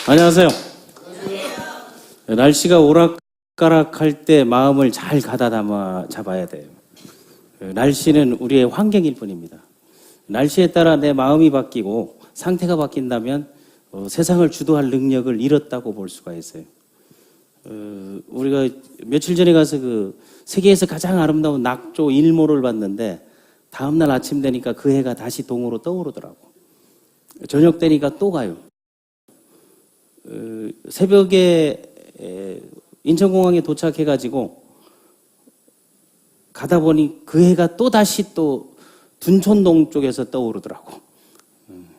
안녕하세요. 날씨가 오락가락할 때 마음을 잘 가다담아 잡아야 돼요. 날씨는 우리의 환경일 뿐입니다. 날씨에 따라 내 마음이 바뀌고 상태가 바뀐다면 세상을 주도할 능력을 잃었다고 볼 수가 있어요. 우리가 며칠 전에 가서 그 세계에서 가장 아름다운 낙조 일몰을 봤는데 다음날 아침 되니까 그 해가 다시 동으로 떠오르더라고. 저녁 되니까 또 가요. 새벽에 인천공항에 도착해가지고 가다 보니 그 해가 또 다시 또 둔촌동 쪽에서 떠오르더라고.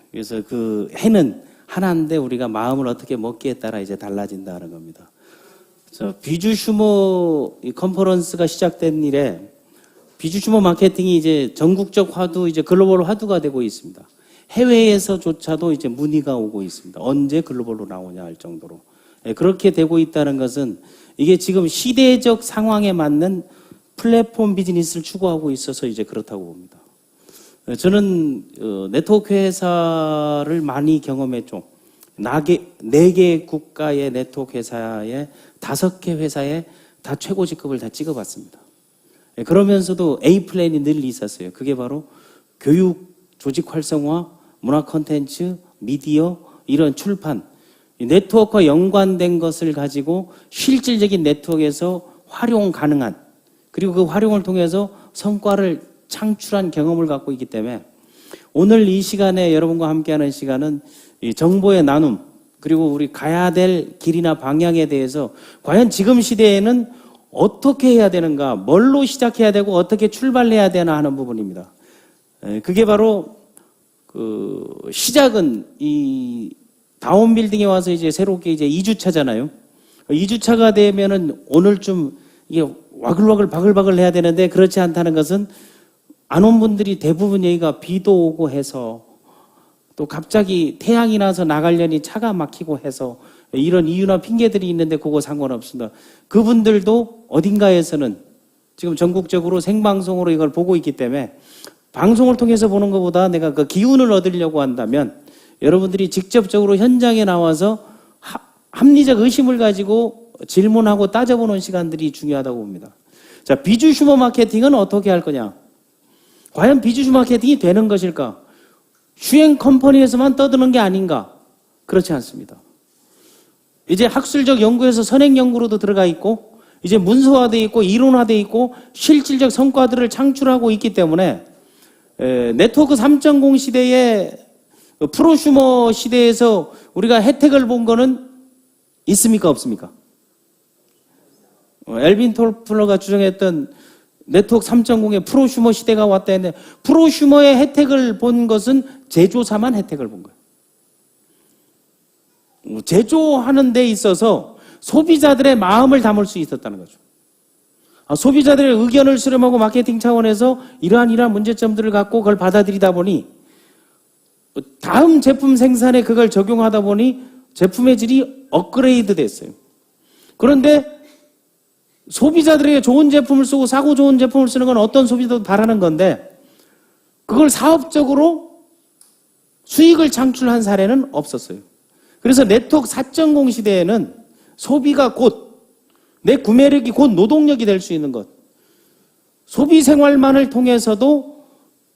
그래서 그 해는 하나인데 우리가 마음을 어떻게 먹기에 따라 이제 달라진다는 겁니다. 비주 슈머 컨퍼런스가 시작된 이래 비주 슈머 마케팅이 이제 전국적 화두, 이제 글로벌 화두가 되고 있습니다. 해외에서조차도 이제 문의가 오고 있습니다. 언제 글로벌로 나오냐 할 정도로. 그렇게 되고 있다는 것은 이게 지금 시대적 상황에 맞는 플랫폼 비즈니스를 추구하고 있어서 이제 그렇다고 봅니다. 저는 네트워크 회사를 많이 경험했죠. 4개 국가의 네트워크 회사에 5개 회사에 다 최고 직급을 다 찍어봤습니다. 그러면서도 A 플랜이 늘 있었어요. 그게 바로 교육, 조직 활성화, 문화 콘텐츠, 미디어, 이런 출판, 네트워크와 연관된 것을 가지고 실질적인 네트워크에서 활용 가능한, 그리고 그 활용을 통해서 성과를 창출한 경험을 갖고 있기 때문에 오늘 이 시간에 여러분과 함께하는 시간은 이 정보의 나눔, 그리고 우리 가야 될 길이나 방향에 대해서 과연 지금 시대에는 어떻게 해야 되는가, 뭘로 시작해야 되고 어떻게 출발해야 되나 하는 부분입니다. 그게 바로 시작은 이 다운 빌딩에 와서 이제 새롭게 이제 2주차잖아요. 2주차가 되면은 오늘쯤 이게 와글와글 바글바글 해야 되는데 그렇지 않다는 것은 안 온 분들이 대부분 여기가 비도 오고 해서 또 갑자기 태양이 나서 나가려니 차가 막히고 해서 이런 이유나 핑계들이 있는데 그거 상관없습니다. 그분들도 어딘가에서는 지금 전국적으로 생방송으로 이걸 보고 있기 때문에 방송을 통해서 보는 것보다 내가 그 기운을 얻으려고 한다면 여러분들이 직접적으로 현장에 나와서 합리적 의심을 가지고 질문하고 따져보는 시간들이 중요하다고 봅니다. 자, 비주 슈머 마케팅은 어떻게 할 거냐? 과연 비주 슈머 마케팅이 되는 것일까? 슈행 컴퍼니에서만 떠드는 게 아닌가? 그렇지 않습니다. 이제 학술적 연구에서 선행 연구로도 들어가 있고 이제 문서화되어 있고 이론화되어 있고 실질적 성과들을 창출하고 있기 때문에 네트워크 3.0 시대에 프로슈머 시대에서 우리가 혜택을 본 거는 있습니까? 없습니까? 엘빈 톨플러가 주장했던 네트워크 3.0의 프로슈머 시대가 왔다 했는데 프로슈머의 혜택을 본 것은 제조사만 혜택을 본 거예요. 제조하는 데 있어서 소비자들의 마음을 담을 수 있었다는 거죠. 소비자들의 의견을 수렴하고 마케팅 차원에서 이러한 문제점들을 갖고 그걸 받아들이다 보니 다음 제품 생산에 그걸 적용하다 보니 제품의 질이 업그레이드 됐어요. 그런데 소비자들에게 좋은 제품을 쓰고 사고 좋은 제품을 쓰는 건 어떤 소비자도 바라는 건데 그걸 사업적으로 수익을 창출한 사례는 없었어요. 그래서 네트워크 4.0 시대에는 소비가 곧 내 구매력이 곧 노동력이 될 수 있는 것, 소비 생활만을 통해서도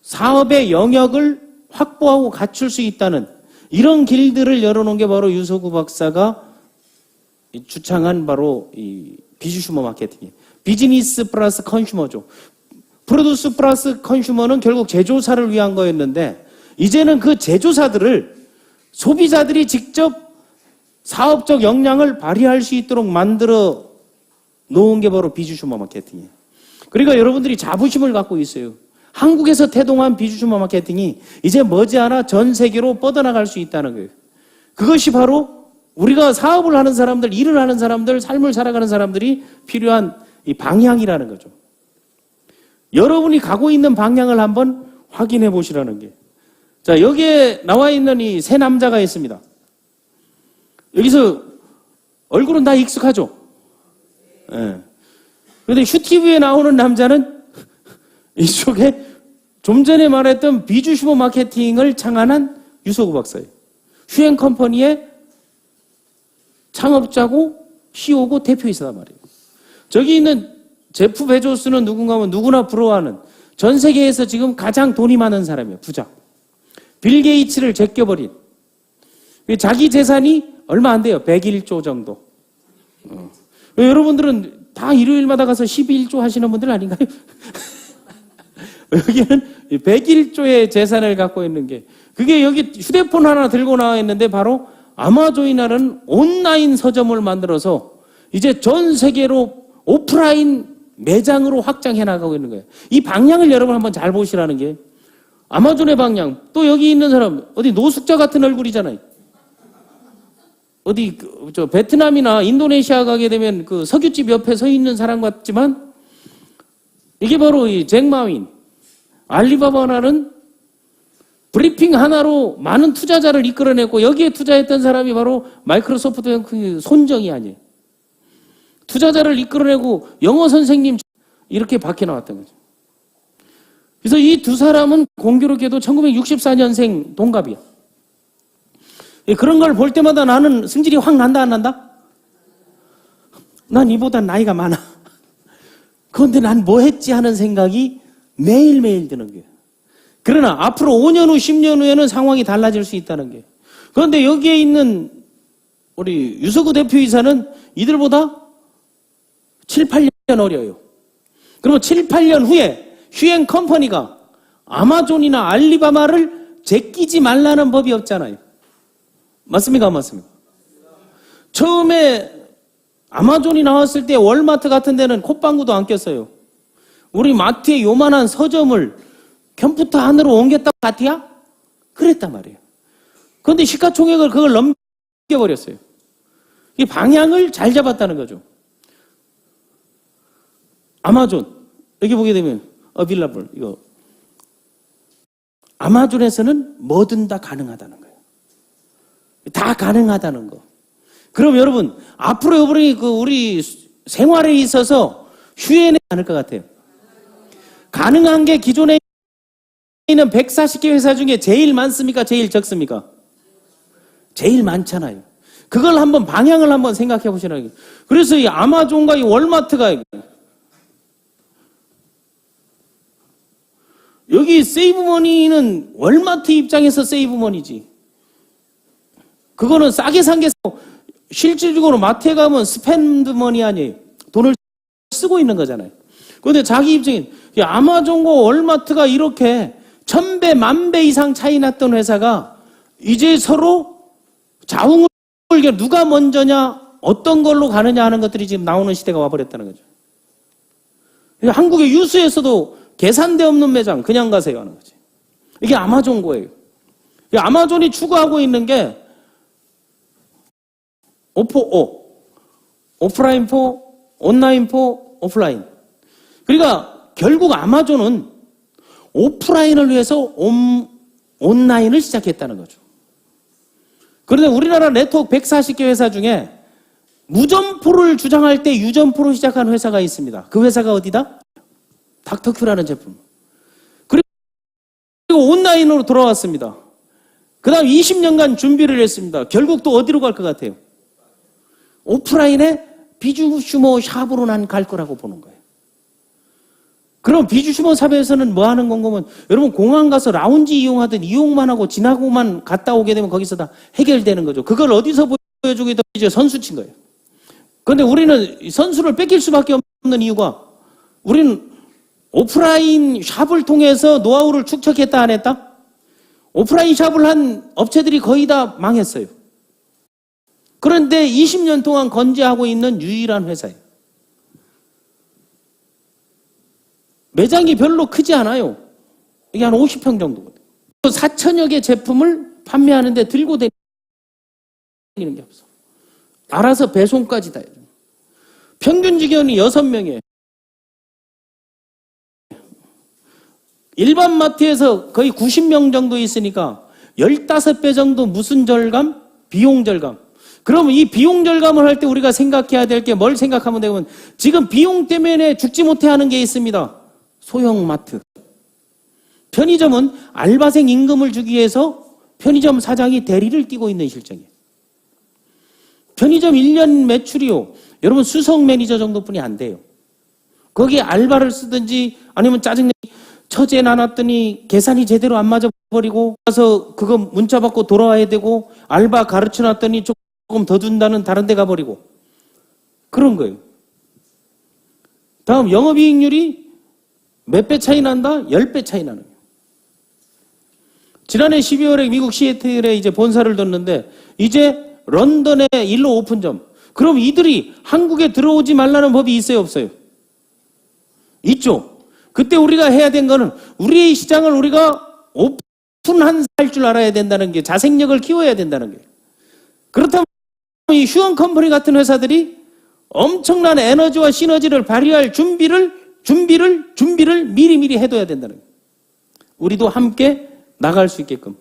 사업의 영역을 확보하고 갖출 수 있다는 이런 길들을 열어놓은 게 바로 유서구 박사가 주창한 바로 이 비주 슈머 마케팅이에요. 비즈니스 플러스 컨슈머죠. 프로듀스 플러스 컨슈머는 결국 제조사를 위한 거였는데 이제는 그 제조사들을 소비자들이 직접 사업적 역량을 발휘할 수 있도록 만들어 놓은 게 바로 비주 슈머 마케팅이에요. 그러니까 여러분들이 자부심을 갖고 있어요. 한국에서 태동한 비주 슈머 마케팅이 이제 머지않아 전 세계로 뻗어나갈 수 있다는 거예요. 그것이 바로 우리가 사업을 하는 사람들, 일을 하는 사람들, 삶을 살아가는 사람들이 필요한 이 방향이라는 거죠. 여러분이 가고 있는 방향을 한번 확인해 보시라는 게. 자, 여기에 나와 있는 이 세 남자가 있습니다. 여기서 얼굴은 다 익숙하죠? 예. 그런데 슈티브에 나오는 남자는 이쪽에 좀 전에 말했던 비주 슈머 마케팅을 창안한 유서구 박사예요. 슈행 컴퍼니의 창업자고 CEO고 대표이사단 말이에요. 저기 있는 제프 베조스는 누군가 하면 누구나 부러워하는 전 세계에서 지금 가장 돈이 많은 사람이에요. 부자. 빌 게이츠를 제껴버린. 자기 재산이 얼마 안 돼요. 101조 정도. 여러분들은 다 일요일마다 가서 11조 하시는 분들 아닌가요? 여기는 101조의 재산을 갖고 있는 게, 그게 여기 휴대폰 하나 들고 나와 있는데 바로 아마존이라는 온라인 서점을 만들어서 이제 전 세계로 오프라인 매장으로 확장해 나가고 있는 거예요. 이 방향을 여러분 한번 잘 보시라는 게, 아마존의 방향. 또 여기 있는 사람 어디 노숙자 같은 얼굴이잖아요. 어디 저 베트남이나 인도네시아 가게 되면 그 석유집 옆에 서 있는 사람 같지만, 이게 바로 이 잭마윈, 알리바바라는 브리핑 하나로 많은 투자자를 이끌어냈고, 여기에 투자했던 사람이 바로 마이크로소프트 그 손정이 아니에요. 투자자를 이끌어내고 영어 선생님 이렇게 밖에 나왔던 거죠. 그래서 이 두 사람은 공교롭게도 1964년생 동갑이야. 그런 걸 볼 때마다 나는 승질이 확 난다 안 난다? 난 이보다 나이가 많아. 그런데 난 뭐 했지 하는 생각이 매일매일 드는 거예요. 그러나 앞으로 5년 후 10년 후에는 상황이 달라질 수 있다는 게. 그런데 여기에 있는 우리 유석우 대표이사는 이들보다 7, 8년 어려요. 그러면 7, 8년 후에 휴행 컴퍼니가 아마존이나 알리바바를 제끼지 말라는 법이 없잖아요. 맞습니까? 안 맞습니까? 처음에 아마존이 나왔을 때 월마트 같은 데는 콧방구도 안 꼈어요. 우리 마트에 요만한 서점을 컴퓨터 안으로 옮겼다고 같이야? 그랬단 말이에요. 그런데 시가총액을 그걸 넘겨버렸어요. 이 방향을 잘 잡았다는 거죠. 아마존, 여기 보게 되면 어빌라블, 이거 아마존에서는 뭐든 다 가능하다는 거예요. 다 가능하다는 거. 그럼 여러분, 앞으로 우리 생활에 있어서 휴에는 않을 것 같아요. 가능한 게 기존에 있는 140개 회사 중에 제일 많습니까? 제일 적습니까? 제일 많잖아요. 그걸 한번 방향을 한번 생각해 보시라는 거예요. 그래서 이 아마존과 이 월마트가 여기 세이브머니는 월마트 입장에서 세이브머니지. 그거는 싸게 산 게 실질적으로 마트에 가면 스펜드머니 아니에요. 돈을 쓰고 있는 거잖아요. 그런데 자기 입장에 아마존과 월마트가 이렇게 1000배, 10,000배 이상 차이 났던 회사가 이제 서로 자웅을 누가 먼저냐, 어떤 걸로 가느냐 하는 것들이 지금 나오는 시대가 와버렸다는 거죠. 한국의 유수에서도 계산대 없는 매장 그냥 가세요 하는 거지. 이게 아마존 거예요. 아마존이 추구하고 있는 게 O4O, 오프라인 4, 온라인 4, 오프라인. 그러니까 결국 아마존은 오프라인을 위해서 온라인을 시작했다는 거죠. 그런데 우리나라 네트워크 140개 회사 중에 무점포를 주장할 때 유점포로 시작한 회사가 있습니다. 그 회사가 어디다? 닥터큐라는 제품. 그리고 온라인으로 돌아왔습니다. 그 다음 20년간 준비를 했습니다. 결국 또 어디로 갈 것 같아요? 오프라인에 비주슈머 샵으로 난 갈 거라고 보는 거예요. 그럼 비주슈머 샵에서는 뭐 하는 건가면, 여러분 공항 가서 라운지 이용하든 이용만 하고 지나고만 갔다 오게 되면 거기서 다 해결되는 거죠. 그걸 어디서 보여주게 되면 이제 선수친 거예요. 그런데 우리는 선수를 뺏길 수밖에 없는 이유가, 우리는 오프라인 샵을 통해서 노하우를 축적했다 안 했다? 오프라인 샵을 한 업체들이 거의 다 망했어요. 그런데 20년 동안 건재하고 있는 유일한 회사예요. 매장이 별로 크지 않아요. 이게 한 50평 정도거든요. 4천여 개 제품을 판매하는데 들고 다니는 게 없어. 알아서 배송까지 다 해요. 평균 직원이 6명이에요. 일반 마트에서 거의 90명 정도 있으니까 15배 정도 무슨 절감? 비용 절감. 그러면 이 비용 절감을 할 때 우리가 생각해야 될 게 뭘 생각하면 되면, 지금 비용 때문에 죽지 못해 하는 게 있습니다. 소형 마트. 편의점은 알바생 임금을 주기 위해서 편의점 사장이 대리를 뛰고 있는 실정이에요. 편의점 1년 매출이요. 여러분 수석 매니저 정도뿐이 안 돼요. 거기에 알바를 쓰든지 아니면 짜증내 처제 나눴더니 계산이 제대로 안 맞아버리고 가서 그거 문자 받고 돌아와야 되고 알바 가르쳐놨더니 조금 더 준다는 다른 데 가버리고 그런 거예요. 다음 영업이익률이 몇 배 차이 난다? 10배 차이 나는 거예요. 지난해 12월에 미국 시애틀에 이제 본사를 뒀는데 이제 런던에 일로 오픈점. 그럼 이들이 한국에 들어오지 말라는 법이 있어요, 없어요? 있죠. 그때 우리가 해야 된 거는 우리의 시장을 우리가 오픈할 줄 알아야 된다는 게 자생력을 키워야 된다는 게. 그렇다면 이 휴원 컴퍼니 같은 회사들이 엄청난 에너지와 시너지를 발휘할 준비를 미리미리 해둬야 된다는 거예요. 우리도 함께 나갈 수 있게끔.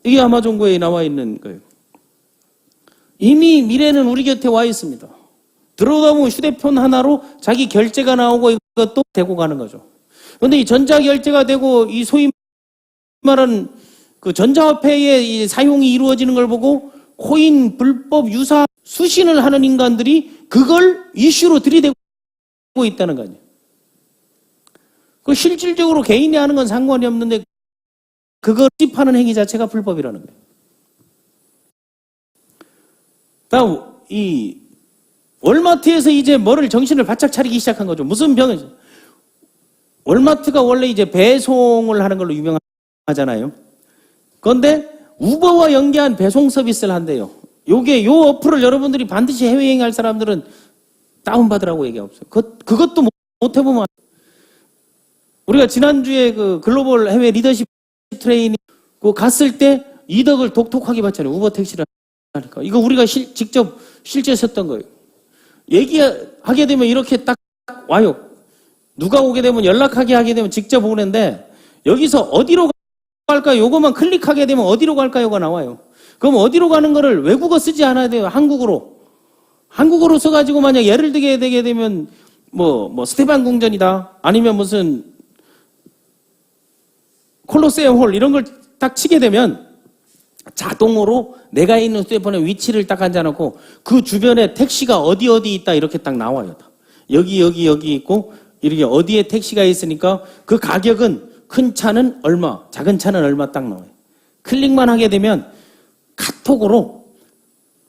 이게 아마존고에 나와 있는 거예요. 이미 미래는 우리 곁에 와 있습니다. 들어오다 보면 휴대폰 하나로 자기 결제가 나오고 이것도 되고 가는 거죠. 그런데 이 전자결제가 되고 이 소위 말하는 그 전자화폐의 이 사용이 이루어지는 걸 보고 코인 불법 유사 수신을 하는 인간들이 그걸 이슈로 들이대고 있다는 거 아니에요. 그 실질적으로 개인이 하는 건 상관이 없는데 그걸 수집하는 행위 자체가 불법이라는 거예요. 다음 이 월마트에서 이제 뭐를 정신을 바짝 차리기 시작한 거죠. 무슨 병이죠? 월마트가 원래 이제 배송을 하는 걸로 유명하잖아요. 그런데 우버와 연계한 배송 서비스를 한대요. 요게 요 어플을 여러분들이 반드시 해외여행할 사람들은 다운받으라고 얘기 없어요. 그것도 못 해보면 우리가 지난주에 그 글로벌 해외 리더십 트레이닝 갔을 때 이덕을 독특하게 봤잖아요. 우버 택시를 하니까. 이거 우리가 직접 실제 썼던 거예요. 얘기하게 되면 이렇게 딱 와요. 누가 오게 되면 연락하게 하게 되면 직접 오는데 여기서 어디로 갈까요? 요거만 클릭하게 되면 어디로 갈까요가 나와요. 그럼 어디로 가는 거를 외국어 쓰지 않아야 돼요. 한국어로. 한국어로 써가지고 만약 예를 들게 되게 되면 뭐 스테반 궁전이다. 아니면 무슨 콜로세움 홀 이런 걸 딱 치게 되면 자동으로 내가 있는 휴대폰에 위치를 딱 앉아놓고 그 주변에 택시가 어디 있다 이렇게 딱 나와요. 여기 있고 이렇게 어디에 택시가 있으니까 그 가격은 큰 차는 얼마, 작은 차는 얼마 딱 나와요. 클릭만 하게 되면 카톡으로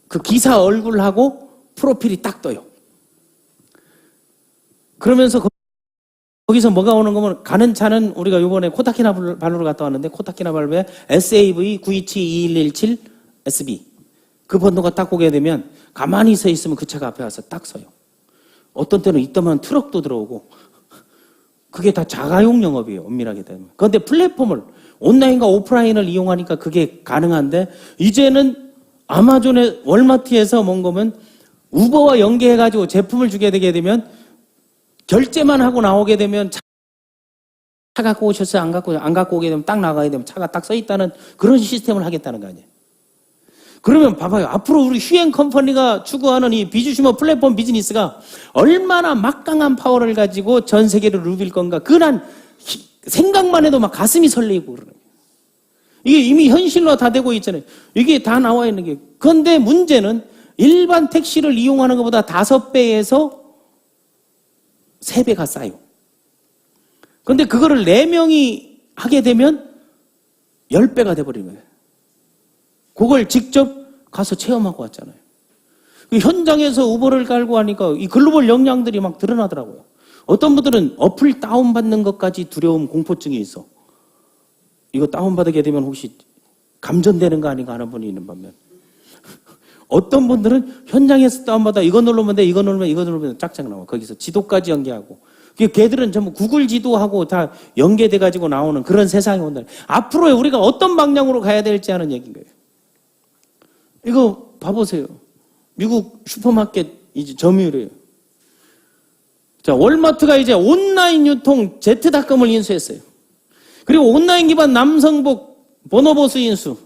그 기사 얼굴하고 프로필이 딱 떠요. 그러면서 거기서 뭐가 오는 거면 가는 차는 우리가 이번에 코타키나발루를 갔다 왔는데 코타키나발루에 SAV 927-2117 SB 그 번호가 딱 오게 되면 가만히 서 있으면 그 차가 앞에 와서 딱 서요. 어떤 때는 이따만 트럭도 들어오고 그게 다 자가용 영업이에요. 엄밀하게 되면. 그런데 플랫폼을 온라인과 오프라인을 이용하니까 그게 가능한데 이제는 아마존의 월마트에서 뭔 거면 우버와 연계해가지고 제품을 주게 되게 되면 결제만 하고 나오게 되면 차 갖고 오셨어요? 안 갖고 오게 되면 딱 나가게 되면 차가 딱 서 있다는 그런 시스템을 하겠다는 거 아니에요. 그러면 봐봐요. 앞으로 우리 휴행 컴퍼니가 추구하는 이 비즈슈머 플랫폼 비즈니스가 얼마나 막강한 파워를 가지고 전 세계를 누빌 건가. 그난 생각만 해도 막 가슴이 설레이고 그러는 거예요. 이게 이미 현실로 다 되고 있잖아요. 이게 다 나와 있는 게. 그런데 문제는 일반 택시를 이용하는 것보다 5배에서 3배가 싸요. 그런데 그거를 4명이 하게 되면 10배가 돼버리는 거예요. 그걸 직접 가서 체험하고 왔잖아요. 그 현장에서 우버를 깔고 하니까 이 글로벌 역량들이 막 드러나더라고요. 어떤 분들은 어플 다운받는 것까지 두려움, 공포증이 있어. 이거 다운받게 되면 혹시 감전되는 거 아닌가 하는 분이 있는 반면 어떤 분들은 현장에서 다운받아 이거 누르면 돼, 이거 누르면 짝짝 나와. 거기서 지도까지 연계하고. 걔들은 전부 구글 지도하고 다 연계돼가지고 나오는 그런 세상이 온다. 앞으로 우리가 어떤 방향으로 가야 될지 하는 얘기인 거예요. 이거 봐보세요. 미국 슈퍼마켓 이제 점유율이에요. 자, 월마트가 이제 온라인 유통 Z닷컴을 인수했어요. 그리고 온라인 기반 남성복 보노보스 인수.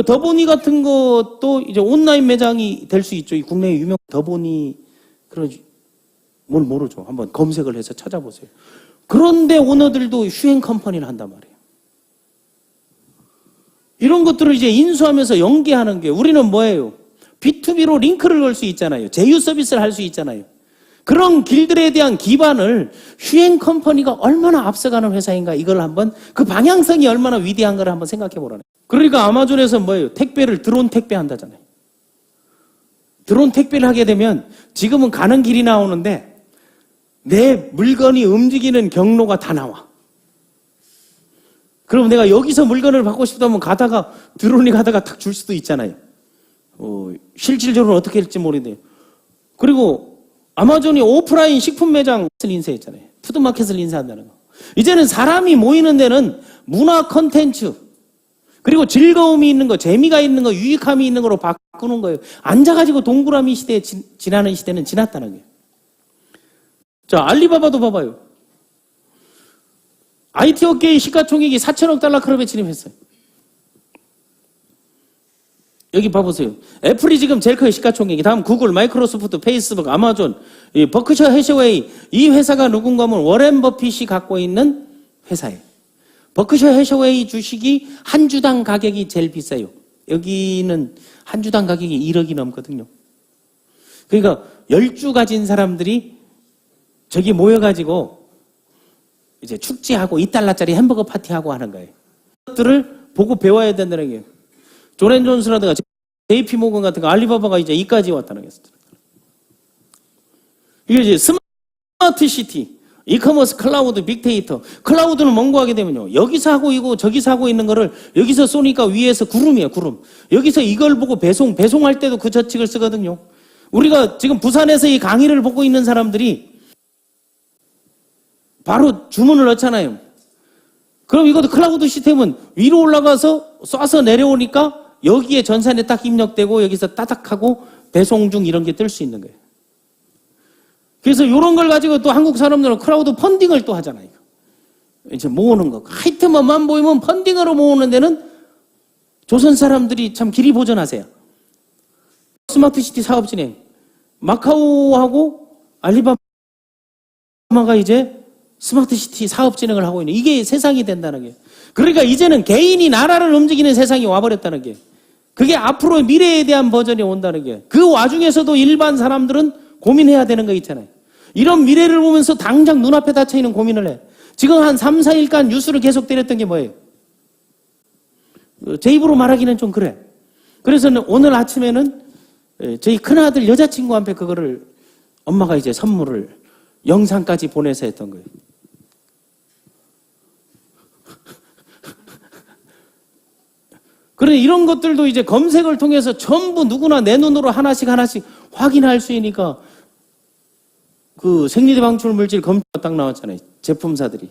더보니 같은 것도 이제 온라인 매장이 될 수 있죠. 이 국내에 유명 더보니 그런 뭘 모르죠. 한번 검색을 해서 찾아보세요. 그런데 오너들도 휴행 컴퍼니를 한단 말이에요. 이런 것들을 이제 인수하면서 연계하는 게 우리는 뭐예요? B2B로 링크를 걸 수 있잖아요. 제휴 서비스를 할 수 있잖아요. 그런 길들에 대한 기반을 휴행 컴퍼니가 얼마나 앞서가는 회사인가 이걸 한번 그 방향성이 얼마나 위대한 걸 한번 생각해 보라네. 그러니까 아마존에서 뭐예요? 택배를 드론 택배 한다잖아요. 드론 택배를 하게 되면 지금은 가는 길이 나오는데 내 물건이 움직이는 경로가 다 나와. 그럼 내가 여기서 물건을 받고 싶다면 가다가 드론이 가다가 탁 줄 수도 있잖아요. 실질적으로 어떻게 할지 모르겠네요. 그리고 아마존이 오프라인 식품 매장을 인쇄했잖아요. 푸드마켓을 인쇄한다는 거. 이제는 사람이 모이는 데는 문화 콘텐츠 그리고 즐거움이 있는 거, 재미가 있는 거, 유익함이 있는 거로 바꾸는 거예요. 앉아가지고 동그라미 시대에 지나는 시대는 지났다는 거예요. 자, 알리바바도 봐봐요. IT 업계의 시가총액이 4천억 달러 클럽에 진입했어요. 여기 봐보세요. 애플이 지금 제일 커요, 시가총액이. 다음 구글, 마이크로소프트, 페이스북, 아마존, 버크셔 해셔웨이. 이 회사가 누군가 하면 워렌 버핏이 갖고 있는 회사예요. 버크셔 해셔웨이 주식이 한 주당 가격이 제일 비싸요. 여기는 한 주당 가격이 1억이 넘거든요. 그러니까 10주 가진 사람들이 저기 모여가지고 이제 축제하고 2달러짜리 햄버거 파티하고 하는 거예요. 그것들을 보고 배워야 된다는 게 존앤존스라든가 JP모건 같은 거 알리바바가 이제 이까지 왔다는 게 이게 이제 스마트 시티, 이커머스, 클라우드, 빅데이터. 클라우드는 뭔고 하게 되면요. 여기서 하고 있고 저기서 하고 있는 거를 여기서 쏘니까 위에서 구름이에요, 구름. 여기서 이걸 보고 배송할 때도 그 저칙을 쓰거든요. 우리가 지금 부산에서 이 강의를 보고 있는 사람들이 바로 주문을 넣잖아요. 그럼 이것도 클라우드 시스템은 위로 올라가서 쏴서 내려오니까 여기에 전산에 딱 입력되고 여기서 따닥하고 배송 중 이런 게 뜰 수 있는 거예요. 그래서 이런 걸 가지고 또 한국 사람들은 클라우드 펀딩을 또 하잖아요. 이제 모으는 거. 하이트만만 보이면 펀딩으로 모으는 데는 조선 사람들이 참 길이 보전하세요. 스마트시티 사업 진행. 마카오하고 알리바바가 이제 스마트시티 사업 진행을 하고 있는 이게 세상이 된다는 게. 그러니까 이제는 개인이 나라를 움직이는 세상이 와버렸다는 게. 그게 앞으로 미래에 대한 버전이 온다는 게. 그 와중에서도 일반 사람들은 고민해야 되는 거 있잖아요. 이런 미래를 보면서 당장 눈앞에 닫혀있는 고민을 해. 지금 한 3, 4일간 뉴스를 계속 때렸던 게 뭐예요? 제 입으로 말하기는 좀 그래. 그래서 오늘 아침에는 저희 큰아들 여자친구한테 그거를 엄마가 이제 선물을 영상까지 보내서 했던 거예요. 그래 이런 것들도 이제 검색을 통해서 전부 누구나 내 눈으로 하나씩 확인할 수 있으니까 그 생리대 방출 물질 검사가 딱 나왔잖아요. 제품사들이.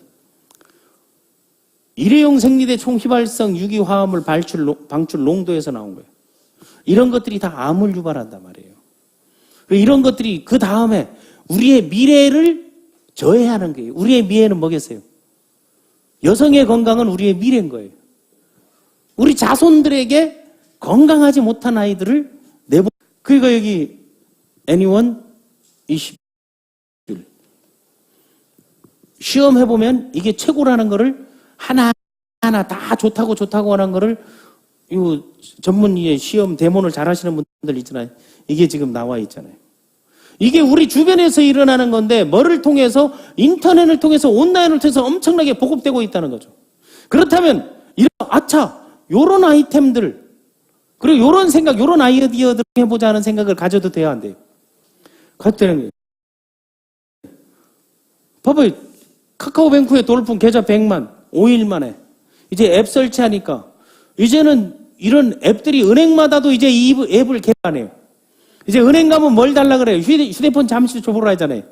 일회용 생리대 총휘발성 유기화합물 방출 농도에서 나온 거예요. 이런 것들이 다 암을 유발한단 말이에요. 이런 것들이 그 다음에 우리의 미래를 저해하는 거예요. 우리의 미래는 뭐겠어요? 여성의 건강은 우리의 미래인 거예요. 우리 자손들에게 건강하지 못한 아이들을 그러니까 여기 anyone 20 시험해보면 이게 최고라는 거를 하나하나 다 좋다고 하는 거를 이 전문 시험 대본을 잘 하시는 분들 있잖아요. 이게 지금 나와 있잖아요. 이게 우리 주변에서 일어나는 건데 뭐를 통해서 인터넷을 통해서 온라인을 통해서 엄청나게 보급되고 있다는 거죠. 그렇다면 요런 아이템들 그리고 요런 생각, 요런 아이디어들 해보자 하는 생각을 가져도 돼야 안 돼요. 가도 되는 거예요. 봐봐요. 카카오뱅크의 돌풍 계좌 100만 5일 만에 이제 앱 설치하니까 이제는 이런 앱들이 은행마다도 이제 이 앱을 개발해요. 이제 은행 가면 뭘 달라 그래요? 휴대폰 잠시 줘보라 하잖아요.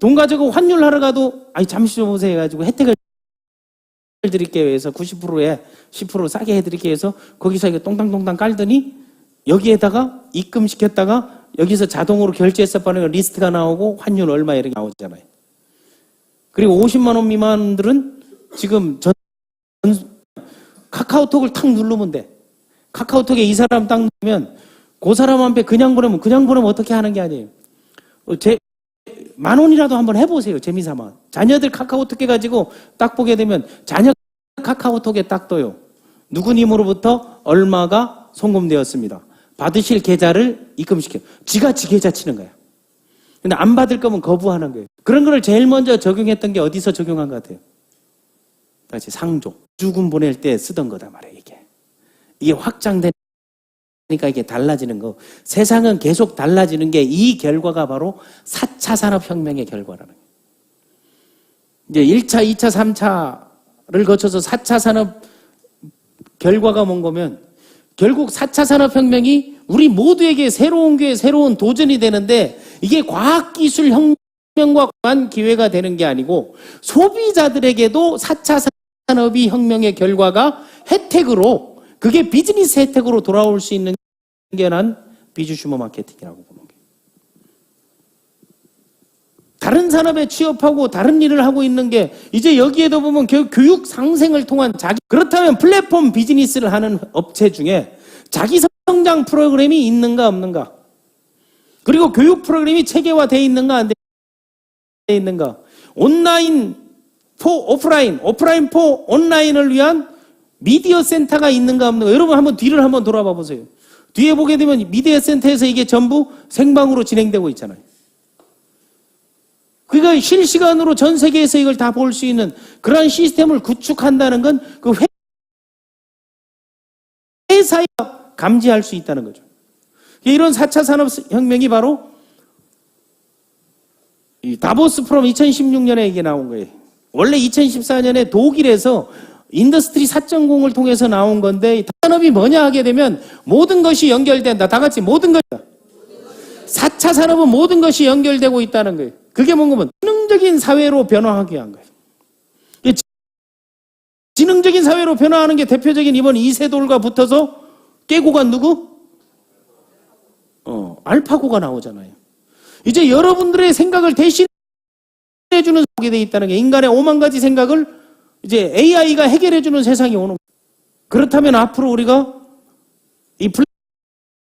돈 가지고 환율하러 가도 잠시 줘보세요 해가지고 혜택을 드릴게요 해서 90%에 10% 싸게 해드릴게요 해서 거기서 이거 똥땅똥땅 깔더니 여기에다가 입금시켰다가 여기서 자동으로 결제해서 빠는 리스트가 나오고 환율 얼마 이렇게 나오잖아요. 그리고 50만 원 미만들은 지금 카카오톡을 탁 누르면 돼. 카카오톡에 이 사람 딱 누르면 그 사람한테 그냥 보내면 어떻게 하는 게 아니에요. 10,000원이라도 한번 해보세요. 재미삼아. 자녀들 카카오톡 해가지고 딱 보게 되면 자녀 카카오톡에 딱 떠요. 누구님으로부터 얼마가 송금되었습니다. 받으실 계좌를 입금시켜. 지가 지 계좌 치는 거야. 근데 안 받을 거면 거부하는 거예요. 그런 걸 제일 먼저 적용했던 게 어디서 적용한 것 같아요? 다시 상조. 주금 보낼 때 쓰던 거다 말이에요, 이게. 이게 확장되니까 이게 달라지는 거. 세상은 계속 달라지는 게 이 결과가 바로 4차 산업혁명의 결과라는 거예요. 이제 1차, 2차, 3차를 거쳐서 4차 산업 결과가 뭔 거면 결국 4차 산업혁명이 우리 모두에게 새로운 게 새로운 도전이 되는데 이게 과학기술 혁명과 관한 기회가 되는 게 아니고 소비자들에게도 4차 산업이 혁명의 결과가 혜택으로 그게 비즈니스 혜택으로 돌아올 수 있는 게 난 비주슈머 마케팅이라고 보는 거예요. 다른 산업에 취업하고 다른 일을 하고 있는 게 이제 여기에도 보면 교육 상생을 통한 그렇다면 플랫폼 비즈니스를 하는 업체 중에 자기 성장 프로그램이 있는가 없는가? 그리고 교육 프로그램이 체계화되어 있는가 안 되어 있는가? 온라인 포 오프라인, 오프라인 포 온라인을 위한 미디어 센터가 있는가 없는가? 여러분 한번 뒤를 한번 돌아봐 보세요. 뒤에 보게 되면 미디어 센터에서 이게 전부 생방으로 진행되고 있잖아요. 그러니까 실시간으로 전 세계에서 이걸 다 볼 수 있는 그런 시스템을 구축한다는 건 그 회사가 감지할 수 있다는 거죠. 이런 4차 산업혁명이 바로 이 다보스 프롬 2016년에 이게 나온 거예요. 원래 2014년에 독일에서 인더스트리 4.0을 통해서 나온 건데 산업이 뭐냐 하게 되면 모든 것이 연결된다. 다 같이 모든 것. 4차 산업은 모든 것이 연결되고 있다는 거예요. 그게 뭔가 지능적인 사회로 변화하게 한 거예요. 지능적인 사회로 변화하는 게 대표적인 이번 이세돌과 붙어서 깨고 간 누구? 알파고가 나오잖아요. 이제 여러분들의 생각을 대신해주는 속에 돼 있다는 게 인간의 5만 가지 생각을 이제 AI가 해결해주는 세상이 오는 거예요. 그렇다면 앞으로 우리가 이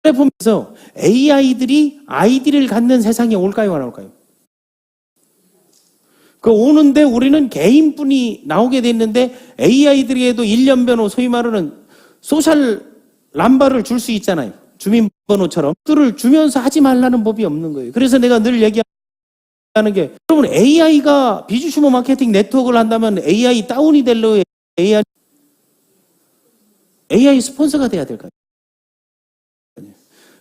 플랫폼에서 AI들이 아이디를 갖는 세상이 올까요, 안 올까요? 그 오는데 우리는 개인뿐이 나오게 됐는데 AI들에게도 일련번호 소위 말하는 소셜 남바를 줄 수 있잖아요. 주민번호처럼. 그들을 주면서 하지 말라는 법이 없는 거예요. 그래서 내가 늘 얘기하는 게 여러분 AI가 비주슈머 마케팅 네트워크를 한다면 AI 다운이 될로 AI 스폰서가 돼야 될까요?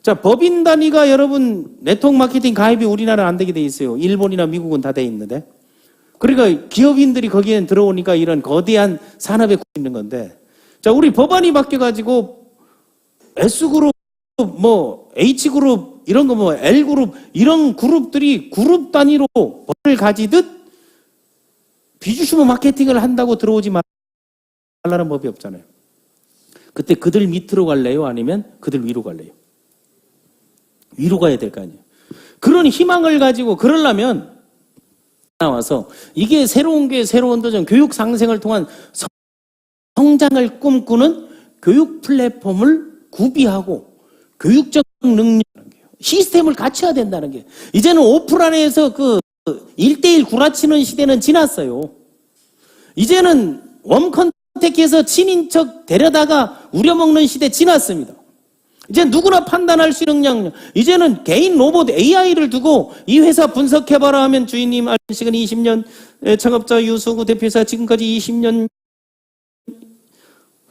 자, 법인 단위가 여러분 네트워크 마케팅 가입이 우리나라는 안 되게 돼 있어요. 일본이나 미국은 다 돼 있는데. 그러니까 기업인들이 거기에 들어오니까 이런 거대한 산업에 있는 건데. 자, 우리 법안이 바뀌어가지고 S그룹, 뭐 H그룹, 이런 거 뭐 L그룹, 이런 그룹들이 그룹 단위로 법을 가지듯 비주슈머 마케팅을 한다고 들어오지 말라는 법이 없잖아요. 그때 그들 밑으로 갈래요? 아니면 그들 위로 갈래요? 위로 가야 될 거 아니에요. 그런 희망을 가지고 그러려면 나와서 이게 새로운 게 새로운 도전, 교육 상생을 통한 성장을 꿈꾸는 교육 플랫폼을 구비하고 교육적 능력, 시스템을 갖춰야 된다는 게 이제는 오프라인에서 그 1대1 구라치는 시대는 지났어요. 이제는 웜컨택해서 친인척 데려다가 우려먹는 시대 지났습니다. 이제 누구나 판단할 수 있는 능력. 이제는 개인 로봇 AI를 두고 이 회사 분석해봐라 하면 주인님 알식은 20년 창업자 유수구 대표이사 지금까지 20년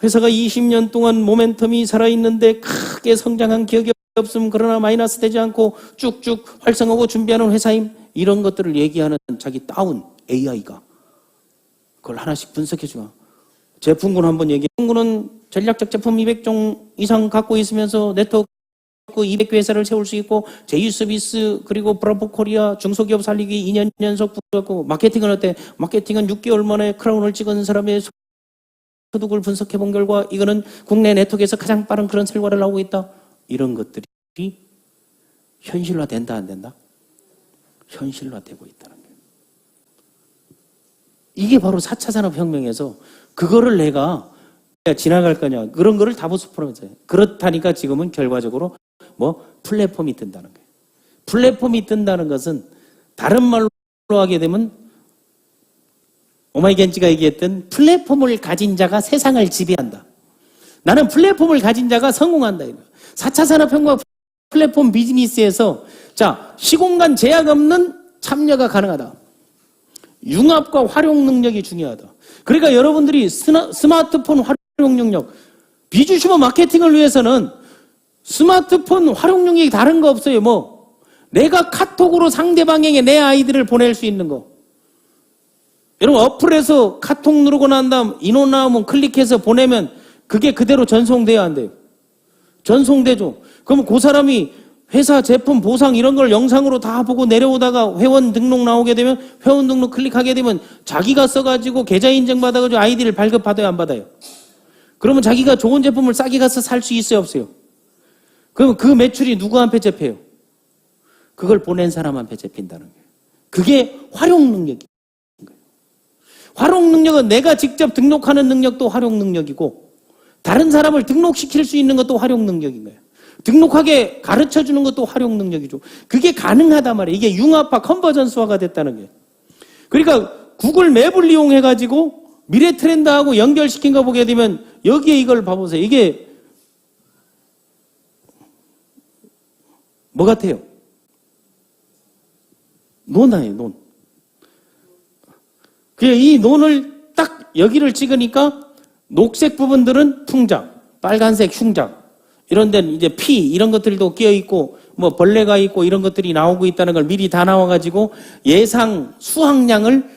회사가 20년 동안 모멘텀이 살아있는데 크게 성장한 기억이 없음 그러나 마이너스 되지 않고 쭉쭉 활성하고 준비하는 회사임 이런 것들을 얘기하는 자기 다운 AI가 그걸 하나씩 분석해주고 제품군 한번 얘기해. 제품군은 전략적 제품 200종 이상 갖고 있으면서 네트워크 200개 회사를 세울 수 있고 제휴서비스 그리고 브라보 코리아 중소기업 살리기 2년 연속 붙고 마케팅은 어때? 마케팅은 6개월 만에 크라운을 찍은 사람의 소득을 분석해 본 결과 이거는 국내 네트워크에서 가장 빠른 그런 결과를 나오고 있다. 이런 것들이 현실화 된다 안 된다? 현실화되고 있다는 거예요. 이게 바로 4차 산업혁명에서 그거를 내가 지나갈 거냐 그런 거를 다보스 포럼에서 그렇다니까 지금은 결과적으로 뭐 플랫폼이 뜬다는 거예요. 플랫폼이 뜬다는 것은 다른 말로 하게 되면 오마이겐지가 얘기했던 플랫폼을 가진 자가 세상을 지배한다. 나는 플랫폼을 가진 자가 성공한다. 4차 산업혁명 플랫폼 비즈니스에서 자, 시공간 제약 없는 참여가 가능하다. 융합과 활용 능력이 중요하다. 그러니까 여러분들이 스마트폰 활용 능력, 비주슈머 마케팅을 위해서는 스마트폰 활용 능력이 다른 거 없어요. 뭐 내가 카톡으로 상대방에게 내 아이디를 보낼 수 있는 거. 여러분 어플에서 카톡 누르고 난 다음 인원 나오면 클릭해서 보내면 그게 그대로 전송돼야 안 돼요. 전송되죠. 그러면 그 사람이 회사 제품 보상 이런 걸 영상으로 다 보고 내려오다가 회원 등록 나오게 되면 회원 등록 클릭하게 되면 자기가 써가지고 계좌 인증 받아가지고 아이디를 발급받아요, 안 받아요? 그러면 자기가 좋은 제품을 싸게 가서 살 수 있어요, 없어요? 그러면 그 매출이 누구한테 잡혀요? 그걸 보낸 사람한테 잡힌다는 거예요. 그게 활용 능력이에요. 활용 능력은 내가 직접 등록하는 능력도 활용 능력이고 다른 사람을 등록시킬 수 있는 것도 활용 능력인 거예요. 등록하게 가르쳐주는 것도 활용 능력이죠. 그게 가능하단 말이에요. 이게 융합화, 컨버전스화가 됐다는 거예요. 그러니까 구글 맵을 이용해가지고 미래 트렌드하고 연결시킨 거 보게 되면 여기에 이걸 봐보세요. 이게 뭐 같아요? 논이에요, 논. 이 논을 딱 여기를 찍으니까 녹색 부분들은 풍작, 빨간색 흉작, 이런 데는 이제 피, 이런 것들도 끼어 있고, 뭐 벌레가 있고 이런 것들이 나오고 있다는 걸 미리 다 나와가지고 예상 수확량을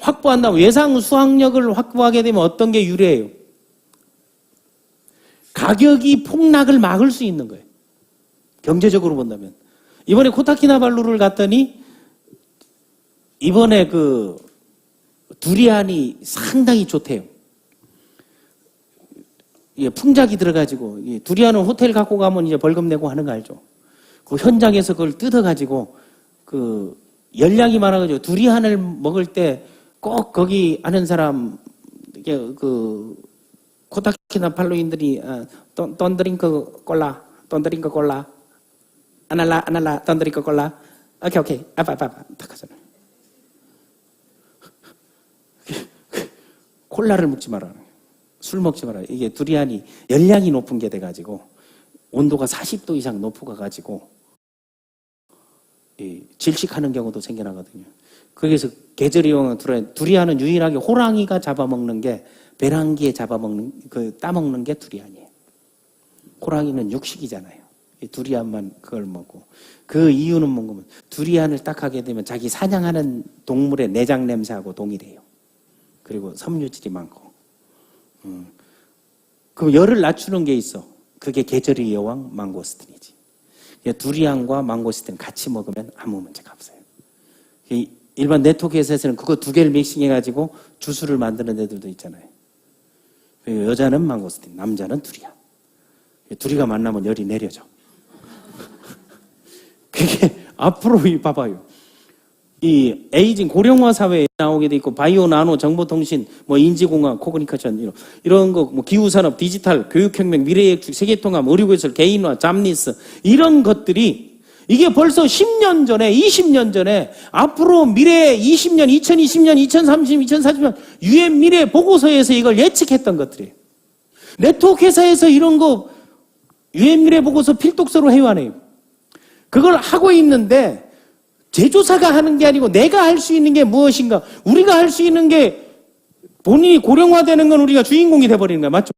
확보한다고. 예상 수확력을 확보하게 되면 어떤 게 유리해요? 가격이 폭락을 막을 수 있는 거예요. 경제적으로 본다면. 이번에 코타키나발루를 갔더니 이번에 그 두리안이 상당히 좋대요. 풍작이 들어가지고 두리안은 호텔 갖고 가면 이제 벌금 내고 하는 거 알죠? 그 현장에서 그걸 뜯어가지고 그 열량이 많아가지고 두리안을 먹을 때 꼭 거기 아는 사람 그 코타키나발루인들이 don't drink 콜라, don't drink 콜라, 아날라, don't drink 콜라, 오케이, 아빠, 딱 하잖아요. 콜라를 먹지 마라. 술 먹지 마라. 이게 두리안이 열량이 높은 게 돼가지고 온도가 40도 이상 높고 가가지고 질식하는 경우도 생겨나거든요. 그래서 계절이 오면 두리안은 유일하게 호랑이가 잡아먹는 게 배랑기에 잡아먹는 따먹는 게 두리안이에요. 호랑이는 육식이잖아요. 두리안만 그걸 먹고 그 이유는 뭔가 두리안을 딱 하게 되면 자기 사냥하는 동물의 내장 냄새하고 동일해요. 그리고 섬유질이 많고. 그럼 열을 낮추는 게 있어. 그게 계절의 여왕 망고스틴이지. 두리안과 망고스틴 같이 먹으면 아무 문제가 없어요. 일반 네트워크에서는 그거 두 개를 믹싱해가지고 주스를 만드는 애들도 있잖아요. 여자는 망고스틴, 남자는 두리안. 둘이가 만나면 열이 내려져. 그게 앞으로 봐봐요. 이 에이징 고령화 사회에 나오게 돼 있고 바이오, 나노, 정보통신, 뭐 인지공학, 코그니케이션 이런 거, 뭐 기후산업, 디지털, 교육혁명, 미래예측, 세계통합, 의료기술, 개인화, 잡니스 이런 것들이 이게 벌써 10년 전에, 20년 전에 앞으로 미래 20년, 2020년, 2030년, 2040년 유엔 미래 보고서에서 이걸 예측했던 것들이에요. 네트워크 회사에서 이런 거 유엔 미래 보고서 필독서로 해와내요. 그걸 하고 있는데 제조사가 하는 게 아니고 내가 할 수 있는 게 무엇인가? 우리가 할 수 있는 게 본인이 고령화되는 건 우리가 주인공이 돼버리는 거야. 맞죠?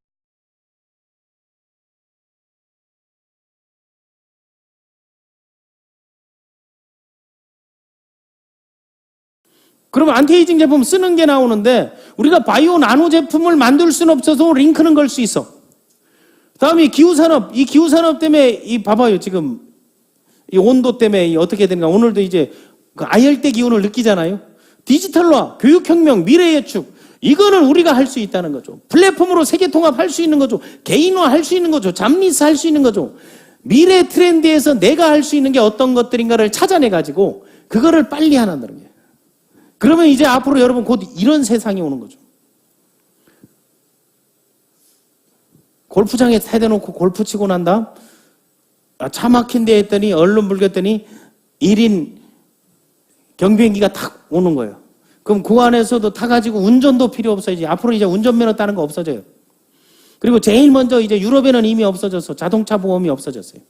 그러면 안티에이징 제품 쓰는 게 나오는데 우리가 바이오 나노 제품을 만들 수는 없어서 링크는 걸 수 있어. 다음에 기후산업, 이 기후산업 때문에 봐봐요. 지금 이 온도 때문에 어떻게 되는가. 오늘도 이제 그 아열대 기온을 느끼잖아요. 디지털화, 교육혁명, 미래예측 이거는 우리가 할 수 있다는 거죠. 플랫폼으로 세계통합 할 수 있는 거죠. 개인화 할 수 있는 거죠. 잡니스 할 수 있는 거죠. 미래 트렌드에서 내가 할 수 있는 게 어떤 것들인가를 찾아내가지고 그거를 빨리 하는 거예요. 그러면 이제 앞으로 여러분 곧 이런 세상이 오는 거죠. 골프장에 세대놓고 골프 치고 난 다음 차 막힌 데 했더니 얼른 불겼더니 1인 경비행기가 탁 오는 거예요. 그럼 그 안에서도 타가지고 운전도 필요 없어지지. 앞으로 이제 운전면허 따는 거 없어져요. 그리고 제일 먼저 이제 유럽에는 이미 없어져서 자동차 보험이 없어졌어요.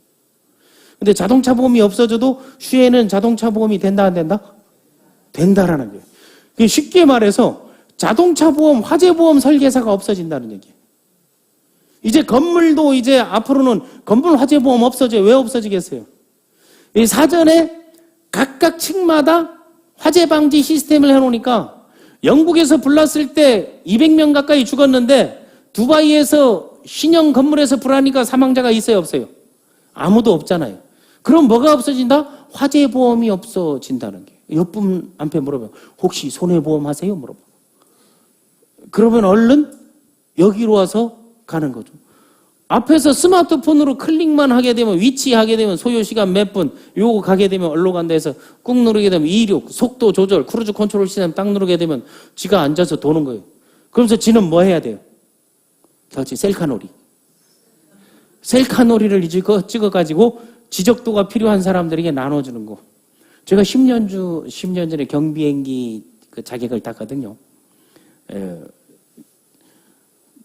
근데 자동차 보험이 없어져도 슈에는 자동차 보험이 된다, 안 된다? 된다라는 거예요. 쉽게 말해서 자동차 보험, 화재 보험 설계사가 없어진다는 얘기예요. 이제 건물도 이제 앞으로는 건물 화재 보험 없어져요. 왜 없어지겠어요? 이 사전에 각각 층마다 화재 방지 시스템을 해놓으니까 영국에서 불났을 때 200명 가까이 죽었는데 두바이에서 신형 건물에서 불하니까 사망자가 있어요, 없어요? 아무도 없잖아요. 그럼 뭐가 없어진다? 화재 보험이 없어진다는 게. 옆 분한테 물어봐요. 혹시 손해보험 하세요? 물어봐. 그러면 얼른 여기로 와서 가는 거죠. 앞에서 스마트폰으로 클릭만 하게 되면, 위치하게 되면 소요시간 몇 분, 요거 가게 되면 얼로 간다 해서 꾹 누르게 되면 이륙, 속도 조절, 크루즈 컨트롤 시스템 딱 누르게 되면 지가 앉아서 도는 거예요. 그러면서 지는 뭐 해야 돼요? 같이 셀카놀이. 셀카놀이를 찍어가지고 지적도가 필요한 사람들에게 나눠주는 거. 제가 10년 전에 경비행기 그 자격을 땄거든요.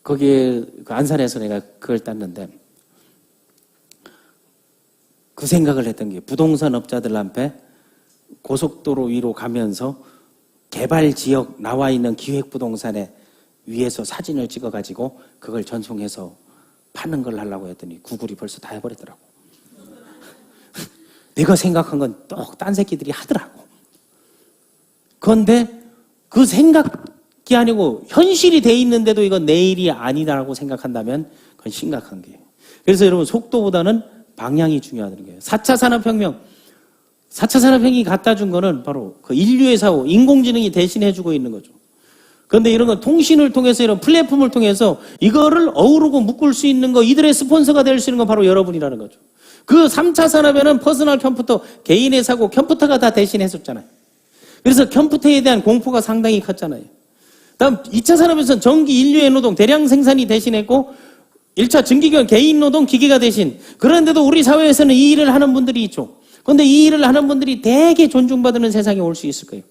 거기에 그 안산에서 내가 그걸 땄는데 그 생각을 했던 게 부동산 업자들한테 고속도로 위로 가면서 개발 지역 나와 있는 기획부동산에 위에서 사진을 찍어가지고 그걸 전송해서 파는 걸 하려고 했더니 구글이 벌써 다 해버리더라고. 내가 생각한 건 또 딴 새끼들이 하더라고. 그런데 그 생각이 아니고 현실이 돼 있는데도 이건 내 일이 아니다라고 생각한다면 그건 심각한 거예요. 그래서 여러분 속도보다는 방향이 중요하다는 거예요. 4차 산업혁명. 4차 산업혁명이 갖다 준 거는 바로 그 인류의 사고, 인공지능이 대신해주고 있는 거죠. 그런데 이런 건 통신을 통해서 이런 플랫폼을 통해서 이거를 어우르고 묶을 수 있는 거, 이들의 스폰서가 될 수 있는 건 바로 여러분이라는 거죠. 그 3차 산업에는 퍼스널 컴퓨터, 개인의 사고, 컴퓨터가 다 대신했었잖아요. 그래서 컴퓨터에 대한 공포가 상당히 컸잖아요. 다음 2차 산업에서는 전기 인류의 노동, 대량 생산이 대신했고 1차 전기기관 개인 노동 기계가 대신. 그런데도 우리 사회에서는 이 일을 하는 분들이 있죠. 그런데 이 일을 하는 분들이 되게 존중받는 세상에 올 수 있을 거예요.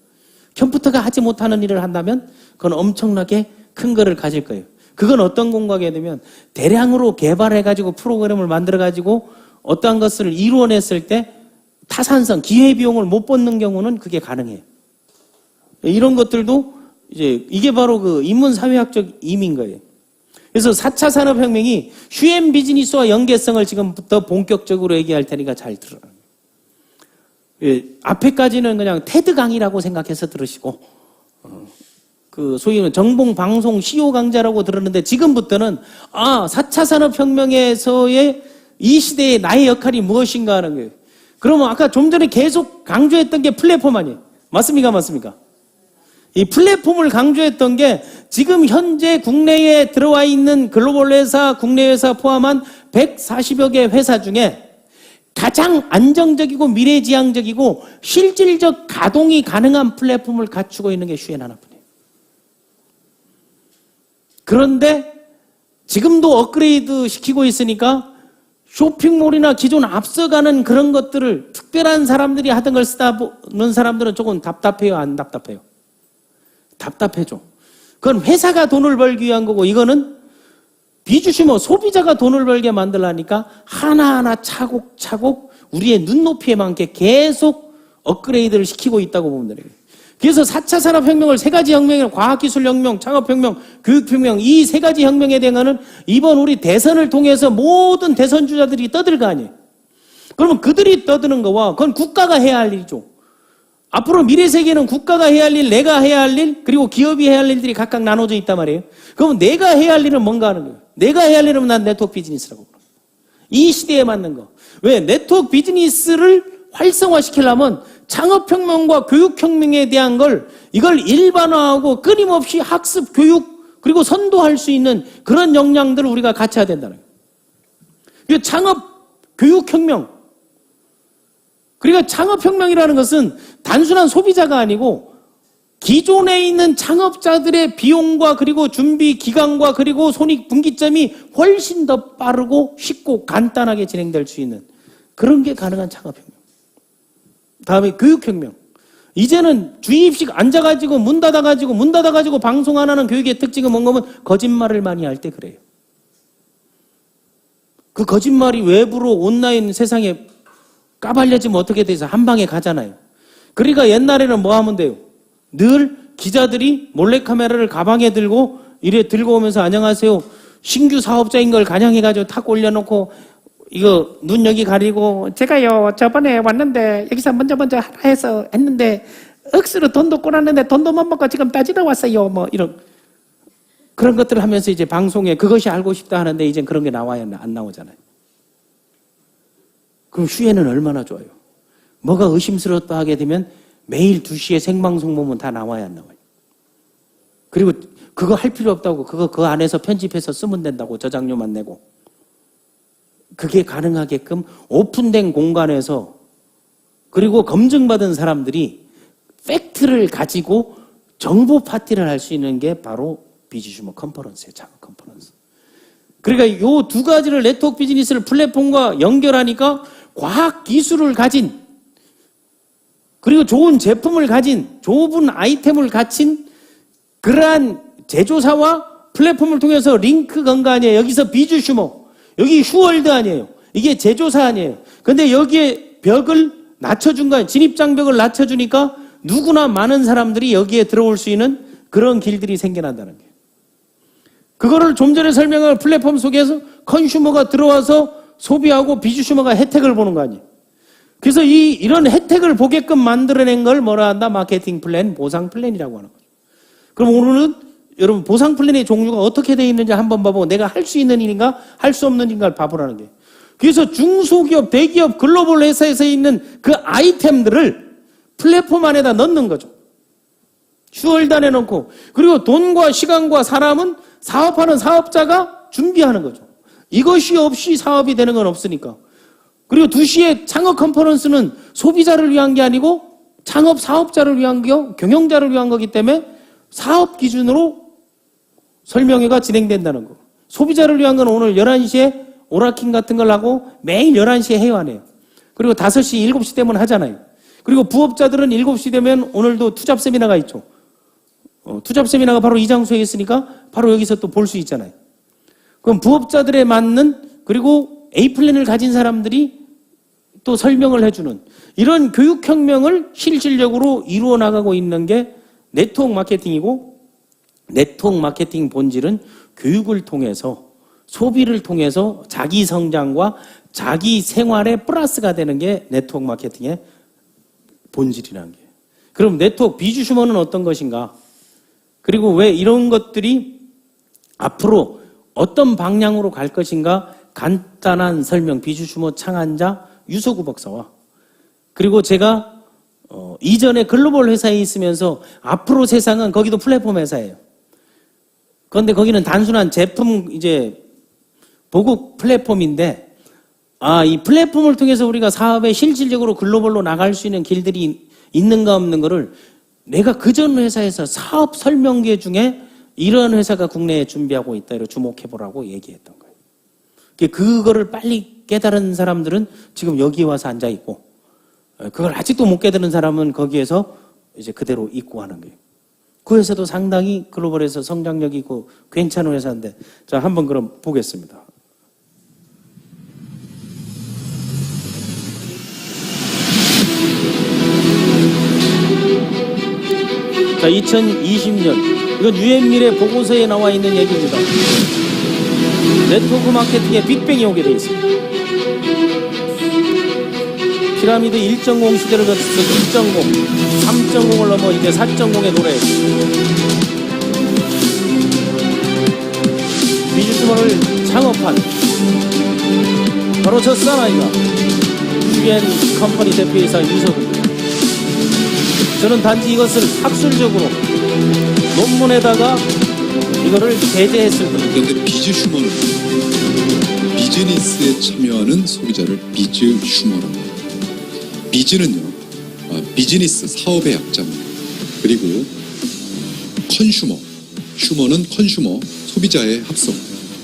컴퓨터가 하지 못하는 일을 한다면 그건 엄청나게 큰 거를 가질 거예요. 그건 어떤 공과가 되면 대량으로 개발해가지고 프로그램을 만들어가지고 어떠한 것을 이루어냈을 때 타산성, 기회비용을 못 받는 경우는 그게 가능해요. 이런 것들도 이제 이게 바로 그 인문사회학적 임인 거예요. 그래서 4차 산업혁명이 휴엠 비즈니스와 연계성을 지금부터 본격적으로 얘기할 테니까 잘 들어요. 앞에까지는 그냥 테드 강의라고 생각해서 들으시고, 그 소위 말하는 정봉 방송 CEO 강좌라고 들었는데 지금부터는 4차 산업혁명에서의 이 시대의 나의 역할이 무엇인가 하는 거예요. 그러면 아까 좀 전에 계속 강조했던 게 플랫폼 아니에요? 맞습니까? 맞습니까? 이 플랫폼을 강조했던 게 지금 현재 국내에 들어와 있는 글로벌 회사, 국내 회사 포함한 140여 개 회사 중에 가장 안정적이고 미래지향적이고 실질적 가동이 가능한 플랫폼을 갖추고 있는 게 슈엔 하나뿐이에요. 그런데 지금도 업그레이드 시키고 있으니까 쇼핑몰이나 기존 앞서가는 그런 것들을 특별한 사람들이 하던 걸 쓰다 보는 사람들은 조금 답답해요? 안 답답해요? 답답해져. 그건 회사가 돈을 벌기 위한 거고 이거는 비주시모 소비자가 돈을 벌게 만들라니까 하나하나 차곡차곡 우리의 눈높이에 맞게 계속 업그레이드를 시키고 있다고 보면 돼요. 그래서 4차 산업혁명을 세 가지 혁명을 과학기술혁명, 창업혁명, 교육혁명 이 세 가지 혁명에 대한 거는 이번 우리 대선을 통해서 모든 대선주자들이 떠들 거 아니에요. 그러면 그들이 떠드는 거와 그건 국가가 해야 할 일이죠. 앞으로 미래 세계는 국가가 해야 할 일, 내가 해야 할 일, 그리고 기업이 해야 할 일들이 각각 나눠져 있단 말이에요. 그러면 내가 해야 할 일은 뭔가 하는 거예요. 내가 해야 할 일은 난 네트워크 비즈니스라고 그래요. 이 시대에 맞는 거. 왜? 네트워크 비즈니스를 활성화시키려면 창업혁명과 교육혁명에 대한 이걸 일반화하고 끊임없이 학습, 교육, 그리고 선도할 수 있는 그런 역량들을 우리가 갖춰야 된다는 거예요. 창업, 교육혁명. 그러니까 창업혁명이라는 것은 단순한 소비자가 아니고 기존에 있는 창업자들의 비용과 그리고 준비 기간과 그리고 손익분기점이 훨씬 더 빠르고 쉽고 간단하게 진행될 수 있는 그런 게 가능한 창업혁명. 다음에 교육혁명. 이제는 주입식 앉아가지고 문 닫아가지고 방송 안 하는 교육의 특징은 뭔가 하면 거짓말을 많이 할 때 그래요. 그 거짓말이 외부로 온라인 세상에 까발려지면 어떻게 돼서 한 방에 가잖아요. 그러니까 옛날에는 뭐 하면 돼요? 늘 기자들이 몰래카메라를 가방에 들고 이래 들고 오면서 안녕하세요. 신규 사업자인 걸 간양해가지고 탁 올려놓고 이거 눈 여기 가리고 제가요 저번에 왔는데 여기서 먼저 하라 해서 했는데 억수로 돈도 꼬랐는데 돈도 못 먹고 지금 따지러 왔어요. 뭐 이런 그런 것들을 하면서 이제 방송에 그것이 알고 싶다 하는데 이제 그런 게 나와야 안 나오잖아요. 그럼 후회는 얼마나 좋아요. 뭐가 의심스럽다 하게 되면 매일 2시에 생방송 보면 다 나와야 안 나와요. 그리고 그거 할 필요 없다고 그거 그 안에서 편집해서 쓰면 된다고 저장료만 내고 그게 가능하게끔 오픈된 공간에서 그리고 검증받은 사람들이 팩트를 가지고 정보 파티를 할 수 있는 게 바로 비즈슈머 컨퍼런스예요. 창업 컨퍼런스. 그러니까 요 두 가지를 네트워크 비즈니스를 플랫폼과 연결하니까 과학 기술을 가진 그리고 좋은 제품을 가진 좁은 아이템을 갖춘 그러한 제조사와 플랫폼을 통해서 링크 건 거 아니에요. 여기서 비즈슈머, 여기 휴월드 아니에요. 이게 제조사 아니에요. 근데 여기에 벽을 낮춰준 거예요. 진입장벽을 낮춰주니까 누구나 많은 사람들이 여기에 들어올 수 있는 그런 길들이 생겨난다는 거예요. 그거를 좀 전에 설명한 플랫폼 속에서 컨슈머가 들어와서 소비하고 비즈슈머가 혜택을 보는 거 아니에요. 그래서 이런 혜택을 보게끔 만들어낸 걸 뭐라 한다? 마케팅 플랜, 보상 플랜이라고 하는 거죠. 그럼 오늘은 여러분 보상 플랜의 종류가 어떻게 되어 있는지 한번 봐보고 내가 할 수 있는 일인가 할 수 없는 일인가를 봐보라는 거예요. 그래서 중소기업, 대기업, 글로벌 회사에서 있는 그 아이템들을 플랫폼 안에다 넣는 거죠. 휴월단에 넣고 그리고 돈과 시간과 사람은 사업하는 사업자가 준비하는 거죠. 이것이 없이 사업이 되는 건 없으니까. 그리고 2시에 창업 컨퍼런스는 소비자를 위한 게 아니고 창업 사업자를 위한 거, 경영자를 위한 거기 때문에 사업 기준으로 설명회가 진행된다는 거. 소비자를 위한 건 오늘 11시에 오라킹 같은 걸 하고 매일 11시에 해요, 안 해요? 그리고 5시, 7시 되면 하잖아요. 그리고 부업자들은 7시 되면 오늘도 투잡 세미나가 있죠. 투잡 세미나가 바로 이 장소에 있으니까 바로 여기서 또 볼 수 있잖아요. 그럼 부업자들에 맞는 그리고 A 플랜을 가진 사람들이 또 설명을 해주는 이런 교육혁명을 실질적으로 이루어 나가고 있는 게 네트워크 마케팅이고 네트워크 마케팅 본질은 교육을 통해서 소비를 통해서 자기 성장과 자기 생활에 플러스가 되는 게 네트워크 마케팅의 본질이라는 게. 그럼 네트워크 비즈슈머는 어떤 것인가? 그리고 왜 이런 것들이 앞으로 어떤 방향으로 갈 것인가? 간단한 설명, 비즈슈머 창안자 유서구 박사와 그리고 제가 이전에 글로벌 회사에 있으면서 앞으로 세상은 거기도 플랫폼 회사예요. 그런데 거기는 단순한 제품 이제 보급 플랫폼인데 이 플랫폼을 통해서 우리가 사업에 실질적으로 글로벌로 나갈 수 있는 길들이 있는가 없는 거를 내가 그전 회사에서 사업 설명회 중에 이런 회사가 국내에 준비하고 있다 이렇게 주목해보라고 얘기했던 거예요. 그거를 빨리 깨달은 사람들은 지금 여기 와서 앉아있고 그걸 아직도 못 깨달은 사람은 거기에서 이제 그대로 있고 하는 거예요. 그 회사도 상당히 글로벌에서 성장력이 있고 괜찮은 회사인데 자 한번 그럼 보겠습니다. 자 2020년 이건 유엔미래 보고서에 나와 있는 얘기입니다. 네트워크 마케팅에 빅뱅이 오게 되어 있습니다. 피라미드 1.0 시대를 거쳐서 2.0, 3.0을 넘어 이제 4.0의 노래. 비즈슈머를 창업한 바로 저 사나이가 UN 컴퍼니 대표이사 유석입니다. 저는 단지 이것을 학술적으로 논문에다가 이거를 게재했을 뿐입니다. 그런데 비즈슈머는 비즈니스에 참여하는 소비자를 비즈슈머라고 합니다. 비즈는요, 비즈니스 사업의 약자입니다. 그리고 컨슈머, 슈머는 컨슈머 소비자의 합성.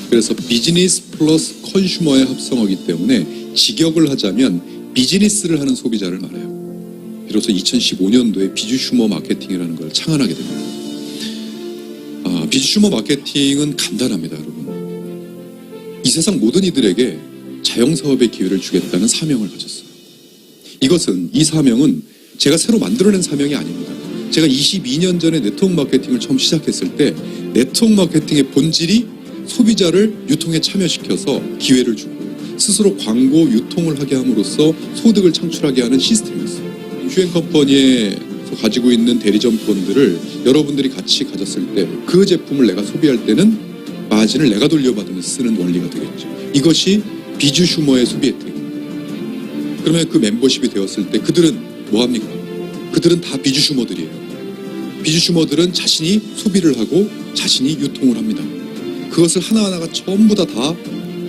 그래서 비즈니스 플러스 컨슈머의 합성어이기 때문에 직역을 하자면 비즈니스를 하는 소비자를 말해요. 비로소 2015년도에 비즈슈머 마케팅이라는 걸 창안하게 됩니다. 비즈슈머 마케팅은 간단합니다, 여러분. 이 세상 모든 이들에게 자영사업의 기회를 주겠다는 사명을 가졌어요. 이 사명은 제가 새로 만들어낸 사명이 아닙니다. 제가 22년 전에 네트워크 마케팅을 처음 시작했을 때 네트워크 마케팅의 본질이 소비자를 유통에 참여시켜서 기회를 주고 스스로 광고 유통을 하게 함으로써 소득을 창출하게 하는 시스템이었어요. 휴앤컴퍼니에서 가지고 있는 대리점권들을 여러분들이 같이 가졌을 때 그 제품을 내가 소비할 때는 마진을 내가 돌려받으면서 쓰는 원리가 되겠죠. 이것이 비주 슈머의 소비 혜택입니다. 그러면 그 멤버십이 되었을 때 그들은 뭐합니까? 그들은 다 비주 슈머들이에요. 비주 슈머들은 자신이 소비를 하고 자신이 유통을 합니다. 그것을 하나하나가 전부 다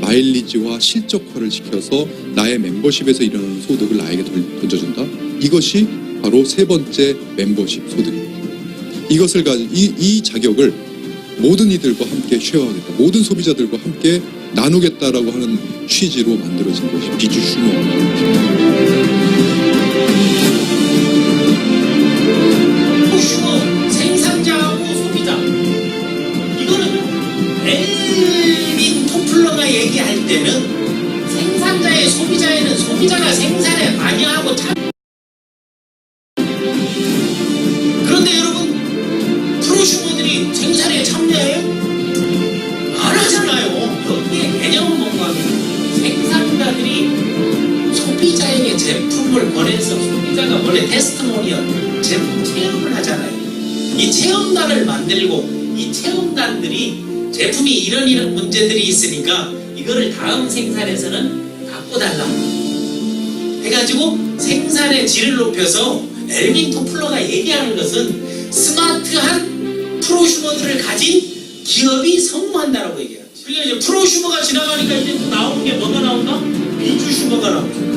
마일리지와 실적화를 시켜서 나의 멤버십에서 일어나는 소득을 나에게 던져준다. 이것이 바로 세 번째 멤버십 소득입니다. 이것을 가지고 이 자격을 모든 이들과 함께 쉐어하겠다. 모든 소비자들과 함께 나누겠다라고 하는 취지로 만들어진 것이 비주 슈머입니다. 슈머 생산자하고 소비자 이거는 엘빈 토플러가 얘기할 때는 생산자의 소비자에는 소비자가 생산에 관여하고 그런데 여러분 프로슈머들이 생산에 참여해요? 안 하잖아요. 여기에 개념은 뭔가 하면 생산자들이 소비자에게 제품을 보내서 소비자가 원래 테스트모니얼 제품 체험을 하잖아요. 이 체험단을 만들고 이 체험단들이 제품이 이런 문제들이 있으니까 이거를 다음 생산에서는 바꿔달라 해가지고 생산의 질을 높여서 엘빈 토플러가 얘기하는 것은 스마트한 프로슈머들을 가진 기업이 성공한다라고 얘기해요. 그러니까 이제 프로슈머가 지나가니까 이제 또 나오는 게 뭐가 나온다? 비주슈머가 나오죠.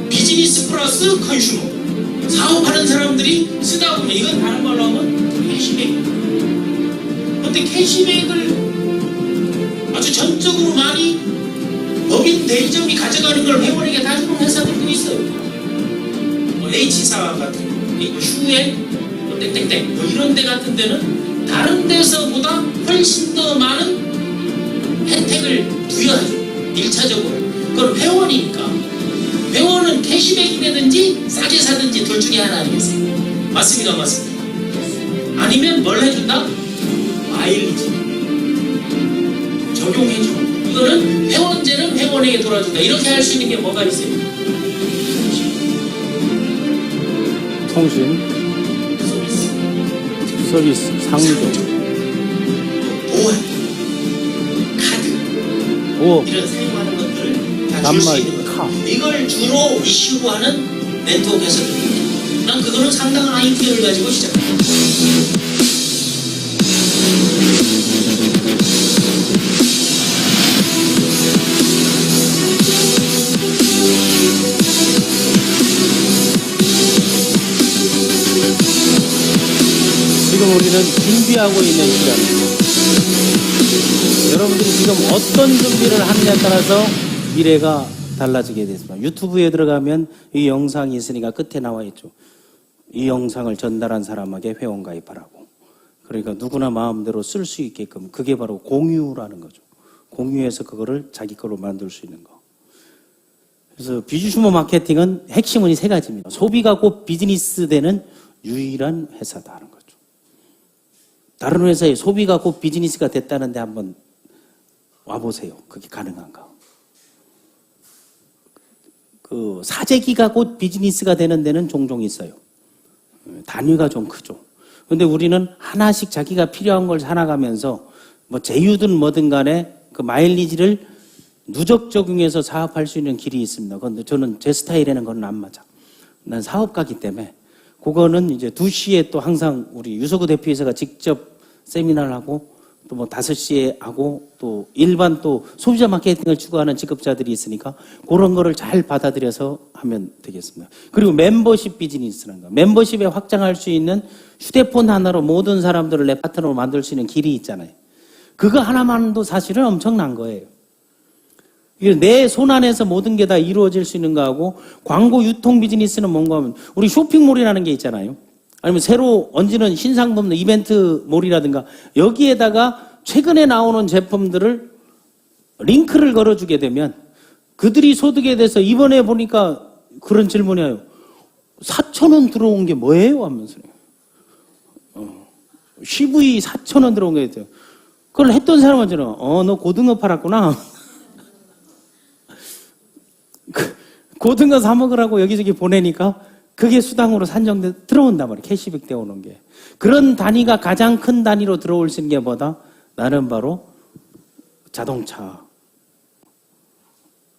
비즈니스 플러스 컨슈머. 사업하는 사람들이 쓰다 보면 이건 다른 걸로 하면 캐시백. 근데 캐시백을 아주 전적으로 많이 법인 대리점이 가져가는 걸 회원에게 다 주는 회사들도 있어요. 뭐 H사 같은 거, 휴엔, 뭐 땡땡땡 뭐 이런 데 같은 데는 다른 데서보다 훨씬 더 많은 혜택을 부여하죠. 1차적으로. 그건 회원이니까. 회원은 캐시백이라든지 싸게 사든지 둘 중에 하나 아니겠어요? 맞습니까? 맞습니다. 아니면 뭘 해준다? 마일리지 적용해주고 이거는 회원제는 회원에게 돌아준다. 이렇게 할 수 있는 게 뭐가 있어요? 통신, 서비스, 상조, 보안, 카드 보험, 이런 사용하는 것들을 다 줄 수 단말, 있는 것. 카. 이걸 주로 이슈로 하는 네트워크 회사들입니다. 난 그거는 상당한 아이디어를 가지고 시작합니다. 지금 우리는 준비하고 있는 시간입니다. 여러분들이 지금 어떤 준비를 하느냐에 따라서 미래가 달라지게 됐습니다. 유튜브에 들어가면 이 영상이 있으니까 끝에 나와 있죠. 이 영상을 전달한 사람에게 회원 가입하라고. 그러니까 누구나 마음대로 쓸 수 있게끔 그게 바로 공유라는 거죠. 공유해서 그거를 자기 걸로 만들 수 있는 거. 그래서 비주슈머 마케팅은 핵심은 이 세 가지입니다. 소비가 곧 비즈니스 되는 유일한 회사다 하는 거죠. 다른 회사에 소비가 곧 비즈니스가 됐다는데 한번 와보세요. 그게 가능한가? 그 사재기가 곧 비즈니스가 되는 데는 종종 있어요. 단위가 좀 크죠. 근데 우리는 하나씩 자기가 필요한 걸 사나가면서 뭐 제휴든 뭐든 간에 그 마일리지를 누적 적용해서 사업할 수 있는 길이 있습니다. 그런데 저는 제 스타일에는 그건 안 맞아. 난 사업가기 때문에 그거는 이제 2시에 또 항상 우리 유서구 대표이사가 직접 세미나를 하고 또 뭐 5시에 하고 또 일반 또 소비자 마케팅을 추구하는 직업자들이 있으니까 그런 거를 잘 받아들여서 하면 되겠습니다. 그리고 멤버십 비즈니스라는 거. 멤버십에 확장할 수 있는 휴대폰 하나로 모든 사람들을 내 파트너로 만들 수 있는 길이 있잖아요. 그거 하나만도 사실은 엄청난 거예요. 내 손 안에서 모든 게 다 이루어질 수 있는 거하고 광고 유통 비즈니스는 뭔가 하면 우리 쇼핑몰이라는 게 있잖아요. 아니면 새로 얹는 신상품 이벤트몰이라든가 여기에다가 최근에 나오는 제품들을 링크를 걸어주게 되면 그들이 소득에 대해서 이번에 보니까 그런 질문이 와요. 4,000원 들어온 게 뭐예요? 하면서요. CV 4,000원 들어온 게 있대요. 그걸 했던 사람은 저는, 너 고등어 팔았구나. 고등어 사 먹으라고 여기저기 보내니까 그게 수당으로 산정돼 들어온단 말이에요. 캐시백 떼오는 게. 그런 단위가 가장 큰 단위로 들어올 수 있는 게 뭐다? 나는 바로 자동차.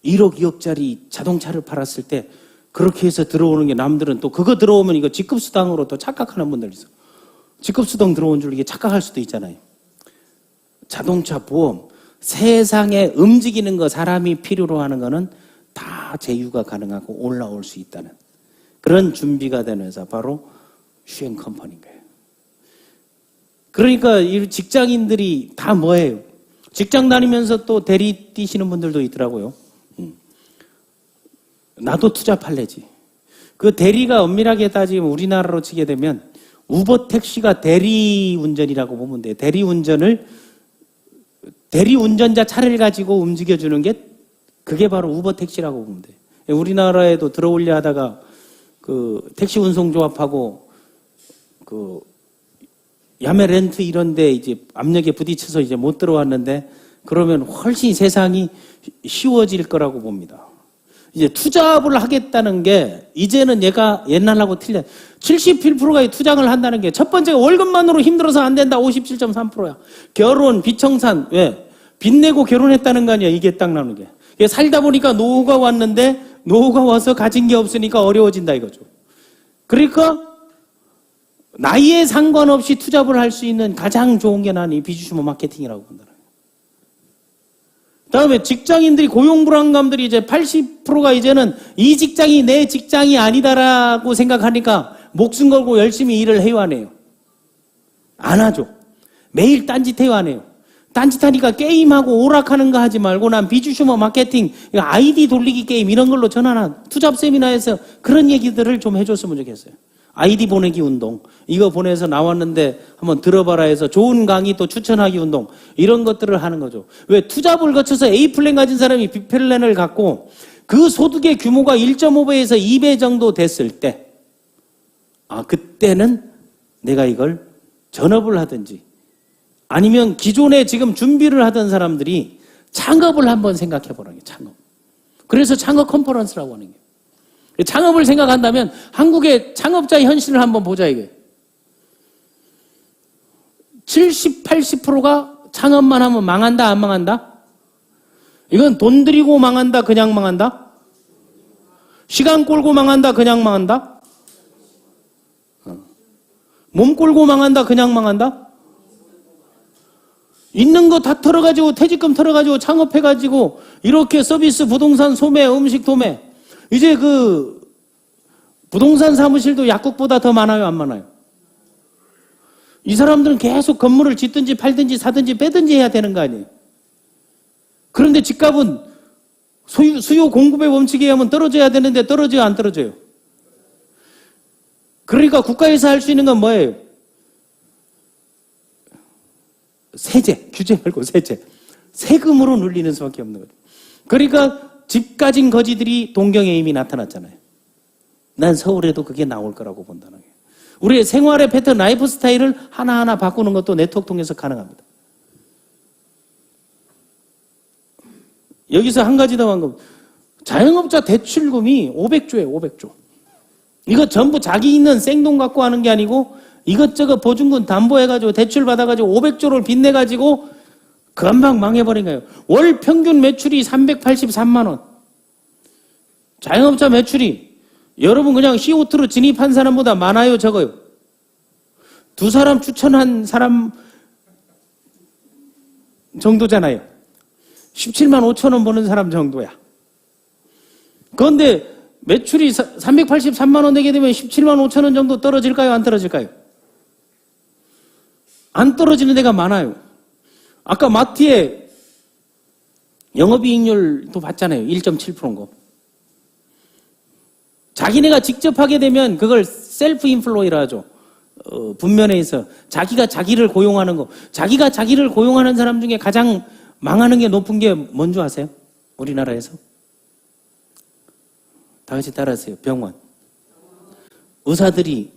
1억, 2억짜리 자동차를 팔았을 때 그렇게 해서 들어오는 게 남들은 또 그거 들어오면 이거 직급수당으로 또 착각하는 분들 있어. 직급수당 들어온 줄 이게 착각할 수도 있잖아요. 자동차 보험, 세상에 움직이는 거 사람이 필요로 하는 거는 다 제휴가 가능하고 올라올 수 있다는 그런 준비가 되는 회사 바로 슈엔 컴퍼니인 거예요. 그러니까 이 직장인들이 다 뭐예요? 직장 다니면서 또 대리 뛰시는 분들도 있더라고요. 나도 투자 팔래지. 그 대리가 엄밀하게 따지면 우리나라로 치게 되면 우버 택시가 대리 운전이라고 보면 돼요. 대리 운전자 차를 가지고 움직여주는 게 그게 바로 우버 택시라고 보면 돼요. 우리나라에도 들어오려 하다가 그 택시 운송조합하고 그 야매 렌트 이런데 이제 압력에 부딪혀서 이제 못 들어왔는데 그러면 훨씬 세상이 쉬워질 거라고 봅니다. 이제 투잡을 하겠다는 게 이제는 얘가 옛날하고 틀려. 71%가 투잡을 한다는 게 첫 번째가 월급만으로 힘들어서 안 된다. 57.3%야. 결혼, 비청산. 왜? 빚 내고 결혼했다는 거 아니야. 이게 딱 나오는 게. 살다 보니까 노후가 왔는데 노후가 와서 가진 게 없으니까 어려워진다 이거죠. 그러니까 나이에 상관없이 투잡을 할 수 있는 가장 좋은 게 나는 이 비즈슈머 마케팅이라고 본다. 다음에 직장인들이 고용 불안감들이 이제 80%가 이제는 이 직장이 내 직장이 아니다라고 생각하니까 목숨 걸고 열심히 일을 해요, 안 해요? 안 하죠. 매일 딴짓해요, 안 해요? 딴짓하니까 게임하고 오락하는 거 하지 말고 난 비즈슈머 마케팅, 아이디 돌리기 게임 이런 걸로 전화나 투잡 세미나에서 그런 얘기들을 좀 해줬으면 좋겠어요. 아이디 보내기 운동, 이거 보내서 나왔는데 한번 들어봐라 해서 좋은 강의 또 추천하기 운동, 이런 것들을 하는 거죠. 왜? 투잡을 거쳐서 A플랜 가진 사람이 B플랜을 갖고 그 소득의 규모가 1.5배에서 2배 정도 됐을 때, 그때는 내가 이걸 전업을 하든지 아니면 기존에 지금 준비를 하던 사람들이 창업을 한번 생각해 보라는 게 창업. 그래서 창업 컨퍼런스라고 하는 게. 창업을 생각한다면 한국의 창업자의 현실을 한번 보자 이게. 70, 80%가 창업만 하면 망한다, 안 망한다? 이건 돈 들이고 망한다, 그냥 망한다? 시간 끌고 망한다, 그냥 망한다? 몸 끌고 망한다, 그냥 망한다? 있는 거 다 털어가지고 퇴직금 털어가지고 창업해가지고 이렇게 서비스, 부동산, 소매, 음식, 도매. 이제 그 부동산 사무실도 약국보다 더 많아요, 안 많아요? 이 사람들은 계속 건물을 짓든지 팔든지 사든지 빼든지 해야 되는 거 아니에요? 그런데 집값은 수요 공급의 원칙에 의하면 떨어져야 되는데 떨어져요, 안 떨어져요? 그러니까 국가에서 할 수 있는 건 뭐예요? 세제, 규제 말고 세제. 세금으로 눌리는 수밖에 없는 거죠. 그러니까 집 가진 거지들이 동경에 이미 나타났잖아요. 난 서울에도 그게 나올 거라고 본다는 거예요. 우리의 생활의 패턴, 라이프 스타일을 하나하나 바꾸는 것도 네트워크 통해서 가능합니다. 여기서 한 가지 더 한 거. 자영업자 대출금이 500조예요, 500조. 이거 전부 자기 있는 생돈 갖고 하는 게 아니고 이것저것 보증금 담보해가지고 대출 받아가지고 500조를 빚내가지고 금방 망해버린 거예요. 월 평균 매출이 383만 원. 자영업자 매출이 여러분 그냥 CO2로 진입한 사람보다 많아요, 적어요? 두 사람 추천한 사람 정도잖아요. 17만 5천 원 버는 사람 정도야. 그런데 매출이 383만 원 되게 되면 17만 5천 원 정도 떨어질까요, 안 떨어질까요? 안 떨어지는 데가 많아요. 아까 마트에 영업이익률도 봤잖아요. 1.7%인 거. 자기네가 직접 하게 되면 그걸 셀프 인플로이라 하죠. 분면에서 자기가 자기를 고용하는 거. 자기가 자기를 고용하는 사람 중에 가장 망하는 게 높은 게 뭔지 아세요? 우리나라에서? 다 같이 따라하세요. 병원. 의사들이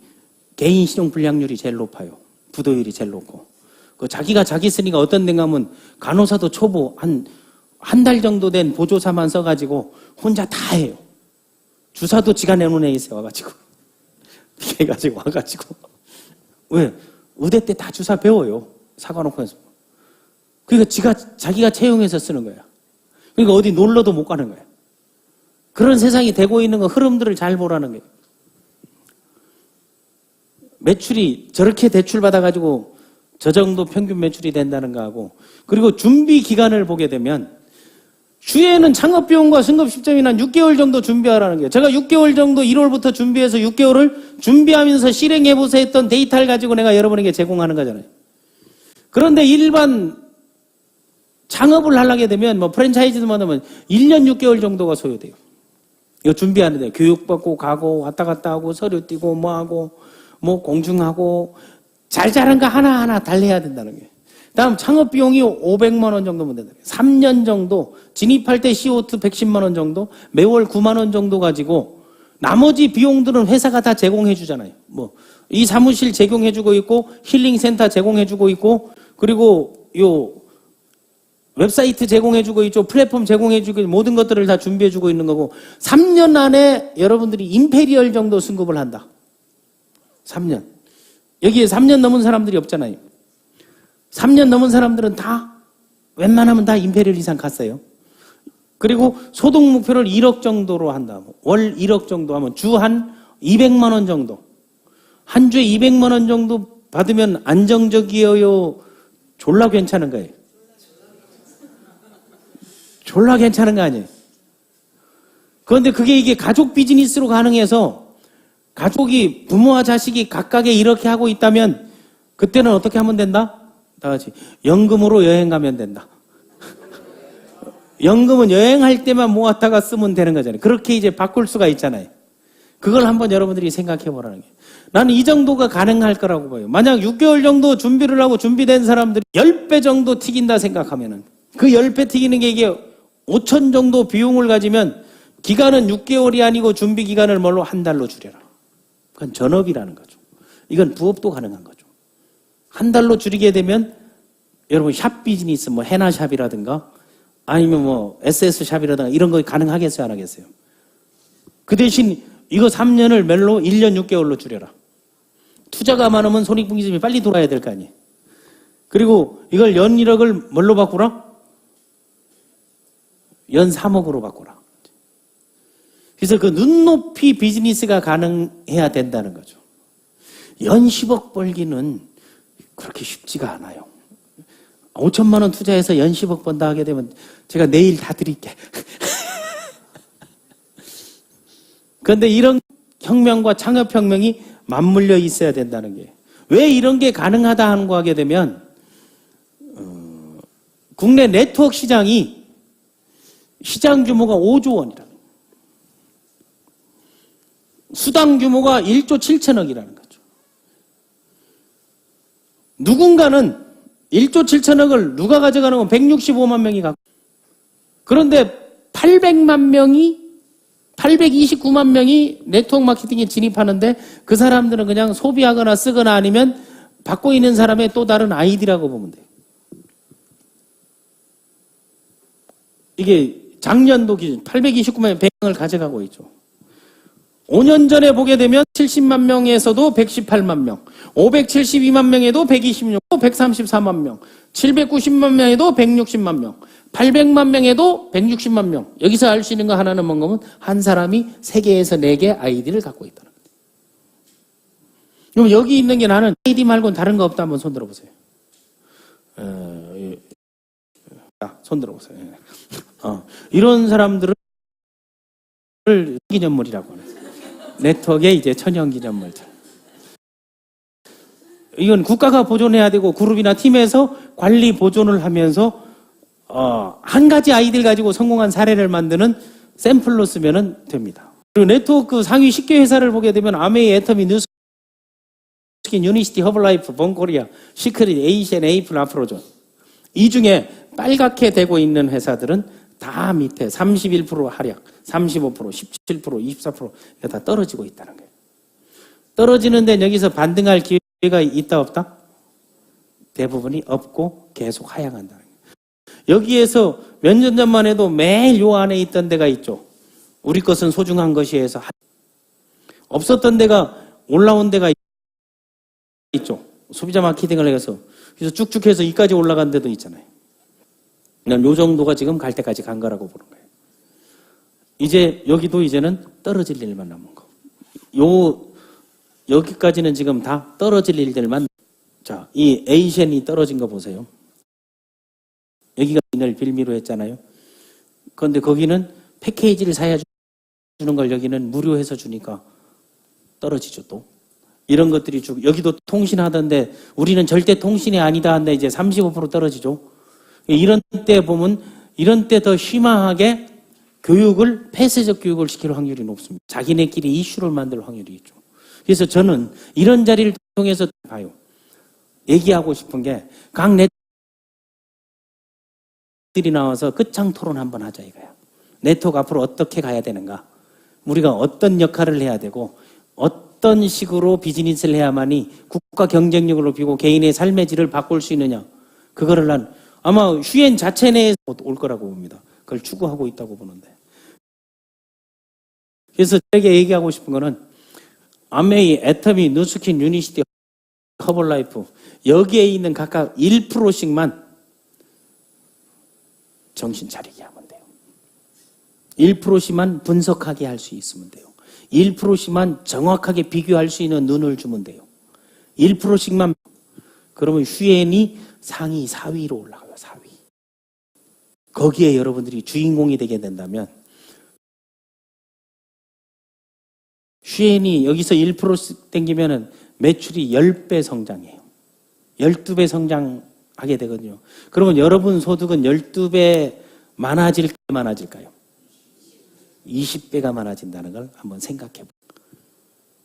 개인 신용 불량률이 제일 높아요. 부도율이 제일 높고. 그 자기가 자기 쓰니까 어떤 데가 하면 간호사도 초보 한 달 정도 된 보조사만 써가지고 혼자 다 해요. 주사도 지가 내놓은 애 있어요. 와가지고. 해가지고 와가지고. 왜? 의대 때 다 주사 배워요. 사과놓고 해서. 그러니까 자기가 채용해서 쓰는 거야. 그러니까 어디 놀러도 못 가는 거야. 그런 세상이 되고 있는 거 흐름들을 잘 보라는 거예요. 매출이 저렇게 대출 받아가지고 저 정도 평균 매출이 된다는 거하고, 그리고 준비 기간을 보게 되면 주에는 창업비용과 승급 시점이 한 6개월 정도 준비하라는 거예요. 제가 6개월 정도 1월부터 준비해서 6개월을 준비하면서 실행해보세요 했던 데이터를 가지고 내가 여러분에게 제공하는 거잖아요. 그런데 일반 창업을 하려게 되면 뭐 프랜차이즈만 하면 1년 6개월 정도가 소요돼요. 이거 준비하는데 교육받고 가고 왔다 갔다 하고 서류 띄고 뭐 하고 뭐 공증하고 잘 자란 거 하나하나 달래야 된다는 거예요. 다음 창업 비용이 500만 원 정도면 된다. 3년 정도 진입할 때 CO2 110만 원 정도, 매월 9만 원 정도 가지고 나머지 비용들은 회사가 다 제공해 주잖아요. 뭐 이 사무실 제공해 주고 있고 힐링 센터 제공해 주고 있고 그리고 요 웹사이트 제공해 주고 있죠. 플랫폼 제공해 주고 모든 것들을 다 준비해 주고 있는 거고 3년 안에 여러분들이 임페리얼 정도 승급을 한다. 3년. 여기에 3년 넘은 사람들이 없잖아요. 3년 넘은 사람들은 다 웬만하면 다 임페리얼 이상 갔어요. 그리고 소득 목표를 1억 정도로 한다. 월 1억 정도 하면 주 한 200만 원 정도. 한 주에 200만 원 정도 받으면 안정적이에요? 졸라 괜찮은 거예요. 졸라 괜찮은 거 아니에요. 그런데 그게 이게 가족 비즈니스로 가능해서 가족이 부모와 자식이 각각에 이렇게 하고 있다면 그때는 어떻게 하면 된다? 다 같이 연금으로 여행 가면 된다. 연금은 여행할 때만 모았다가 쓰면 되는 거잖아요. 그렇게 이제 바꿀 수가 있잖아요. 그걸 한번 여러분들이 생각해 보라는 게. 나는 이 정도가 가능할 거라고 봐요. 만약 6개월 정도 준비를 하고 준비된 사람들이 10배 정도 튀긴다 생각하면은 그 10배 튀기는 게 이게 5천 정도 비용을 가지면 기간은 6개월이 아니고 준비 기간을 뭘로 한 달로 줄여라. 그건 전업이라는 거죠. 이건 부업도 가능한 거죠. 한 달로 줄이게 되면 여러분 샵 비즈니스 뭐 헤나샵이라든가 아니면 뭐 SS샵이라든가 이런 거 가능하겠어요? 안 하겠어요? 그 대신 이거 3년을 멜로 1년 6개월로 줄여라. 투자가 많으면 손익분기점이 빨리 돌아야 될 거 아니에요. 그리고 이걸 연 1억을 뭘로 바꾸라? 연 3억으로 바꾸라. 그래서 그 눈높이 비즈니스가 가능해야 된다는 거죠. 연 10억 벌기는 그렇게 쉽지가 않아요. 5천만 원 투자해서 연 10억 번다 하게 되면 제가 내일 다 드릴게. 그런데 이런 혁명과 창업혁명이 맞물려 있어야 된다는 게. 왜 이런 게 가능하다 하는 거 하게 되면 국내 네트워크 시장이 시장 규모가 5조 원이라는 거예요. 수당 규모가 1조 7천억이라는 거죠. 누군가는 1조 7천억을 누가 가져가는 건 165만 명이 갖고 그런데 829만 명이 네트워크 마케팅에 진입하는데 그 사람들은 그냥 소비하거나 쓰거나 아니면 받고 있는 사람의 또 다른 아이디라고 보면 돼요. 이게 작년도 기준 829만 100명을 가져가고 있죠. 5년 전에 보게 되면 70만 명에서도 118만 명, 572만 명에도 126, 134만 명, 790만 명에도 160만 명, 800만 명에도 160만 명. 여기서 알 수 있는 거 하나는 뭔가 하면 한 사람이 3개에서 4개 아이디를 갖고 있다는 거예요. 그럼 여기 있는 게 나는 아이디 말고는 다른 거 없다 한번 손 들어보세요. 손 들어보세요. 이런 사람들을 기념물이라고 하는 네트워크의 이제 천연 기념물들. 이건 국가가 보존해야 되고 그룹이나 팀에서 관리 보존을 하면서 한 가지 아이디를 가지고 성공한 사례를 만드는 샘플로 쓰면 됩니다. 그리고 네트워크 상위 10개 회사를 보게 되면 아메이, 애터미, 뉴스킨, 유니시티, 허블라이프, 본코리아, 시크릿, 에이시엔, 에이플, 아프로존. 이 중에 빨갛게 되고 있는 회사들은 다 밑에 31% 하락, 35%, 17%, 24% 이거 다 떨어지고 있다는 거예요. 떨어지는데 여기서 반등할 기회가 있다 없다? 대부분이 없고 계속 하향한다는 거예요. 여기에서 몇 년 전만 해도 매일 요 안에 있던 데가 있죠. 우리 것은 소중한 것이 해서 없었던 데가 올라온 데가 있죠. 소비자 마케팅을 해서 그래서 쭉쭉 해서 이까지 올라간 데도 있잖아요. 그냥 요 정도가 지금 갈 때까지 간 거라고 보는 거예요. 이제 여기도 이제는 떨어질 일만 남은 거. 여기까지는 지금 다 떨어질 일들만. 자, 이 에이션이 떨어진 거 보세요. 여기가 오늘 빌미로 했잖아요. 그런데 거기는 패키지를 사야 주는 걸 여기는 무료해서 주니까 떨어지죠 또. 이런 것들이 쭉 여기도 통신하던데 우리는 절대 통신이 아니다 한데 이제 35% 떨어지죠. 이런 때 보면 이런 때 더 심하게 교육을 폐쇄적 교육을 시킬 확률이 높습니다. 자기네끼리 이슈를 만들 확률이 있죠. 그래서 저는 이런 자리를 통해서 봐요. 얘기하고 싶은 게 각 네트들이 나와서 끝장 토론 한번 하자 이거야. 네트워크 앞으로 어떻게 가야 되는가? 우리가 어떤 역할을 해야 되고 어떤 식으로 비즈니스를 해야만이 국가 경쟁력을 높이고 개인의 삶의 질을 바꿀 수 있느냐. 그거를 난 아마 휴엔 자체 내에서 올 거라고 봅니다. 그걸 추구하고 있다고 보는데. 그래서 제게 얘기하고 싶은 거는 아메이, 애터미, 누스킨, 유니시티, 허벌라이프 여기에 있는 각각 1%씩만 정신 차리게 하면 돼요. 1%씩만 분석하게 할 수 있으면 돼요. 1%씩만 정확하게 비교할 수 있는 눈을 주면 돼요. 1%씩만 그러면 휴엔이 상위 4위로 올라가요. 4위. 거기에 여러분들이 주인공이 되게 된다면 휴엔이 여기서 1%씩 땡기면은 매출이 10배 성장해요. 12배 성장하게 되거든요. 그러면 여러분 소득은 12배 많아질까요? 20배가 많아진다는 걸 한번 생각해 보세요.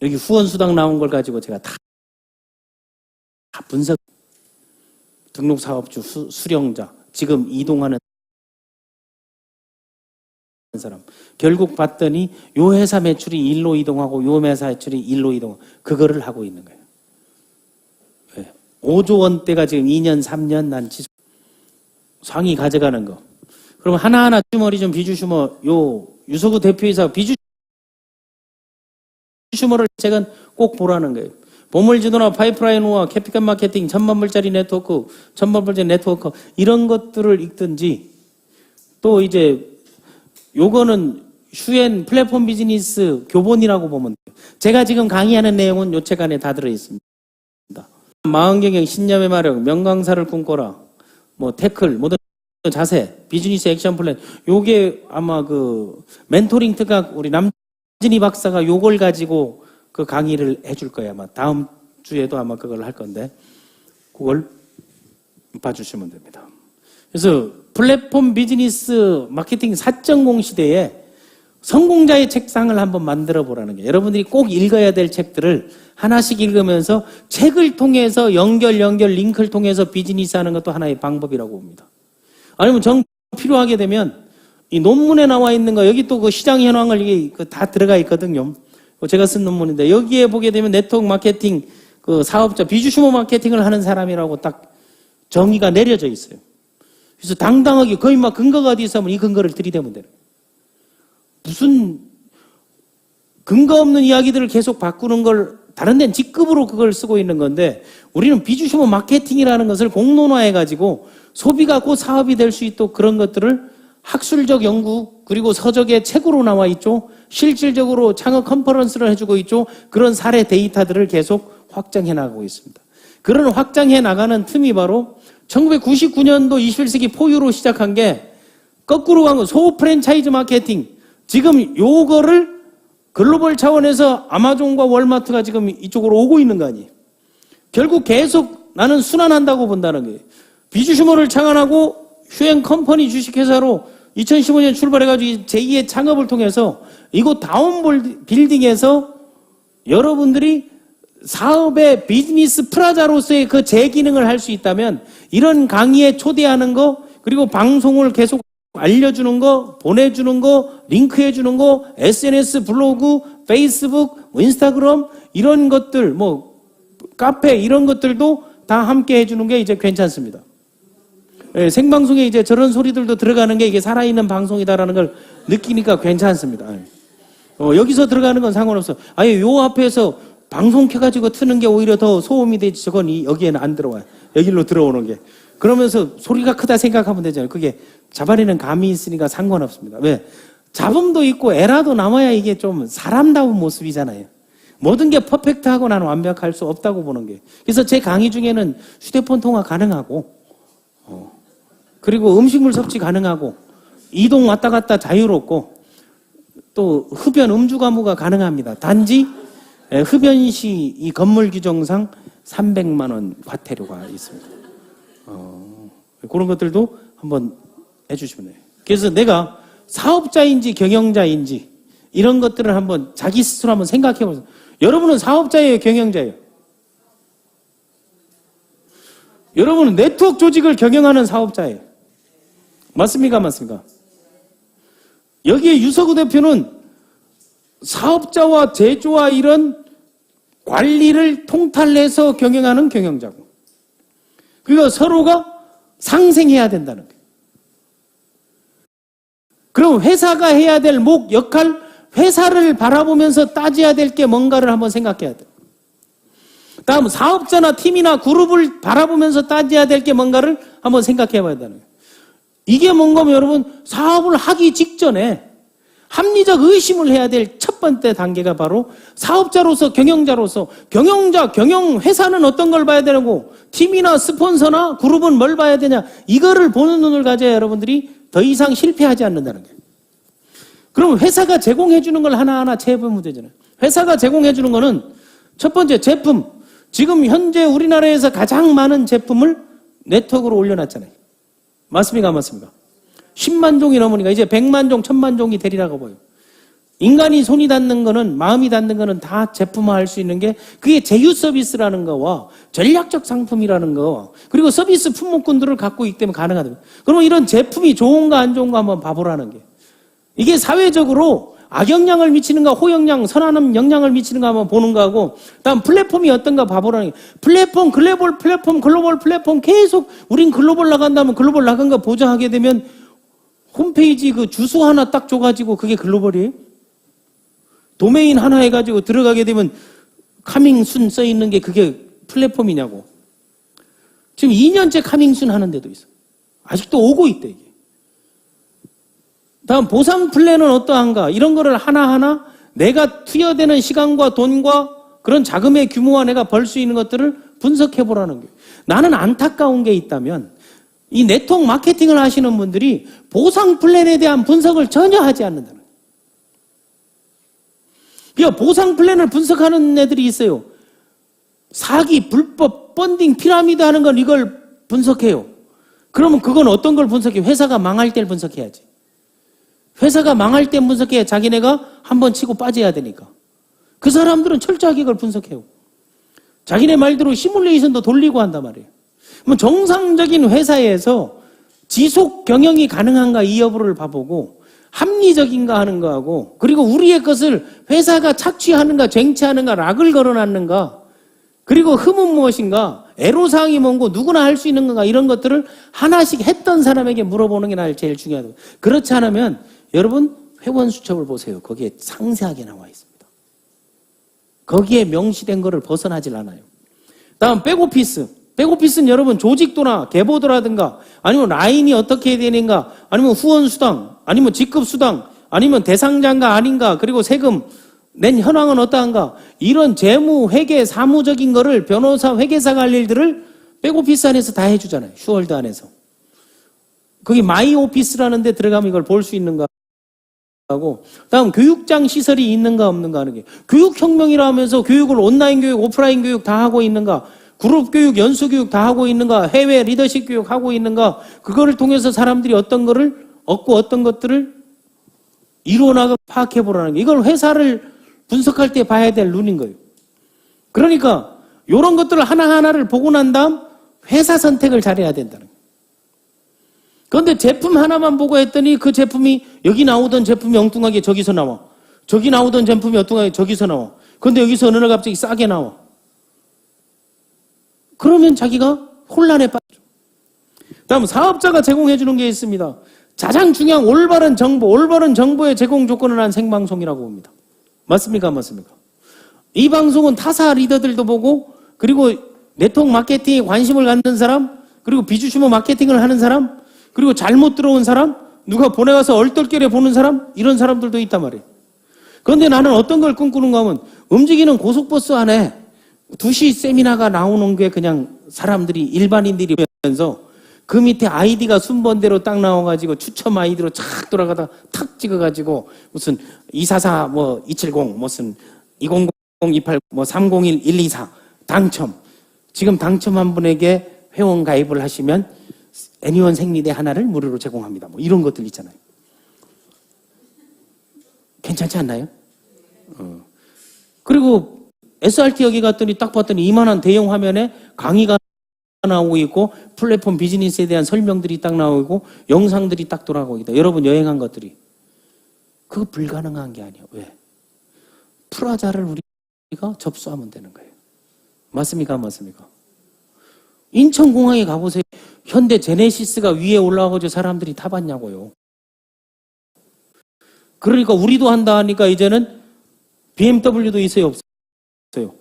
여기 후원수당 나온 걸 가지고 제가 다 분석, 등록사업주, 수령자, 지금 이동하는 사람. 결국 봤더니 요 회사 매출이 1로 이동하고 요 회사 매출이 1로 이동하고 그거를 하고 있는 거예요. 5조 원대가 지금 2년, 3년 난 지속 상위 가져가는 거. 그럼 하나하나 주머니 좀 비주슈머 요 유서구 대표이사 비주슈머를 제가 꼭 보라는 거예요. 보물지도나 파이프라인과 캐피탈 마케팅, 1000만불짜리 네트워크, 1000만불짜리 네트워크 이런 것들을 읽든지 또 이제 요거는 휴엔 플랫폼 비즈니스 교본이라고 보면 돼요. 제가 지금 강의하는 내용은 요 책 안에 다 들어있습니다. 마흔경영, 신념의 마력, 명강사를 꿈꿔라, 뭐 태클, 모든 자세, 비즈니스 액션 플랜. 요게 아마 그 멘토링 특강 우리 남진희 박사가 요걸 가지고 그 강의를 해줄 거예요. 아마 다음 주에도 아마 그걸 할 건데 그걸 봐주시면 됩니다. 그래서 플랫폼 비즈니스 마케팅 4.0 시대에 성공자의 책상을 한번 만들어 보라는 게 여러분들이 꼭 읽어야 될 책들을 하나씩 읽으면서 책을 통해서 연결 링크를 통해서 비즈니스 하는 것도 하나의 방법이라고 봅니다. 아니면 정 필요하게 되면 이 논문에 나와 있는 거 여기 또 그 시장 현황을 이게 다 들어가 있거든요. 제가 쓴 논문인데 여기에 보게 되면 네트워크 마케팅 그 사업자 비주슈머 마케팅을 하는 사람이라고 딱 정의가 내려져 있어요. 그래서 당당하게 거의 막 근거가 어디 있으면 이 근거를 들이대면 되는 거예요. 무슨 근거 없는 이야기들을 계속 바꾸는 걸 다른 데는 직급으로 그걸 쓰고 있는 건데 우리는 비주슈머 마케팅이라는 것을 공론화해가지고 소비가 곧 사업이 될 수 있도록 그런 것들을 학술적 연구 그리고 서적에 책으로 나와 있죠. 실질적으로 창업 컨퍼런스를 해주고 있죠. 그런 사례 데이터들을 계속 확장해 나가고 있습니다. 그런 확장해 나가는 틈이 바로 1999년도 21세기 포유로 시작한 게 거꾸로 간 거 소 프랜차이즈 마케팅. 지금 요거를 글로벌 차원에서 아마존과 월마트가 지금 이쪽으로 오고 있는 거 아니에요. 결국 계속 나는 순환한다고 본다는 거예요. 비주슈머를 창안하고 휴엔 컴퍼니 주식회사로 2015년 출발해가지고 제2의 창업을 통해서 이곳 다운 빌딩에서 여러분들이 사업의 비즈니스 프라자로서의 그 재기능을 할 수 있다면 이런 강의에 초대하는 거 그리고 방송을 계속 알려주는 거, 보내주는 거, 링크해주는 거, SNS, 블로그, 페이스북, 인스타그램 이런 것들, 뭐 카페 이런 것들도 다 함께 해주는 게 이제 괜찮습니다. 예, 생방송에 이제 저런 소리들도 들어가는 게 이게 살아있는 방송이다라는 걸 느끼니까 괜찮습니다. 여기서 들어가는 건 상관없어. 아예 요 앞에서 방송 켜가지고 트는 게 오히려 더 소음이 되지. 저건 여기에는 안 들어와요. 여기로 들어오는 게. 그러면서 소리가 크다 생각하면 되잖아요. 그게 잡아내는 감이 있으니까 상관없습니다. 왜? 잡음도 있고 에라도 남아야 이게 좀 사람다운 모습이잖아요. 모든 게 퍼펙트하고 나는 완벽할 수 없다고 보는 게. 그래서 제 강의 중에는 휴대폰 통화 가능하고, 그리고 음식물 섭취 가능하고, 이동 왔다 갔다 자유롭고, 또 흡연 음주 가무가 가능합니다. 단지 흡연 시 이 건물 규정상 300만 원 과태료가 있습니다. 그런 것들도 한번 해주시면 돼요. 그래서 내가 사업자인지 경영자인지 이런 것들을 한번 자기 스스로 한번 생각해 보세요. 여러분은 사업자예요, 경영자예요? 여러분은 네트워크 조직을 경영하는 사업자예요. 맞습니까? 맞습니까? 여기에 유석우 대표는 사업자와 제조와 이런 관리를 통탈해서 경영하는 경영자고, 그리고 서로가 상생해야 된다는 거예요. 그럼 회사가 해야 될 역할, 회사를 바라보면서 따져야 될 게 뭔가를 한번 생각해야 돼요. 다음 사업자나 팀이나 그룹을 바라보면서 따져야 될 게 뭔가를 한번 생각해 봐야 되는 거예요. 이게 뭔가면 여러분, 사업을 하기 직전에 합리적 의심을 해야 될 첫 번째 단계가 바로 사업자로서, 경영자로서, 회사는 어떤 걸 봐야 되고, 팀이나 스폰서나 그룹은 뭘 봐야 되냐, 이거를 보는 눈을 가져야 여러분들이 더 이상 실패하지 않는다는 거예요. 그럼 회사가 제공해 주는 걸 하나하나 체험해보면 되잖아요. 회사가 제공해 주는 거는 첫 번째 제품, 지금 현재 우리나라에서 가장 많은 제품을 네트워크로 올려놨잖아요. 맞습니까? 안 맞습니까? 10만 종이 넘으니까 이제 100만 종, 1000만 종이 되리라고 보여요. 인간이 손이 닿는 거는, 마음이 닿는 거는 다 제품화할 수 있는 게, 그게 제휴 서비스라는 거와 전략적 상품이라는 거, 그리고 서비스 품목군들을 갖고 있기 때문에 가능하다. 그러면 이런 제품이 좋은가 안 좋은가 한번 봐보라는 게, 이게 사회적으로 악영향을 미치는가, 호영향, 선한 영향을 미치는가 한번 보는 거하고, 다음 플랫폼이 어떤가 봐보라는 게, 플랫폼, 글로벌 플랫폼 계속 우린 글로벌 나간다면 글로벌 나간 거 보장하게 되면 홈페이지 그 주소 하나 딱 줘가지고 그게 글로벌이에요? 도메인 하나 해가지고 들어가게 되면 카밍순 써 있는 게 그게 플랫폼이냐고. 지금 2년째 카밍순 하는 데도 있어. 아직도 오고 있대, 이게. 다음 보상 플랜은 어떠한가? 이런 거를 하나하나 내가 투여되는 시간과 돈과 그런 자금의 규모와 내가 벌 수 있는 것들을 분석해 보라는 거예요. 나는 안타까운 게 있다면 이 네트워크 마케팅을 하시는 분들이 보상 플랜에 대한 분석을 전혀 하지 않는다는 거예요. 그러니까 보상 플랜을 분석하는 애들이 있어요. 사기, 불법, 펀딩, 피라미드 하는 건 이걸 분석해요. 그러면 그건 어떤 걸 분석해요? 회사가 망할 때를 분석해야지. 회사가 망할 때 분석해야 자기네가 한번 치고 빠져야 되니까. 그 사람들은 철저하게 이걸 분석해요. 자기네 말대로 시뮬레이션도 돌리고 한단 말이에요. 그럼 정상적인 회사에서 지속 경영이 가능한가 이 여부를 봐보고, 합리적인가 하는 거하고, 그리고 우리의 것을 회사가 착취하는가 쟁취하는가 락을 걸어놨는가, 그리고 흠은 무엇인가, 애로사항이 뭔고, 누구나 할 수 있는 건가, 이런 것들을 하나씩 했던 사람에게 물어보는 게 날 제일 중요하다고. 그렇지 않으면 여러분 회원 수첩을 보세요. 거기에 상세하게 나와 있습니다. 거기에 명시된 거를 벗어나질 않아요. 다음 백오피스. 백오피스는 여러분 조직도나 계보도라든가, 아니면 라인이 어떻게 되는가, 아니면 후원수당, 아니면 직급수당, 아니면 대상자인가 아닌가, 그리고 세금 낸 현황은 어떠한가, 이런 재무, 회계, 사무적인 거를 변호사, 회계사가 할 일들을 백오피스 안에서 다 해주잖아요. 슈월드 안에서. 거기 마이오피스라는 데 들어가면 이걸 볼 수 있는가 하고, 다음 교육장 시설이 있는가 없는가 하는 게, 교육혁명이라 하면서 교육을 온라인 교육, 오프라인 교육 다 하고 있는가, 그룹 교육, 연수 교육 다 하고 있는가, 해외 리더십 교육 하고 있는가, 그거를 통해서 사람들이 어떤 거를 얻고 어떤 것들을 이루어나가 파악해 보라는 게, 이걸 회사를 분석할 때 봐야 될 눈인 거예요. 그러니까 이런 것들을 하나하나를 보고 난 다음 회사 선택을 잘해야 된다는 거예요. 그런데 제품 하나만 보고 했더니 그 제품이 여기 나오던 제품이 엉뚱하게 저기서 나와. 저기 나오던 제품이 엉뚱하게 저기서 나와. 그런데 여기서 어느 날 갑자기 싸게 나와. 그러면 자기가 혼란에 빠져. 다음 사업자가 제공해 주는 게 있습니다. 가장 중요한 올바른 정보, 올바른 정보의 제공 조건을 한 생방송이라고 봅니다. 맞습니까? 안 맞습니까? 이 방송은 타사 리더들도 보고, 그리고 네트워크 마케팅에 관심을 갖는 사람, 그리고 비주슈머 마케팅을 하는 사람, 그리고 잘못 들어온 사람, 누가 보내와서 얼떨결에 보는 사람, 이런 사람들도 있단 말이에요. 그런데 나는 어떤 걸 꿈꾸는가 하면 움직이는 고속버스 안에 2시 세미나가 나오는 게 그냥 사람들이, 일반인들이 보면서 그 밑에 아이디가 순번대로 딱 나와가지고 추첨 아이디로 착 돌아가다 탁 찍어가지고 무슨 244, 뭐 270, 무슨 200, 28, 뭐 301, 124 당첨. 지금 당첨한 분에게 회원 가입을 하시면 애니원 생리대 하나를 무료로 제공합니다. 뭐 이런 것들 있잖아요. 괜찮지 않나요? 그리고 SRT 여기 갔더니 딱 봤더니 이만한 대형 화면에 강의가 나오고 있고 플랫폼 비즈니스에 대한 설명들이 딱 나오고 영상들이 딱 돌아가고 있다. 여러분 여행한 것들이. 그거 불가능한 게 아니에요. 왜? 프라자를 우리가 접수하면 되는 거예요. 맞습니까? 안 맞습니까? 인천공항에 가보세요. 현대 제네시스가 위에 올라와가지고 사람들이 타봤냐고요. 그러니까 우리도 한다 하니까 이제는 BMW도 있어요, 없어요?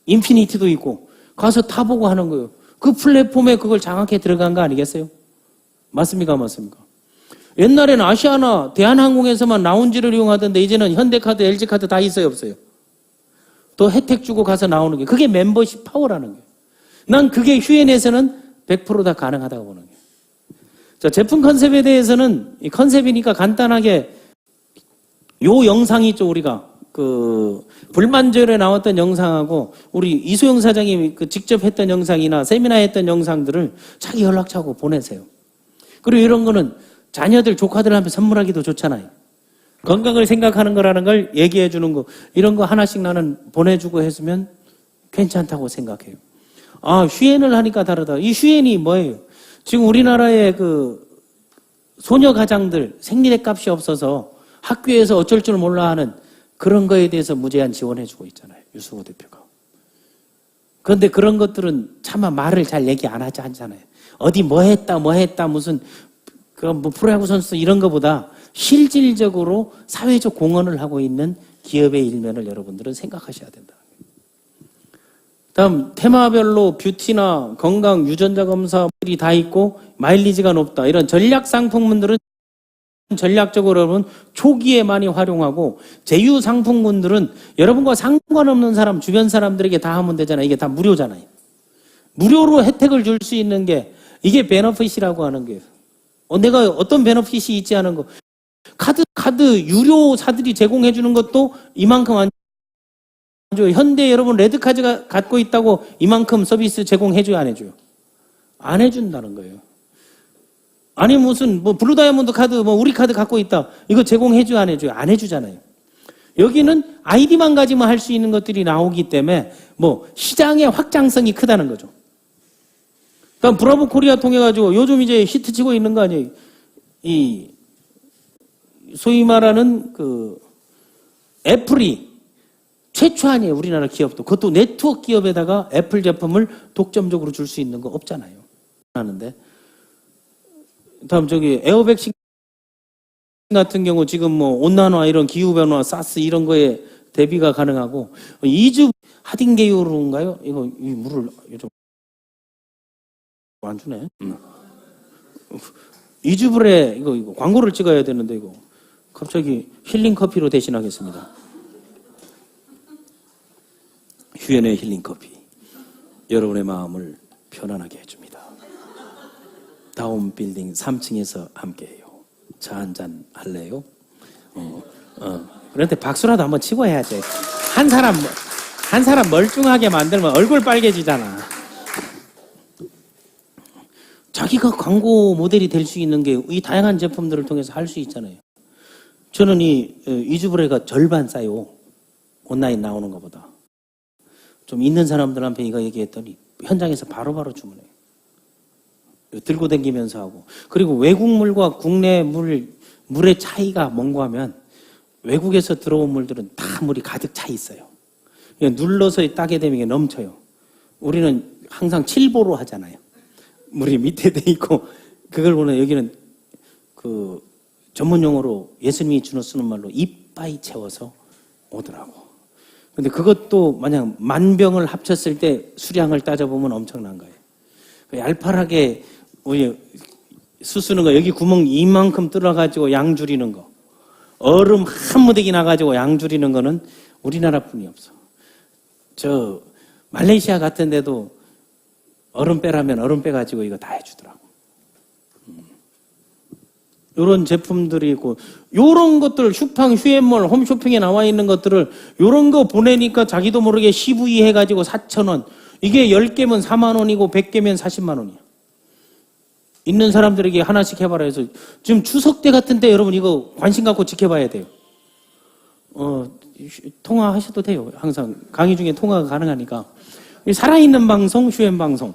인피니티도 있고 가서 타보고 하는 거예요. 그 플랫폼에 그걸 장악해 들어간 거 아니겠어요? 맞습니까? 맞습니까? 옛날에는 아시아나 대한항공에서만 라운지를 이용하던데 이제는 현대카드, LG카드 다 있어요, 없어요? 또 혜택 주고 가서 나오는 게 그게 멤버십 파워라는 거예요. 난 그게 휴엔에서는 100% 다 가능하다고 보는 거예요. 자, 제품 컨셉에 대해서는 이 컨셉이니까 간단하게 요 영상이 있죠, 우리가. 그 불만절에 나왔던 영상하고 우리 이소영 사장님이 그 직접 했던 영상이나 세미나 했던 영상들을 자기 연락처하고 보내세요. 그리고 이런 거는 자녀들, 조카들한테 선물하기도 좋잖아요. 건강을 생각하는 거라는 걸 얘기해 주는 거, 이런 거 하나씩 나는 보내주고 했으면 괜찮다고 생각해요. 아, 휴엔을 하니까 다르다. 이 휴엔이 뭐예요? 지금 우리나라의 그 소녀 가장들 생리대 값이 없어서 학교에서 어쩔 줄 몰라 하는 그런 거에 대해서 무제한 지원해주고 있잖아요. 유승호 대표가. 그런데 그런 것들은 차마 말을 잘 얘기 안 하잖아요. 어디 뭐 했다, 무슨, 그 뭐 프로야구 선수 이런 거보다 실질적으로 사회적 공헌을 하고 있는 기업의 일면을 여러분들은 생각하셔야 된다. 다음, 테마별로 뷰티나 건강, 유전자 검사들이 다 있고 마일리지가 높다. 이런 전략 상품군들은 전략적으로 여러분 초기에 많이 활용하고 제휴 상품군들은 여러분과 상관없는 사람, 주변 사람들에게 다 하면 되잖아요. 이게 다 무료잖아요. 무료로 혜택을 줄 수 있는 게 이게 베너핏이라고 하는 거예요. 내가 어떤 베너핏이 있지 않은 거. 카드 유료사들이 제공해 주는 것도 이만큼 안 줘요. 현대 여러분 레드카드가 갖고 있다고 이만큼 서비스 제공해 줘요, 안 해줘요? 안 해준다는 거예요. 아니 무슨 뭐 블루 다이아몬드 카드 뭐 우리 카드 갖고 있다. 이거 제공해줘요, 안 해줘요? 안 해주잖아요. 여기는 아이디만 가지면 할 수 있는 것들이 나오기 때문에 뭐 시장의 확장성이 크다는 거죠. 그러니까 브라보 코리아 통해 가지고 요즘 이제 히트치고 있는 거 아니에요? 이 소위 말하는 그 애플이 최초 아니에요, 우리나라 기업도. 그것도 네트워크 기업에다가 애플 제품을 독점적으로 줄 수 있는 거 없잖아요. 하는데. 다음 저기 에어백 같은 경우 지금 뭐 온난화 이런 기후변화, 사스 이런 거에 대비가 가능하고 이주 하딩게요로인가요? 이거 이 물을 좀 안 주네. 이주불에 이거 광고를 찍어야 되는데 이거 갑자기 힐링 커피로 대신하겠습니다. 휴엔의 힐링 커피, 여러분의 마음을 편안하게 해줍니다. 다운 빌딩 3층에서 함께해요. 차 한잔 할래요? 그런데 박수라도 한번 치고 해야지. 한 사람 멀뚱하게 만들면 얼굴 빨개지잖아. 자기가 광고 모델이 될 수 있는 게 이 다양한 제품들을 통해서 할 수 있잖아요. 저는 이 이주브레가 절반 싸요. 온라인 나오는 것보다. 좀 있는 사람들한테 이거 얘기했더니 현장에서 바로바로 주문해요. 들고 다니면서 하고. 그리고 외국 물과 국내 물의 차이가 뭔가 하면 외국에서 들어온 물들은 다 물이 가득 차 있어요. 그냥 눌러서 따게 되면 이게 넘쳐요. 우리는 항상 칠보로 하잖아요. 물이 밑에 돼 있고, 그걸 보면 여기는 그 전문 용어로 예수님이 쓰는 말로 이빠이 채워서 오더라고. 근데 그것도 만약 만병을 합쳤을 때 수량을 따져보면 엄청난 거예요. 얄팍하게 우리 수쓰는 거, 여기 구멍 이만큼 뚫어가지고 양 줄이는 거, 얼음 한 무더기 나가지고 양 줄이는 거는 우리나라뿐이 없어. 저 말레이시아 같은 데도 얼음 빼라면 얼음 빼가지고 이거 다 해주더라고. 이런 제품들이 있고, 요런 것들, 슈팡, 휴앤몰, 홈쇼핑에 나와 있는 것들을 요런 거 보내니까 자기도 모르게 CV 해가지고 4,000원. 이게 10개면 4만 원이고 100개면 40만 원이야. 있는 사람들에게 하나씩 해봐라 해서 지금 추석 때 같은 때 여러분 이거 관심 갖고 지켜봐야 돼요. 통화하셔도 돼요. 항상 강의 중에 통화가 가능하니까. 살아있는 방송, 휴앤 방송.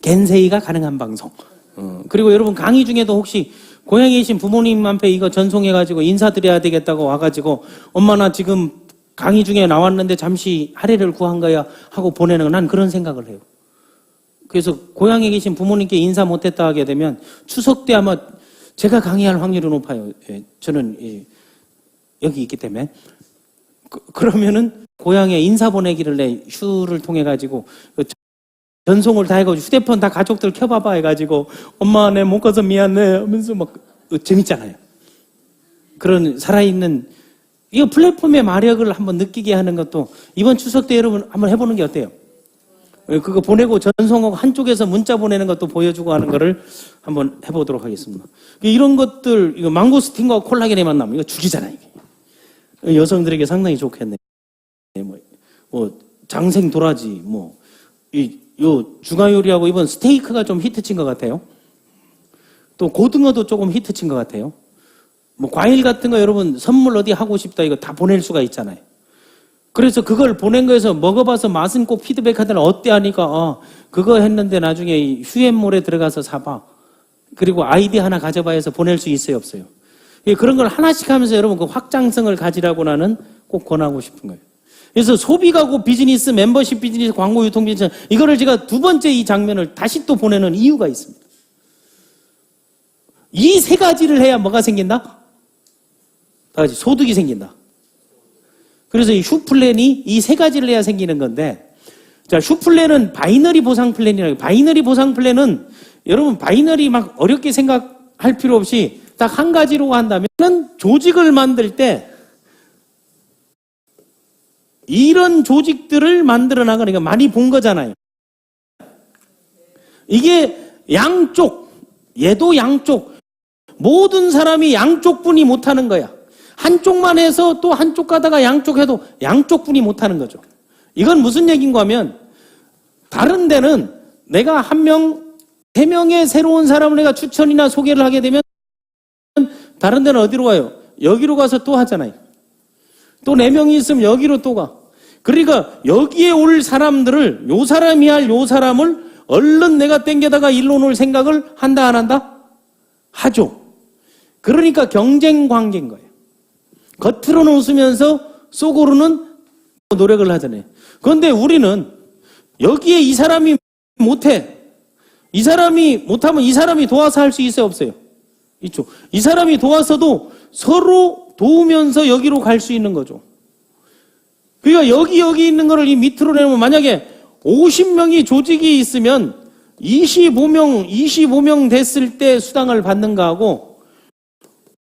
겐세이가 가능한 방송. 그리고 여러분 강의 중에도 혹시 고향에 계신 부모님한테 이거 전송해가지고 인사드려야 되겠다고 와가지고 엄마 나 지금 강의 중에 나왔는데 잠시 할애를 구한 거야 하고 보내는 거, 난 그런 생각을 해요. 그래서 고향에 계신 부모님께 인사 못했다 하게 되면 추석 때 아마 제가 강의할 확률이 높아요. 예, 저는 여기 있기 때문에. 그러면은 고향에 인사 보내기를 내 휴를 통해 가지고 전송을 다 해가지고 휴대폰 다 가족들 켜봐봐 해가지고 엄마 내 못 가서 미안해 하면서 막 재밌잖아요. 그런 살아있는 이거 플랫폼의 마력을 한번 느끼게 하는 것도 이번 추석 때 여러분 한번 해보는 게 어때요? 그거 보내고 전송하고 한쪽에서 문자 보내는 것도 보여주고 하는 거를 한번 해보도록 하겠습니다. 이런 것들, 이거 망고스틴과 콜라겐의 만남, 이거 죽이잖아요. 이게. 여성들에게 상당히 좋겠네. 뭐 장생 도라지, 요 중화요리하고 이번 스테이크가 좀 히트친 것 같아요. 또 고등어도 조금 히트친 것 같아요. 뭐 과일 같은 거 여러분 선물 어디 하고 싶다 이거 다 보낼 수가 있잖아요. 그래서 그걸 보낸 거에서 먹어봐서 맛은 꼭 피드백 하더라. 어때 하니까 그거 했는데 나중에 휴앤몰에 들어가서 사봐. 그리고 아이디 하나 가져봐 해서 보낼 수 있어요 없어요? 그런 걸 하나씩 하면서 여러분 그 확장성을 가지라고 나는 꼭 권하고 싶은 거예요. 그래서 소비가고 비즈니스, 멤버십 비즈니스, 광고 유통 비즈니스, 이거를 제가 두 번째 이 장면을 다시 또 보내는 이유가 있습니다. 이 세 가지를 해야 뭐가 생긴다? 다 같이 소득이 생긴다. 그래서 이 슈플랜이 이 세 가지를 해야 생기는 건데, 자, 슈플랜은 바이너리 보상 플랜이라고. 바이너리 보상 플랜은 여러분 바이너리 막 어렵게 생각할 필요 없이 딱 한 가지로 한다면 조직을 만들 때 이런 조직들을 만들어 나가니까 많이 본 거잖아요. 이게 양쪽, 얘도 양쪽, 모든 사람이 양쪽분이 못하는 거야. 한쪽만 해서 또 한쪽 가다가 양쪽 해도 양쪽분이 못하는 거죠. 이건 무슨 얘기인가 하면 다른 데는 내가 한 명, 세 명의 새로운 사람을 내가 추천이나 소개를 하게 되면 다른 데는 어디로 가요? 여기로 가서 또 하잖아요. 또 4명이 있으면 여기로 또 가. 그러니까 여기에 올 사람들을 요 사람이 할 요 사람을 얼른 내가 땡겨다가 일로 놓을 생각을 한다 안 한다? 하죠. 그러니까 경쟁 관계인 거예요. 겉으로는 웃으면서 속으로는 노력을 하잖아요. 그런데 우리는 여기에 이 사람이 못해. 이 사람이 못하면 이 사람이 도와서 할 수 있어요 없어요? 있죠. 이 사람이 도와서도 서로 도우면서 여기로 갈 수 있는 거죠. 그러니까 여기 있는 거를 이 밑으로 내면 만약에 50명이 조직이 있으면 25명 됐을 때 수당을 받는 거하고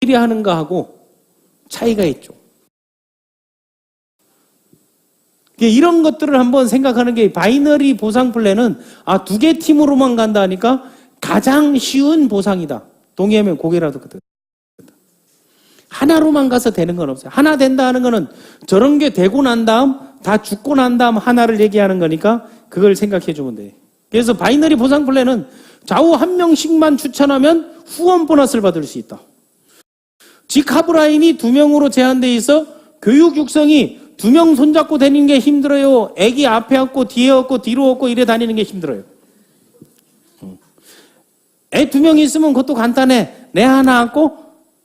일이 하는 거하고 차이가 있죠. 이런 것들을 한번 생각하는 게 바이너리 보상 플랜은 2개 팀으로만 간다 하니까 가장 쉬운 보상이다. 동의하면 고개라도 그때. 하나로만 가서 되는 건 없어요. 하나 된다 하는 거는 저런 게 되고 난 다음 다 죽고 난 다음 하나를 얘기하는 거니까 그걸 생각해 주면 돼. 그래서 바이너리 보상 플랜은 좌우 한 명씩만 추천하면 후원 보너스를 받을 수 있다. 직하브라인이 2명으로 제한되어 있어 교육 육성이 2명 손잡고 다니는 게 힘들어요. 애기 앞에 없고 뒤에 없고 뒤로 없고 이래 다니는 게 힘들어요. 애 2명 있으면 그것도 간단해. 내 하나 앉고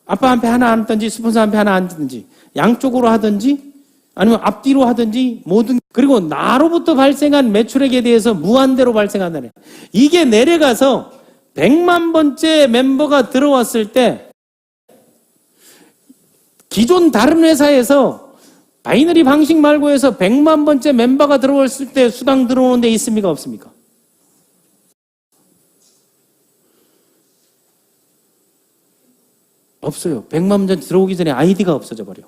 아빠 한패 하나 앉든지 스폰서 한패 하나 앉든지 양쪽으로 하든지 아니면 앞뒤로 하든지 모든. 그리고 나로부터 발생한 매출액에 대해서 무한대로 발생한다네. 이게 내려가서 100만 번째 멤버가 들어왔을 때 기존 다른 회사에서 바이너리 방식 말고 해서 100만 번째 멤버가 들어왔을 때 수당 들어오는 데 있습니까? 없습니까? 없어요. 100만 번째 들어오기 전에 아이디가 없어져 버려.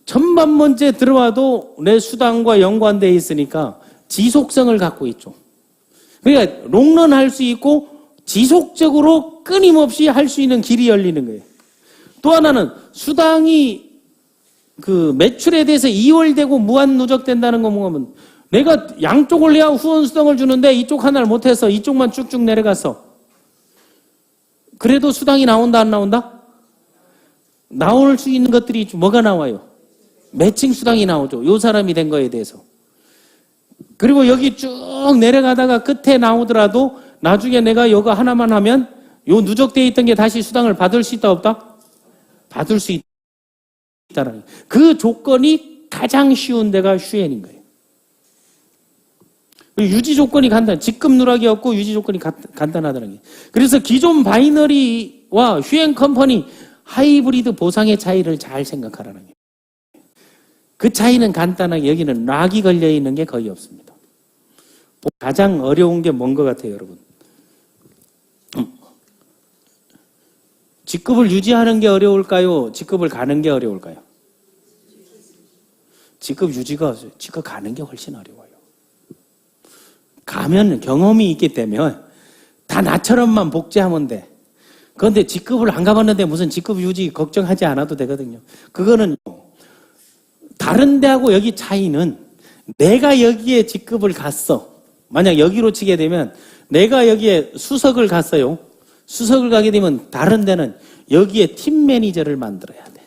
천만 번째 들어와도 내 수당과 연관되어 있으니까 지속성을 갖고 있죠. 그러니까 롱런 할 수 있고 지속적으로 끊임없이 할 수 있는 길이 열리는 거예요. 또 하나는 수당이 그 매출에 대해서 이월되고 무한 누적된다는 건 뭐냐면 내가 양쪽을 내야 후원 수당을 주는데 이쪽 하나를 못해서 이쪽만 쭉쭉 내려갔어. 그래도 수당이 나온다 안 나온다? 나올 수 있는 것들이 뭐가 나와요? 매칭 수당이 나오죠. 요 사람이 된 거에 대해서. 그리고 여기 쭉 내려가다가 끝에 나오더라도 나중에 내가 요거 하나만 하면 요 누적되어 있던 게 다시 수당을 받을 수 있다 없다? 받을 수 있다는 그 조건이 가장 쉬운 데가 슈엔인 거예요. 유지 조건이 간단, 직급 누락이 없고 유지 조건이 간단하다는 게. 그래서 기존 바이너리와 슈엔 컴퍼니 하이브리드 보상의 차이를 잘 생각하라는 거예요. 그 차이는 간단하게 여기는 락이 걸려 있는 게 거의 없습니다. 가장 어려운 게 뭔 것 같아요, 여러분? 직급을 유지하는 게 어려울까요? 직급을 가는 게 어려울까요? 직급 유지가 직급 가는 게 훨씬 어려워요. 가면 경험이 있기 때문에 다 나처럼만 복제하면 돼. 그런데 직급을 안 가봤는데 무슨 직급 유지 걱정하지 않아도 되거든요. 그거는 다른 데하고 여기 차이는 내가 여기에 직급을 갔어. 만약 여기로 치게 되면 내가 여기에 수석을 갔어요. 수석을 가게 되면 다른 데는 여기에 팀 매니저를 만들어야 돼.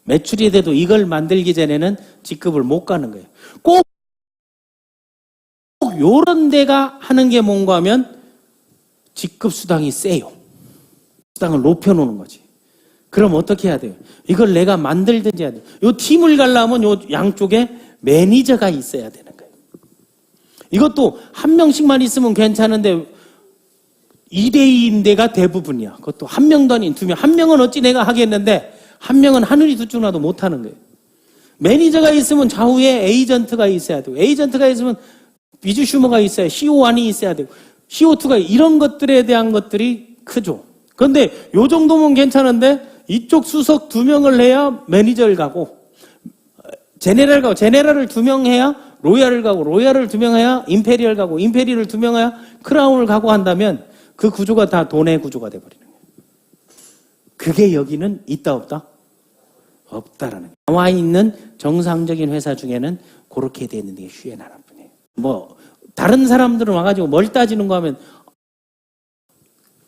매출이 돼도 이걸 만들기 전에는 직급을 못 가는 거예요. 꼭 요런 데가 하는 게 뭔가 하면 직급 수당이 세요. 수당을 높여놓는 거지. 그럼 어떻게 해야 돼요? 이걸 내가 만들든지 해야 돼요. 요 팀을 가려면 요 양쪽에 매니저가 있어야 되는 거예요. 이것도 한 명씩만 있으면 괜찮은데 2대2인 데가 대부분이야. 그것도 한 명도 아닌 2명. 한 명은 어찌 내가 하겠는데 한 명은 하늘이 두 줄 나도 못하는 거예요. 매니저가 있으면 좌우에 에이전트가 있어야 되고 에이전트가 있으면 비주슈머가 있어야 CO1이 있어야 되고 CO2가 이런 것들에 대한 것들이 크죠. 그런데 요 정도면 괜찮은데 이쪽 수석 2명을 해야 매니저를 가고 제네럴 가고 제네럴을 2명 해야 로얄을 가고 로얄을 2명 해야 임페리얼 가고 임페리얼을 2명 해야 크라운을 가고 한다면 그 구조가 다 돈의 구조가 돼버리는 거예요. 그게 여기는 있다 없다? 없다라는 거예요. 나와 있는 정상적인 회사 중에는 그렇게 돼 있는 게 슈엔 하나뿐이에요. 뭐 다른 사람들은 와가지고 뭘 따지는 거 하면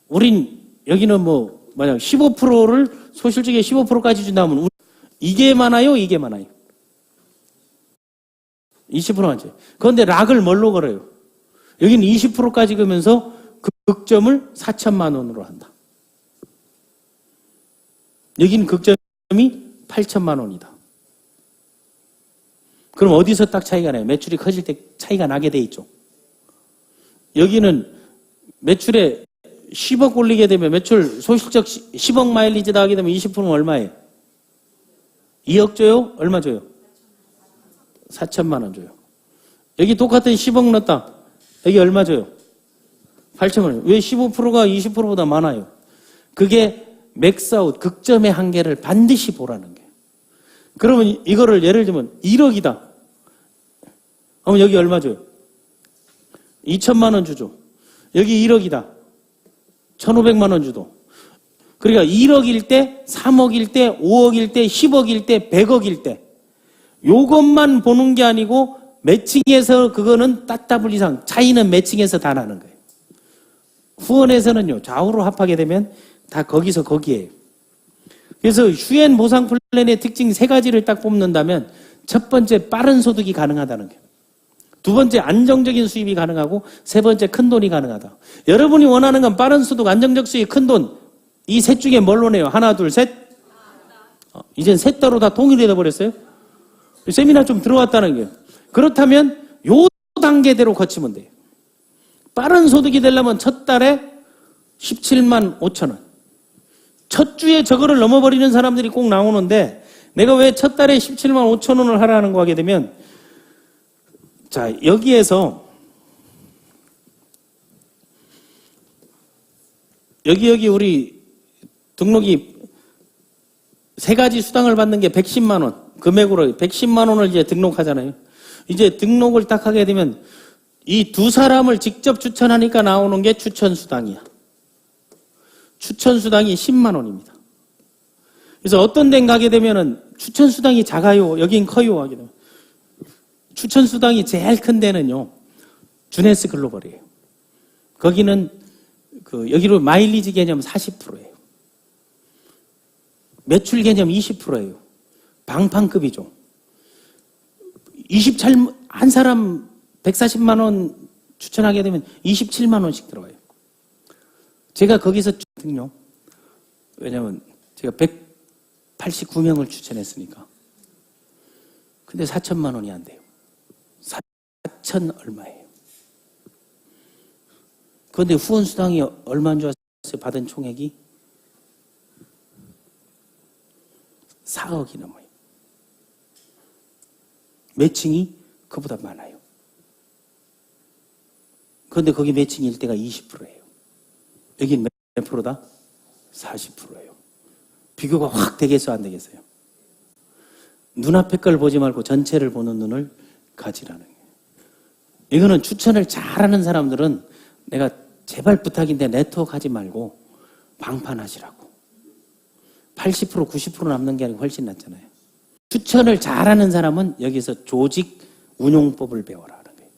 우린 여기는 뭐 만약 15%를 소실적에 15%까지 준다면 이게 많아요? 이게 많아요? 20%만. 그런데 락을 뭘로 걸어요? 여기는 20%까지 그면서 그 극점을 4천만 원으로 한다. 여기는 극점이 8천만 원이다. 그럼 어디서 딱 차이가 나요? 매출이 커질 때 차이가 나게 돼 있죠. 여기는 매출에 10억 올리게 되면 매출 소실적 10억 마일리지다 하게 되면 20%는 얼마예요? 2억 줘요? 얼마 줘요? 4천만 원 줘요. 여기 똑같은 10억 넣었다. 여기 얼마 줘요? 8천만 원. 왜 15%가 20%보다 많아요? 그게 맥스아웃, 극점의 한계를 반드시 보라는 거예요. 그러면 이거를 예를 들면 1억이다. 그럼 여기 얼마 줘요? 2천만 원 주죠. 여기 1억이다. 1,500만 원 주도. 그러니까 1억일 때, 3억일 때, 5억일 때, 10억일 때, 100억일 때 요것만 보는 게 아니고 매칭해서 그거는 따따블 이상 차이는 매칭해서 다 나는 거예요. 후원에서는요 좌우로 합하게 되면 다 거기서 거기에요. 그래서 슈엔 보상 플랜의 특징 3가지를 딱 뽑는다면 첫 번째 빠른 소득이 가능하다는 거예요. 두 번째, 안정적인 수입이 가능하고, 세 번째, 큰 돈이 가능하다. 여러분이 원하는 건 빠른 소득, 안정적 수입, 큰 돈. 이 셋 중에 뭘로 내요? 하나, 둘, 셋? 이젠 셋 따로 다 통일이 돼버렸어요? 세미나 좀 들어왔다는 거예요. 그렇다면 요 단계대로 거치면 돼요. 빠른 소득이 되려면 첫 달에 17만 5천 원. 첫 주에 저거를 넘어버리는 사람들이 꼭 나오는데, 내가 왜 첫 달에 17만 5천 원을 하라는 거 하게 되면, 자, 여기에서 여기 우리 등록이 세 가지 수당을 받는 게 110만 원 금액으로 110만 원을 이제 등록하잖아요. 이제 등록을 딱 하게 되면 이 두 사람을 직접 추천하니까 나오는 게 추천 수당이야. 추천 수당이 10만 원입니다. 그래서 어떤 데 가게 되면은 추천 수당이 작아요, 여긴 커요 하게 되면 추천 수당이 제일 큰 데는요, 주네스 글로벌이에요. 거기는 여기로 마일리지 개념 40%예요. 매출 개념 20%예요. 방판급이죠. 한 사람 140만 원 추천하게 되면 27만 원씩 들어가요. 제가 거기서 등록. 왜냐면 제가 189명을 추천했으니까. 근데 4천만 원이 안 돼요. 4천 얼마예요. 그런데 후원수당이 얼마인 줄 아세요? 받은 총액이 4억이 넘어요. 매칭이 그보다 많아요. 그런데 거기 매칭일 때가 20%예요. 여긴 몇 프로다? 40%예요. 비교가 확 되겠어, 안 되겠어요? 눈앞의 걸 보지 말고 전체를 보는 눈을 가지라는 거예요. 이거는 추천을 잘하는 사람들은 내가 제발 부탁인데 네트워크 하지 말고 방판하시라고. 80% 90% 남는 게 아니고 훨씬 낫잖아요. 추천을 잘하는 사람은 여기서 조직 운용법을 배워라 하는 거예요.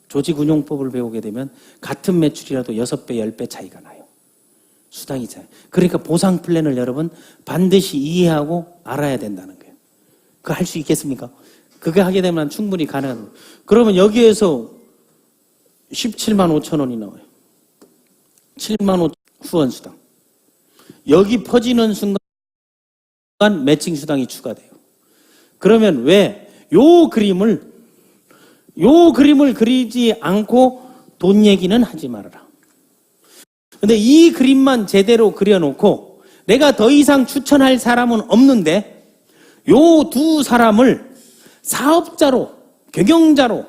조직 운용법을 배우게 되면 같은 매출이라도 6배, 10배 차이가 나요. 수당이 차요. 그러니까 보상 플랜을 여러분 반드시 이해하고 알아야 된다는 거예요. 그거 할 수 있겠습니까? 그거 하게 되면 충분히 가능한 거예요. 그러면 여기에서 17만 5천 원이 나와요. 7만 5천 후원수당. 여기 퍼지는 순간 매칭 수당이 추가돼요. 그러면 왜 요 그림을 그리지 않고 돈 얘기는 하지 말아라. 근데 이 그림만 제대로 그려놓고 내가 더 이상 추천할 사람은 없는데 요 두 사람을 사업자로, 경영자로,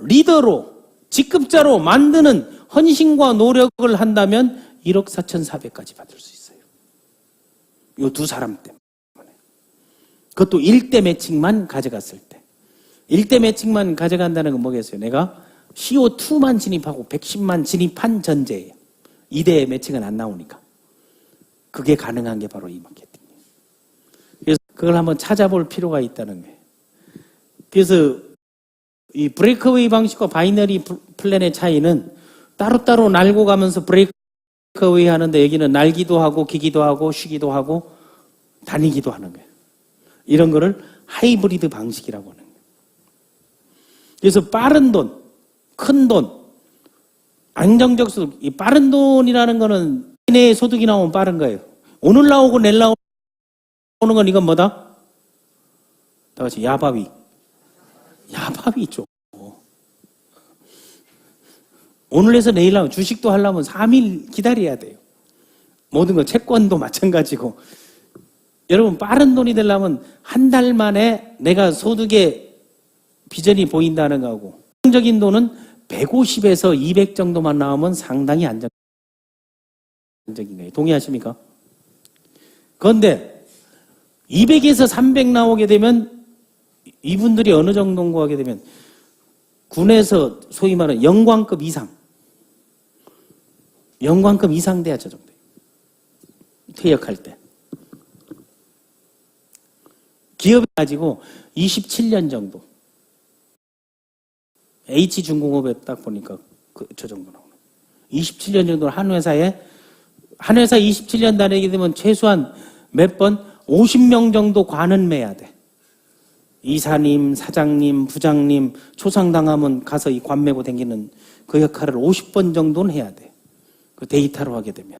리더로, 직급자로 만드는 헌신과 노력을 한다면 1억 4,400까지 받을 수 있어요. 요 두 사람 때문에. 그것도 1대 매칭만 가져갔을 때. 1대 매칭만 가져간다는 건 뭐겠어요? 내가 CO2만 진입하고 110만 진입한 전제예요. 2대 매칭은 안 나오니까. 그게 가능한 게 바로 이 마케팅이에요. 그래서 그걸 한번 찾아볼 필요가 있다는 거예요. 그래서 이 브레이크웨이 방식과 바이너리 플랜의 차이는 따로따로 날고 가면서 브레이크웨이 하는데 여기는 날기도 하고 기기도 하고 쉬기도 하고 다니기도 하는 거예요. 이런 거를 하이브리드 방식이라고 하는 거예요. 그래서 빠른 돈, 큰 돈, 안정적 소득. 이 빠른 돈이라는 거는 내의 소득이 나오면 빠른 거예요. 오늘 나오고 내일 나오는 건 이건 뭐다? 다 같이 야바위. 야바위죠. 오늘에서 내일 나오면 주식도 하려면 3일 기다려야 돼요. 모든 거 채권도 마찬가지고. 여러분 빠른 돈이 되려면 한 달 만에 내가 소득의 비전이 보인다는 거고, 안정적인 돈은 150에서 200 정도만 나오면 상당히 안정적인 거예요. 동의하십니까? 그런데 200에서 300 나오게 되면 이분들이 어느 정도인가 하게 되면 군에서 소위 말하는 영광급 이상, 영광급 이상 돼야 저 정도. 퇴역할 때. 기업이 가지고 27년 정도. H중공업에 딱 보니까 저 정도 나오네. 27년 정도 한 회사 27년 다니게 되면 최소한 몇 번 50명 정도 관은 매야 돼. 이사님, 사장님, 부장님, 초상당하면 가서 이 관 메고 다니는 그 역할을 50번 정도는 해야 돼. 그 데이터로 하게 되면.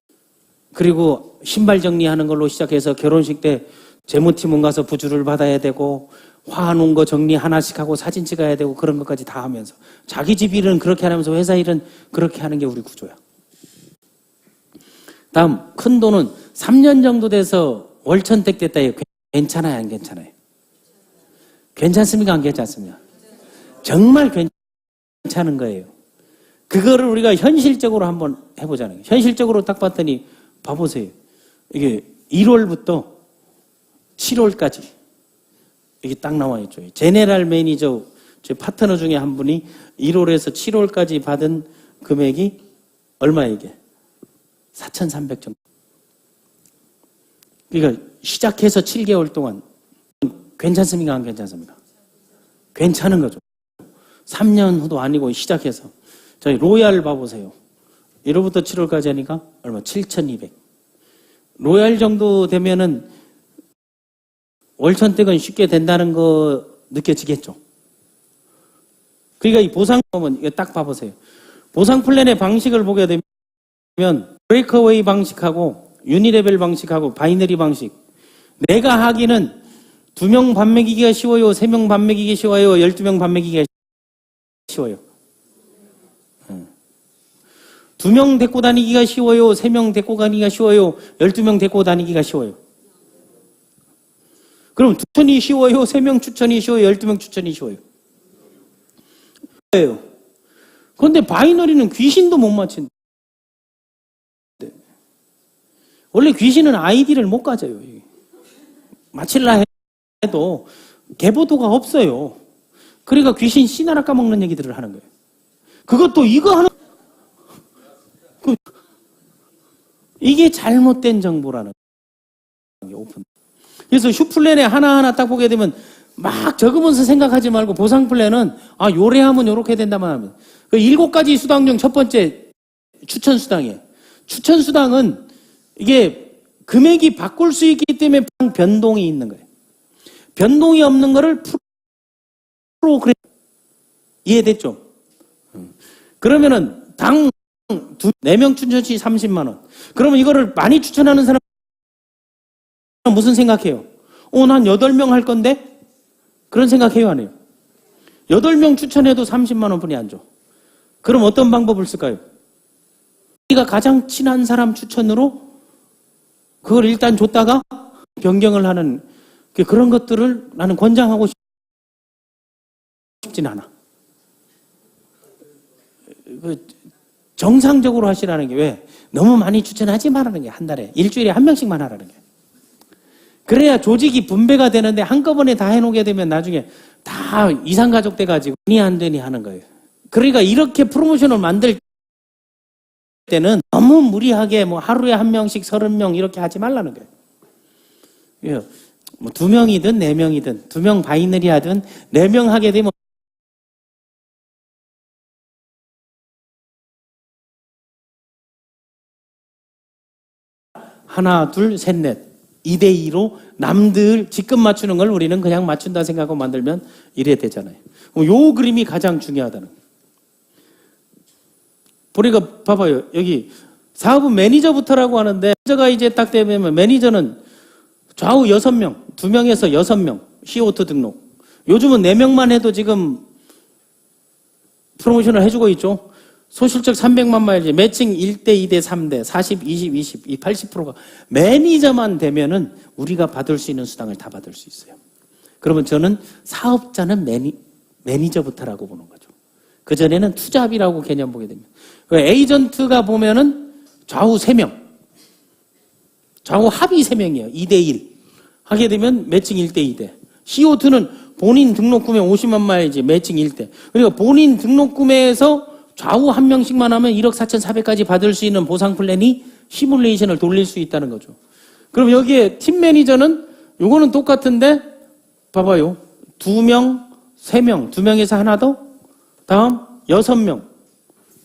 그리고 신발 정리하는 걸로 시작해서 결혼식 때 재무팀원 가서 부주를 받아야 되고 화놓은 거 정리 하나씩 하고 사진 찍어야 되고 그런 것까지 다 하면서 자기 집 일은 그렇게 하면서 회사 일은 그렇게 하는 게 우리 구조야. 다음 큰 돈은 3년 정도 돼서 월천택 됐다 해요. 괜찮아요, 안 괜찮아요? 괜찮습니까, 안 괜찮습니까? 정말 괜찮은 거예요. 그거를 우리가 현실적으로 한번 해보자는 거예요. 현실적으로 딱 봤더니 봐보세요. 이게 1월부터 7월까지 이게 딱 나와 있죠. 제네럴 매니저 제 파트너 중에 한 분이 1월에서 7월까지 받은 금액이 얼마예요, 이게? 4,300 정도. 그러니까 시작해서 7개월 동안 괜찮습니까, 안 괜찮습니까? 괜찮은 거죠. 3년 후도 아니고 시작해서. 저희 로얄 봐보세요. 1월부터 7월까지 하니까 얼마? 7,200. 로얄 정도 되면은 월천택은 쉽게 된다는 거 느껴지겠죠. 그러니까 이 보상금은 이거 딱 봐보세요. 보상 플랜의 방식을 보게 되면 브레이크어웨이 방식하고 유니레벨 방식하고 바이너리 방식. 내가 하기는 2명 밥 먹이기가 쉬워요, 3명 밥 먹이기 쉬워요, 12명 밥 먹이기가 쉬워요. 2명 데리고 다니기가 쉬워요, 3명 데리고 다니기가 쉬워요, 12명 데리고 다니기가 쉬워요. 그럼 추천이 쉬워요, 3명 추천이 쉬워요, 12명 추천이 쉬워요. 그런데 바이너리는 귀신도 못 맞힌다. 원래 귀신은 아이디를 못 가져요. 맞힐라 해도 개보도가 없어요. 그러니까 귀신 씨나라 까먹는 얘기들을 하는 거예요. 그것도 이거 하는 이게 잘못된 정보라는 게 오픈. 그래서 슈플랜에 하나하나 딱 보게 되면 막 적으면서 생각하지 말고 보상 플랜은 요래하면 요렇게 된다만 하면 그 7가지 수당 중 첫 번째 추천 수당이에요. 추천 수당은 이게 금액이 바꿀 수 있기 때문에 변동이 있는 거예요. 변동이 없는 거를 프로그램 이해됐죠? 그러면은 당 4명 추천 시 30만 원. 그러면 이거를 많이 추천하는 사람 무슨 생각해요? 난 8명 할 건데? 그런 생각해요, 안 해요? 8명 추천해도 30만 원뿐이 안 줘. 그럼 어떤 방법을 쓸까요? 우리가 가장 친한 사람 추천으로 그걸 일단 줬다가 변경을 하는 그런 것들을 나는 권장하고 싶진 않아. 정상적으로 하시라는 게 왜? 너무 많이 추천하지 말라는 게 한 달에 일주일에 한 명씩만 하라는 게. 그래야 조직이 분배가 되는데 한꺼번에 다 해놓게 되면 나중에 다 이상가족 돼가지고 돈이 안 되니 하는 거예요. 그러니까 이렇게 프로모션을 만들 때는 너무 무리하게 뭐 하루에 한 명씩 30명 이렇게 하지 말라는 거예요. 뭐 2명이든 4명이든 2명 바이너리 하든 4명 하게 되면 하나, 둘, 셋, 넷 2대2로 남들 직급 맞추는 걸 우리는 그냥 맞춘다 생각하고 만들면 이래 되잖아요. 요 그림이 가장 중요하다는 거예요. 보니까 봐봐요. 여기 사업은 매니저부터라고 하는데 매니저가 이제 딱 되면 매니저는 좌우 6명, 2명에서 6명 CO2 등록. 요즘은 4명만 해도 지금 프로모션을 해주고 있죠. 소실적 300만 마일즈, 매칭 1대, 2대, 3대, 40, 20, 20, 이 80%가 매니저만 되면은 우리가 받을 수 있는 수당을 다 받을 수 있어요. 그러면 저는 사업자는 매니저부터라고 보는 거죠. 그전에는 투잡이라고 개념 보게 됩니다. 에이전트가 보면은 좌우 3명, 좌우 합이 3명이에요. 2대1. 하게 되면 매칭 1대, 2대. CO2는 본인 등록 구매 50만 마일즈, 매칭 1대. 그러니까 본인 등록 구매에서 좌우 한 명씩만 하면 1억 4,400까지 받을 수 있는 보상 플랜이 시뮬레이션을 돌릴 수 있다는 거죠. 그럼 여기에 팀 매니저는 요거는 똑같은데 봐봐요. 2명, 3명, 2명에서 하나 더. 다음 6명,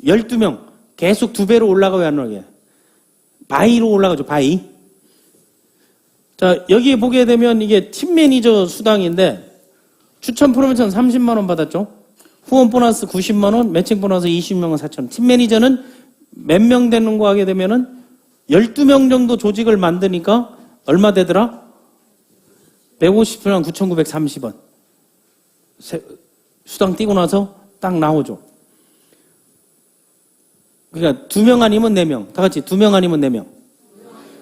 12명. 계속 2배로 올라가요, 안 올라가요? 바이로 올라가죠, 바이. 자, 여기에 보게 되면 이게 팀 매니저 수당인데 추천 프로모션 30만 원 받았죠. 후원 보너스 90만 원, 매칭 보너스 20명 4천 원. 팀 매니저는 몇 명 되는 거 하게 되면은 12명 정도 조직을 만드니까 얼마 되더라? 150만 9,930원. 수당 띄고 나서 딱 나오죠. 그러니까 2명 아니면 4명. 다 같이 2명 아니면 4명.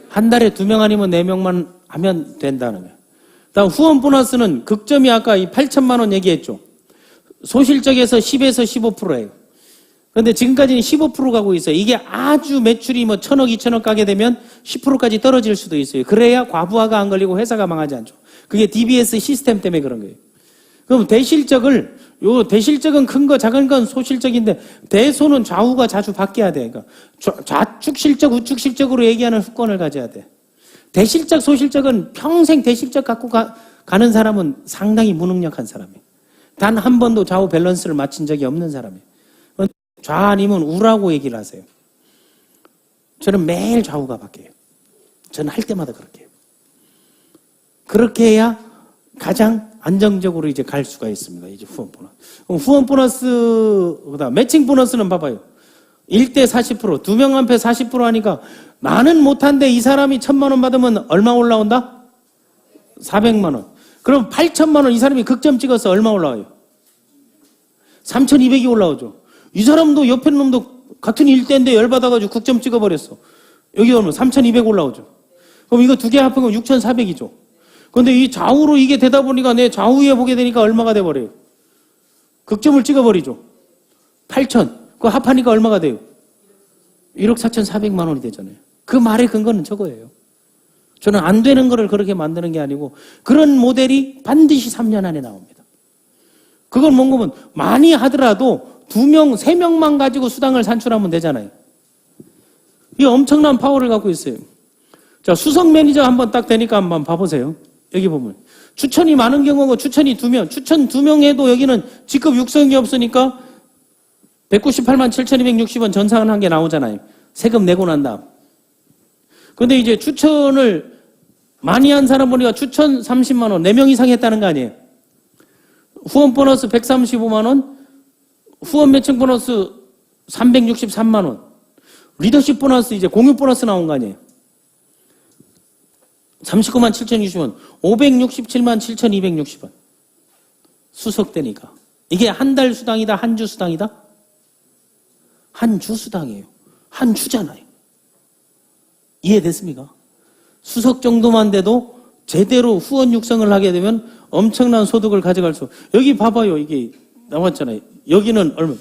한 달에 2명 아니면 4명만 하면 된다는 거예요. 다음 후원 보너스는 극점이 아까 이 8천만 원 얘기했죠. 소실적에서 10에서 15%예요. 그런데 지금까지는 15% 가고 있어요. 이게 아주 매출이 뭐 1,000억, 2,000억 가게 되면 10%까지 떨어질 수도 있어요. 그래야 과부하가 안 걸리고 회사가 망하지 않죠. 그게 DBS 시스템 때문에 그런 거예요. 그럼 대실적은 큰 거, 작은 건 소실적인데 대소는 좌우가 자주 바뀌어야 돼. 그러니까 좌측 실적, 우측 실적으로 얘기하는 습관을 가져야 돼. 대실적, 소실적은 평생 대실적 갖고 가는 사람은 상당히 무능력한 사람이에요. 단 한 번도 좌우 밸런스를 맞춘 적이 없는 사람이에요. 좌 아니면 우라고 얘기를 하세요. 저는 매일 좌우가 바뀌어요. 저는 할 때마다 그렇게 해요. 그렇게 해야 가장 안정적으로 이제 갈 수가 있습니다. 이제 후원 보너스. 후원 보너스, 그다음 매칭 보너스는 봐봐요. 1대 40%, 2명한테 40% 하니까 나는 못한데 이 사람이 1,000만 원 받으면 얼마 올라온다? 400만 원. 그럼 8천만 원 이 사람이 극점 찍어서 얼마 올라와요? 3,200이 올라오죠. 이 사람도 옆에 놈도 같은 일대인데 열받아가지고 극점 찍어버렸어. 여기 오면 3,200 올라오죠. 그럼 이거 두 개 합하면 6,400이죠. 그런데 이 좌우로 이게 되다 보니까 내 좌우에 보게 되니까 얼마가 돼버려요? 극점을 찍어버리죠. 8,000. 그거 합하니까 얼마가 돼요? 1억 4,400만 원이 되잖아요. 그 말의 근거는 저거예요. 저는 안 되는 거를 그렇게 만드는 게 아니고 그런 모델이 반드시 3년 안에 나옵니다. 그건 뭔가면 많이 하더라도 2명, 3명만 가지고 수당을 산출하면 되잖아요. 이 엄청난 파워를 갖고 있어요. 자, 수석 매니저 한번 딱 되니까 한번 봐보세요. 여기 보면 추천이 많은 경우고 추천이 2명, 추천 2명 해도 여기는 직급 육성이 없으니까 198만 7,260원 전산한 게 나오잖아요. 세금 내고 난 다음. 근데 이제 추천을 많이 한 사람 보니까 추천 30만 원, 4명 이상 했다는 거 아니에요. 후원 보너스 135만 원, 후원 매칭 보너스 363만 원, 리더십 보너스 이제 공유 보너스 나온 거 아니에요. 39만 7,060원, 567만 7,260원. 수석되니까. 이게 한 달 수당이다, 한 주 수당이다? 한 주 수당이에요. 한 주잖아요. 이해됐습니까? 수석 정도만 돼도 제대로 후원 육성을 하게 되면 엄청난 소득을 가져갈 수. 여기 봐봐요. 이게 나왔잖아요. 여기는 얼마?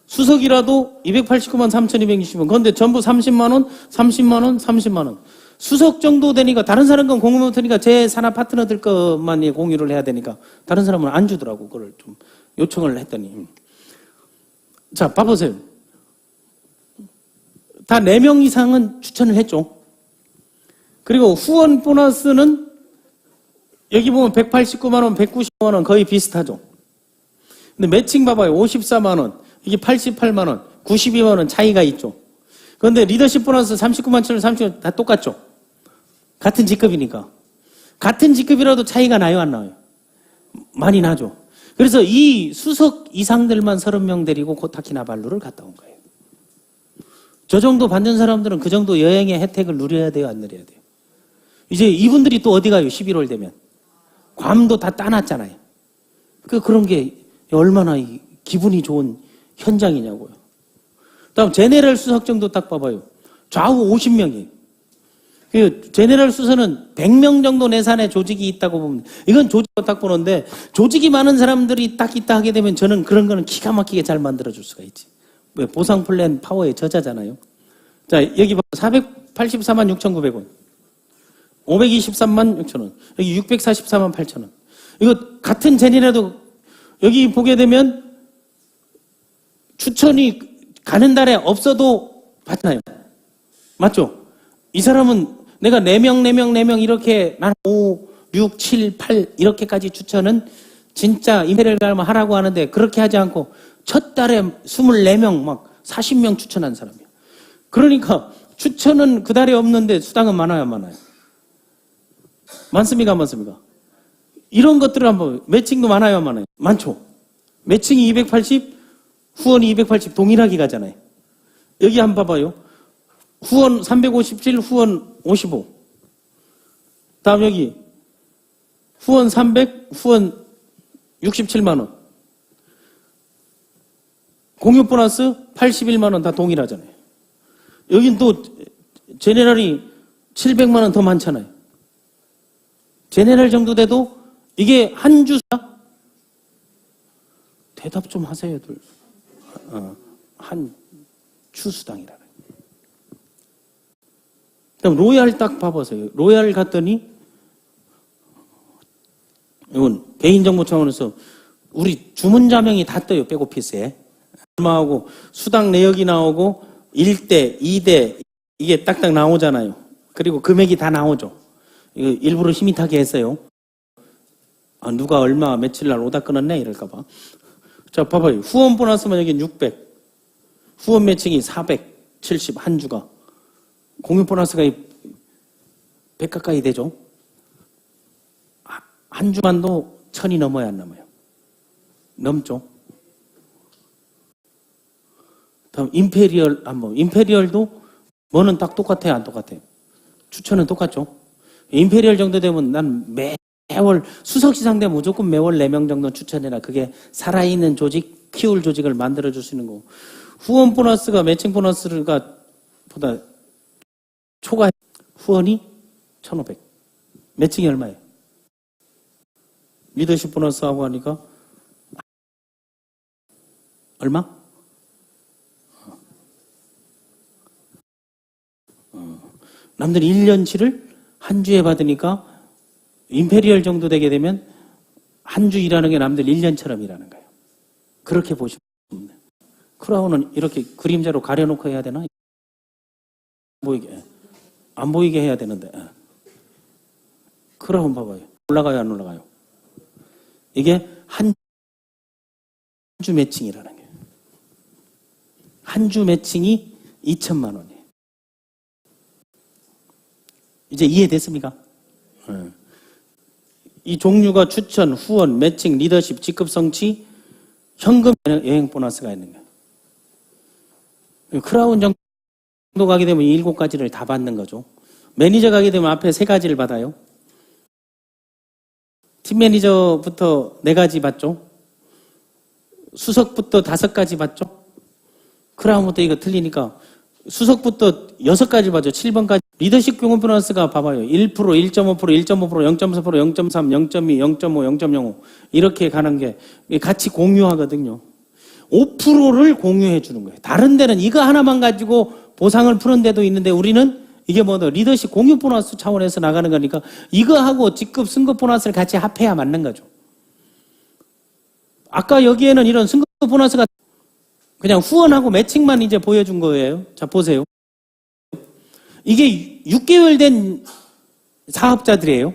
수석이라도 289만 3,260원. 그런데 전부 30만 원, 30만 원, 30만 원. 수석 정도 되니까 다른 사람 건 공유 못하니까 제 산하 파트너들 것만 공유를 해야 되니까 다른 사람은 안 주더라고. 그걸 좀 요청을 했더니. 자, 봐보세요. 다 4명 이상은 추천을 했죠. 그리고 후원 보너스는 여기 보면 189만 원, 190만 원 거의 비슷하죠. 근데 매칭 봐봐요. 54만 원, 이게 88만 원, 92만 원 차이가 있죠. 그런데 리더십 보너스 39만 7천 30원 다 똑같죠. 같은 직급이니까. 같은 직급이라도 차이가 나요, 안 나요? 많이 나죠. 그래서 이 수석 이상들만 30명 데리고 코타키나발루를 갔다 온 거예요. 저 정도 받는 사람들은 그 정도 여행의 혜택을 누려야 돼요, 안 누려야 돼요? 이제 이분들이 또 어디 가요, 11월 되면? 괌도 다 따놨잖아요. 그런 게 얼마나 기분이 좋은 현장이냐고요. 다음 제네럴 수석 정도 딱 봐봐요. 좌우 50명이에요. 그 제네럴 수석은 100명 정도 내산의 조직이 있다고 보면 이건 조직을 딱 보는데 조직이 많은 사람들이 딱 있다 하게 되면 저는 그런 거는 기가 막히게 잘 만들어줄 수가 있지. 왜 보상 플랜 파워의 저자잖아요. 자, 여기 봐. 484만 6,900원. 523만 6천원. 여기 644만 8천원. 이거 같은 제니라도 여기 보게 되면 추천이 가는 달에 없어도 받잖아요. 맞죠? 이 사람은 내가 4명 이렇게 난 5, 6, 7, 8 이렇게까지 추천은 진짜 임페리얼 가면 하라고 하는데 그렇게 하지 않고 첫 달에 24명 막 40명 추천한 사람이야. 그러니까 추천은 그 달에 없는데 수당은 많아요, 안 많아요? 많습니까, 안 많습니까? 이런 것들을 한번, 매칭도 많아요, 안 많아요? 많죠. 매칭이 280, 후원이 280 동일하게 가잖아요. 여기 한번 봐봐요. 후원 357, 후원 55. 다음 여기 후원 300, 후원 67만 원. 공유 보너스 81만 원 다 동일하잖아요. 여긴 또 제네럴이 700만 원 더 많잖아요. 제네럴 정도 돼도 이게 한 주사? 대답 좀 하세요, 들. 한 주수당이라는. 그다음 로얄 딱 봐보세요. 로얄 갔더니 이건 개인정보 차원에서 우리 주문자명이 다 떠요. 백오피스에. 얼마하고 수당 내역이 나오고 1대, 2대 이게 딱딱 나오잖아요. 그리고 금액이 다 나오죠. 이거 일부러 희밋하게 했어요. 아, 누가 얼마 며칠 날 오다 끊었네 이럴까봐. 자, 봐봐요. 후원 보너스만 여긴 600. 후원 매칭이 470 한 주가. 공유 보너스가 100 가까이 되죠. 한 주만도 1000이 넘어야 안 넘어요. 넘죠. 다음 임페리얼 한번. 임페리얼도 뭐는 딱 똑같아요, 안 똑같아요? 추천은 똑같죠. 임페리얼 정도 되면 난 매월 수석시상 되면 무조건 매월 4명 정도 추천해라. 그게 살아있는 조직, 키울 조직을 만들어줄 수 있는 거고. 후원 보너스가 매칭 보너스가 보다 초과 후원이 1,500. 매칭이 얼마예요? 리더십 보너스하고 하니까 얼마? 남들이 1년치를 한 주에 받으니까 임페리얼 정도 되게 되면 한 주 일하는 게 남들 1년처럼 일하는 거예요. 그렇게 보시면 됩니다. 크라운은 이렇게 그림자로 가려놓고 해야 되나? 안 보이게 해야 되는데. 크라운 봐봐요. 올라가요, 안 올라가요? 이게 한 주 매칭이라는 거예요. 한 주 매칭이 2천만 원이에요. 이제 이해됐습니까? 이 종류가 추천, 후원, 매칭, 리더십, 직급 성취, 현금 여행 보너스가 있는 거예요. 크라운 정도 가게 되면 7가지를 다 받는 거죠. 매니저 가게 되면 앞에 3가지를 받아요. 팀 매니저부터 4가지 받죠. 수석부터 5가지 받죠. 크라운부터 이거 틀리니까 수석부터 6가지 받죠. 7번까지. 리더십 경험 보너스가 봐봐요. 1%, 1.5%, 1.5%, 0.4%, 0.3, 0.2, 0.5, 0.05 이렇게 가는 게 같이 공유하거든요. 5%를 공유해 주는 거예요. 다른 데는 이거 하나만 가지고 보상을 푸는 데도 있는데 우리는 이게 뭐더 리더십 공유 보너스 차원에서 나가는 거니까 이거하고 직급 승급 보너스를 같이 합해야 맞는 거죠. 아까 여기에는 이런 승급 보너스가 그냥 후원하고 매칭만 이제 보여준 거예요. 자, 보세요. 이게 6개월 된 사업자들이에요.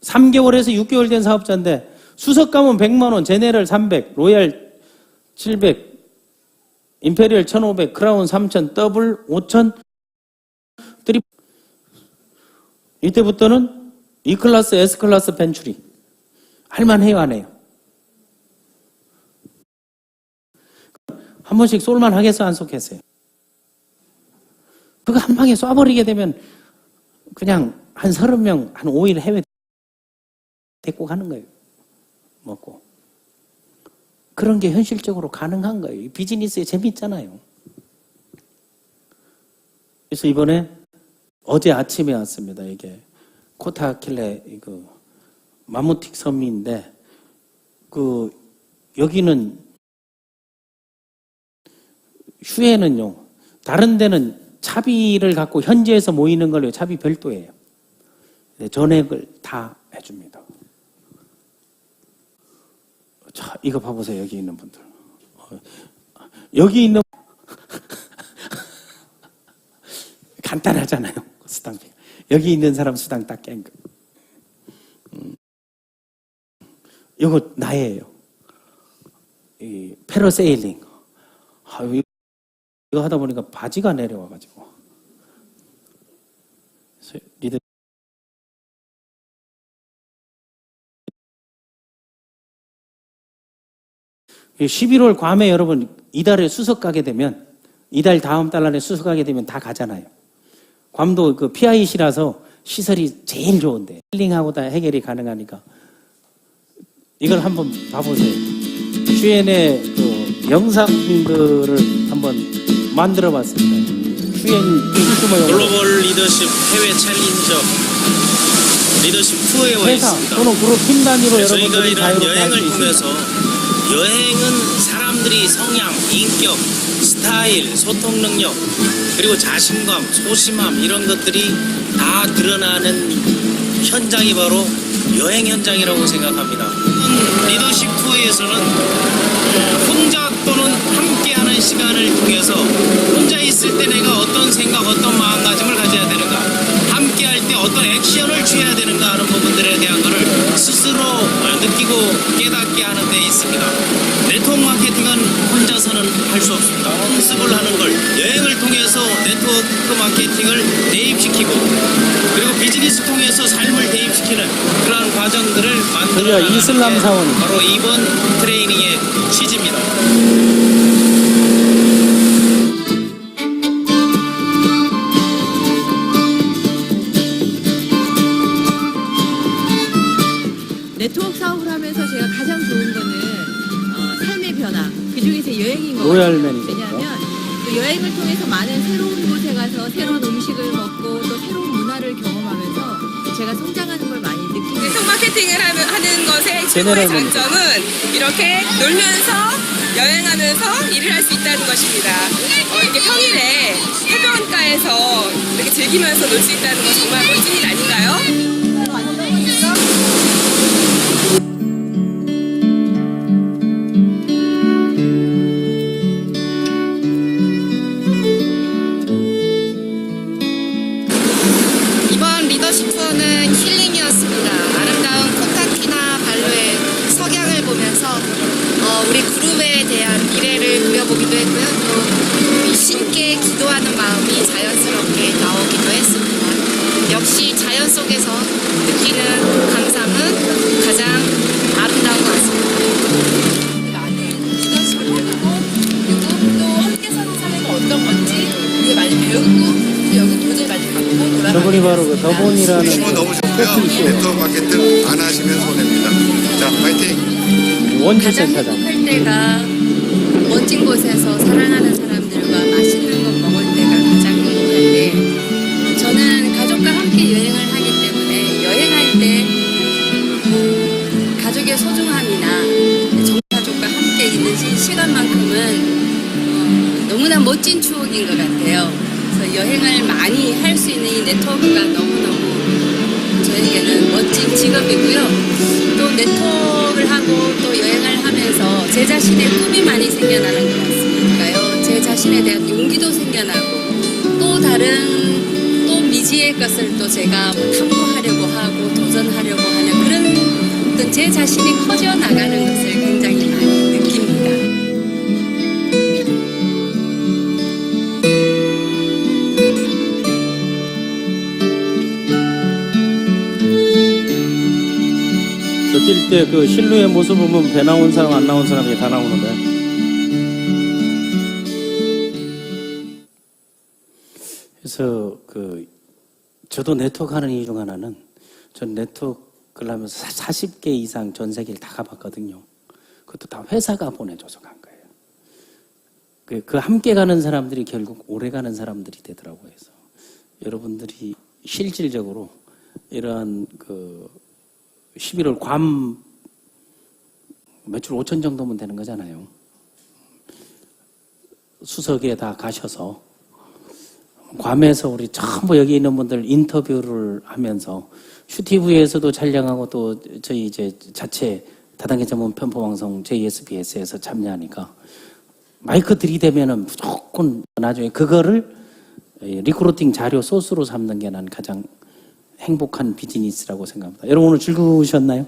3개월에서 6개월 된 사업자인데 수석 가면 100만 원, 제네럴 300, 로얄 700, 임페리얼 1,500, 크라운 3,000, 더블 5,000, 트립. 이때부터는 E클래스, S클래스 벤츄리. 할만해요, 안 해요? 한 번씩 쏠만 하겠어, 안 쏘겠어요? 그거 한 방에 쏴버리게 되면 그냥 한 30명, 한 5일 해외 데리고 가는 거예요. 먹고. 그런 게 현실적으로 가능한 거예요. 비즈니스에 재밌잖아요. 그래서 이번에 어제 아침에 왔습니다. 이게 코타킬레 이거 마무틱 섬인데 여기는 휴에는요. 다른 데는 차비를 갖고 현지에서 모이는 걸로 차비 별도예요. 전액을 다 해줍니다. 자, 이거 봐보세요. 여기 있는 분들. 여기 있는 간단하잖아요. 수당비. 여기 있는 사람 수당 딱 깬 거. 이거 나예요. 이 패러세일링. 이거 하다 보니까 바지가 내려와가지고. 리더 11월 괌에 여러분 이달에 수석 가게 되면 이달 다음 달 안에 수석 가게 되면 다 가잖아요. 괌도 그 PIC라서 시설이 제일 좋은데 힐링하고 다 해결이 가능하니까 이걸 한번 봐보세요. 슈엔의 그 영상들을 한번 만들어봤습니다. 슈엔 휴머 영상. 글로벌 리더십 해외 챌린저 리더십 투어에 와 회사 있습니다. 또는 그룹 팀 단위로 저희가 여러분들이 이런 자유롭게 할 수 여행을 있습니다. 통해서 여행은 사람들이 성향, 인격, 스타일, 소통 능력 그리고 자신감, 소심함 이런 것들이 다 드러나는 현장이 바로 여행 현장이라고 생각합니다. 리더십 투어에서는 혼자 또는 함께하는 시간을 통해서 혼자 있을 때 내가 어떤 생각, 어떤 마음가짐을 가져야 되는가, 함께할 때 어떤 액션을 취해야 되는가 하는 부분들에 대한 것을 스스로 느끼고 깨닫게 하는 데 있습니다. 네트워크 마케팅은 혼자서는 할 수 없습니다. 학습을 하는 걸 여행을 통해서 네트워크 마케팅을 대입시키고 그리고 비즈니스 통해서 삶을 대입시키는 그러한 과정들을 만들어 우리가 나가는 이슬람 게 사원. 바로 이번 트레이닝의 취지입니다. 네트워크 사업을 하면서 제가 가장 좋은 거는 삶의 변화, 그 중에서 여행인 것 로얄 같아요. 매니저. 왜냐하면 그 여행을 통해서 많은 새로운 곳에 가서 새로운 음식을 먹고 또 새로운 문화를 경험하면서 제가 성장하는 걸 많이 느낍니다. 네트워크 마케팅을 하는 것의 최고의 제너럴 장점은 이렇게 놀면서 여행하면서 일을 할 수 있다는 것입니다. 이렇게 평일에 해변가에서 이렇게 즐기면서 놀 수 있다는 건 정말 멋진 일 아닌가요? 이번 리더십 투어는 힐링이었습니다. 아름다운 코타키나 발루의 석양을 보면서 우리 그룹에 대한 미래를 그려보기도 했고요. 또 신께 기도하는 마음이 자연스럽게 나오기도 했습니다. 역시 자연 속에서 느끼는 감상은 가장 아름다운 것 같습니다. 많은 리더십을 배우고 그리고 또 함께 사는 사회가 어떤 건지 우리가 많이 배우고 여기 도저히 많이 갖고 돌아가는 저분이 바로 그 더본이라는 주문 너무 좋고요. 커피 네트워크 마케팅 안 하시면 손해입니다. 자, 파이팅! 원주 가장 센터장. 행복할 때가 멋진 곳에서 사랑하는 사람들과 맛있는 것 먹을 때가 가장 행복한데 저는 가족과 함께 여행을 하기 때문에 여행할 때 가족의 소중함이나 정가족과 함께 있는 시간만큼은 너무나 멋진 추억인 것 같아요. 그래서 여행을 많이 할 수 있는 이 네트워크가 너무너무 저에게는 멋진 직업이고요. 또 네트워크를 하고 또 여행을 하면서 제 자신의 꿈이 많이 생겨나는 것 같으니까요. 제 자신에 대한 용기도 생겨나고 또 다른 또 미지의 것을 또 제가 탐구하려고 하고 도전하려고 하는 그런 어떤 제 자신이 커져 나가는 것을 굉장히 많이 느낍니다. 뛸 때 그 실루엣 모습 보면 배 나온 사람 안 나온 사람이 다 나오는데 그래서 그 저도 네트워크 하는 이유 중 하나는 전 네트워크를 하면서 40개 이상 전 세계를 다 가봤거든요. 그것도 다 회사가 보내줘서 간 거예요. 그 함께 가는 사람들이 결국 오래 가는 사람들이 되더라고요. 그래서 여러분들이 실질적으로 이런 그 11월 괌 매출 5천 정도면 되는 거잖아요. 수석에 다 가셔서 괌에서 우리 전부 여기 있는 분들 인터뷰를 하면서 슈티브에서도 촬영하고 또 저희 이제 자체 다단계 전문 편포방송 JSBS에서 참여하니까 마이크 들이대면은 무조건 나중에 그거를 리크루팅 자료 소스로 삼는 게 난 가장 행복한 비즈니스라고 생각합니다. 여러분 오늘 즐거우셨나요?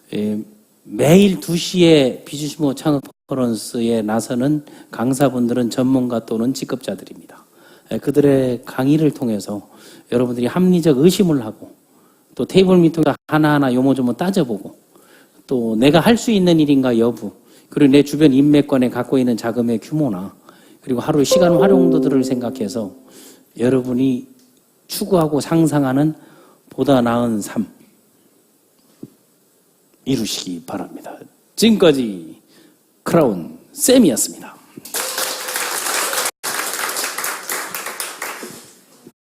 네. 매일 2시에 비즈니스모 창업 컨퍼런스에 나서는 강사분들은 전문가 또는 직업자들입니다. 그들의 강의를 통해서 여러분들이 합리적 의심을 하고 또 테이블 미팅을 하나하나 요모조모 따져보고 또 내가 할 수 있는 일인가 여부, 그리고 내 주변 인맥권에 갖고 있는 자금의 규모나 그리고 하루의 시간 활용도들을 생각해서 여러분이 추구하고 상상하는 보다 나은 삶 이루시기 바랍니다. 지금까지 크라운 쌤이었습니다.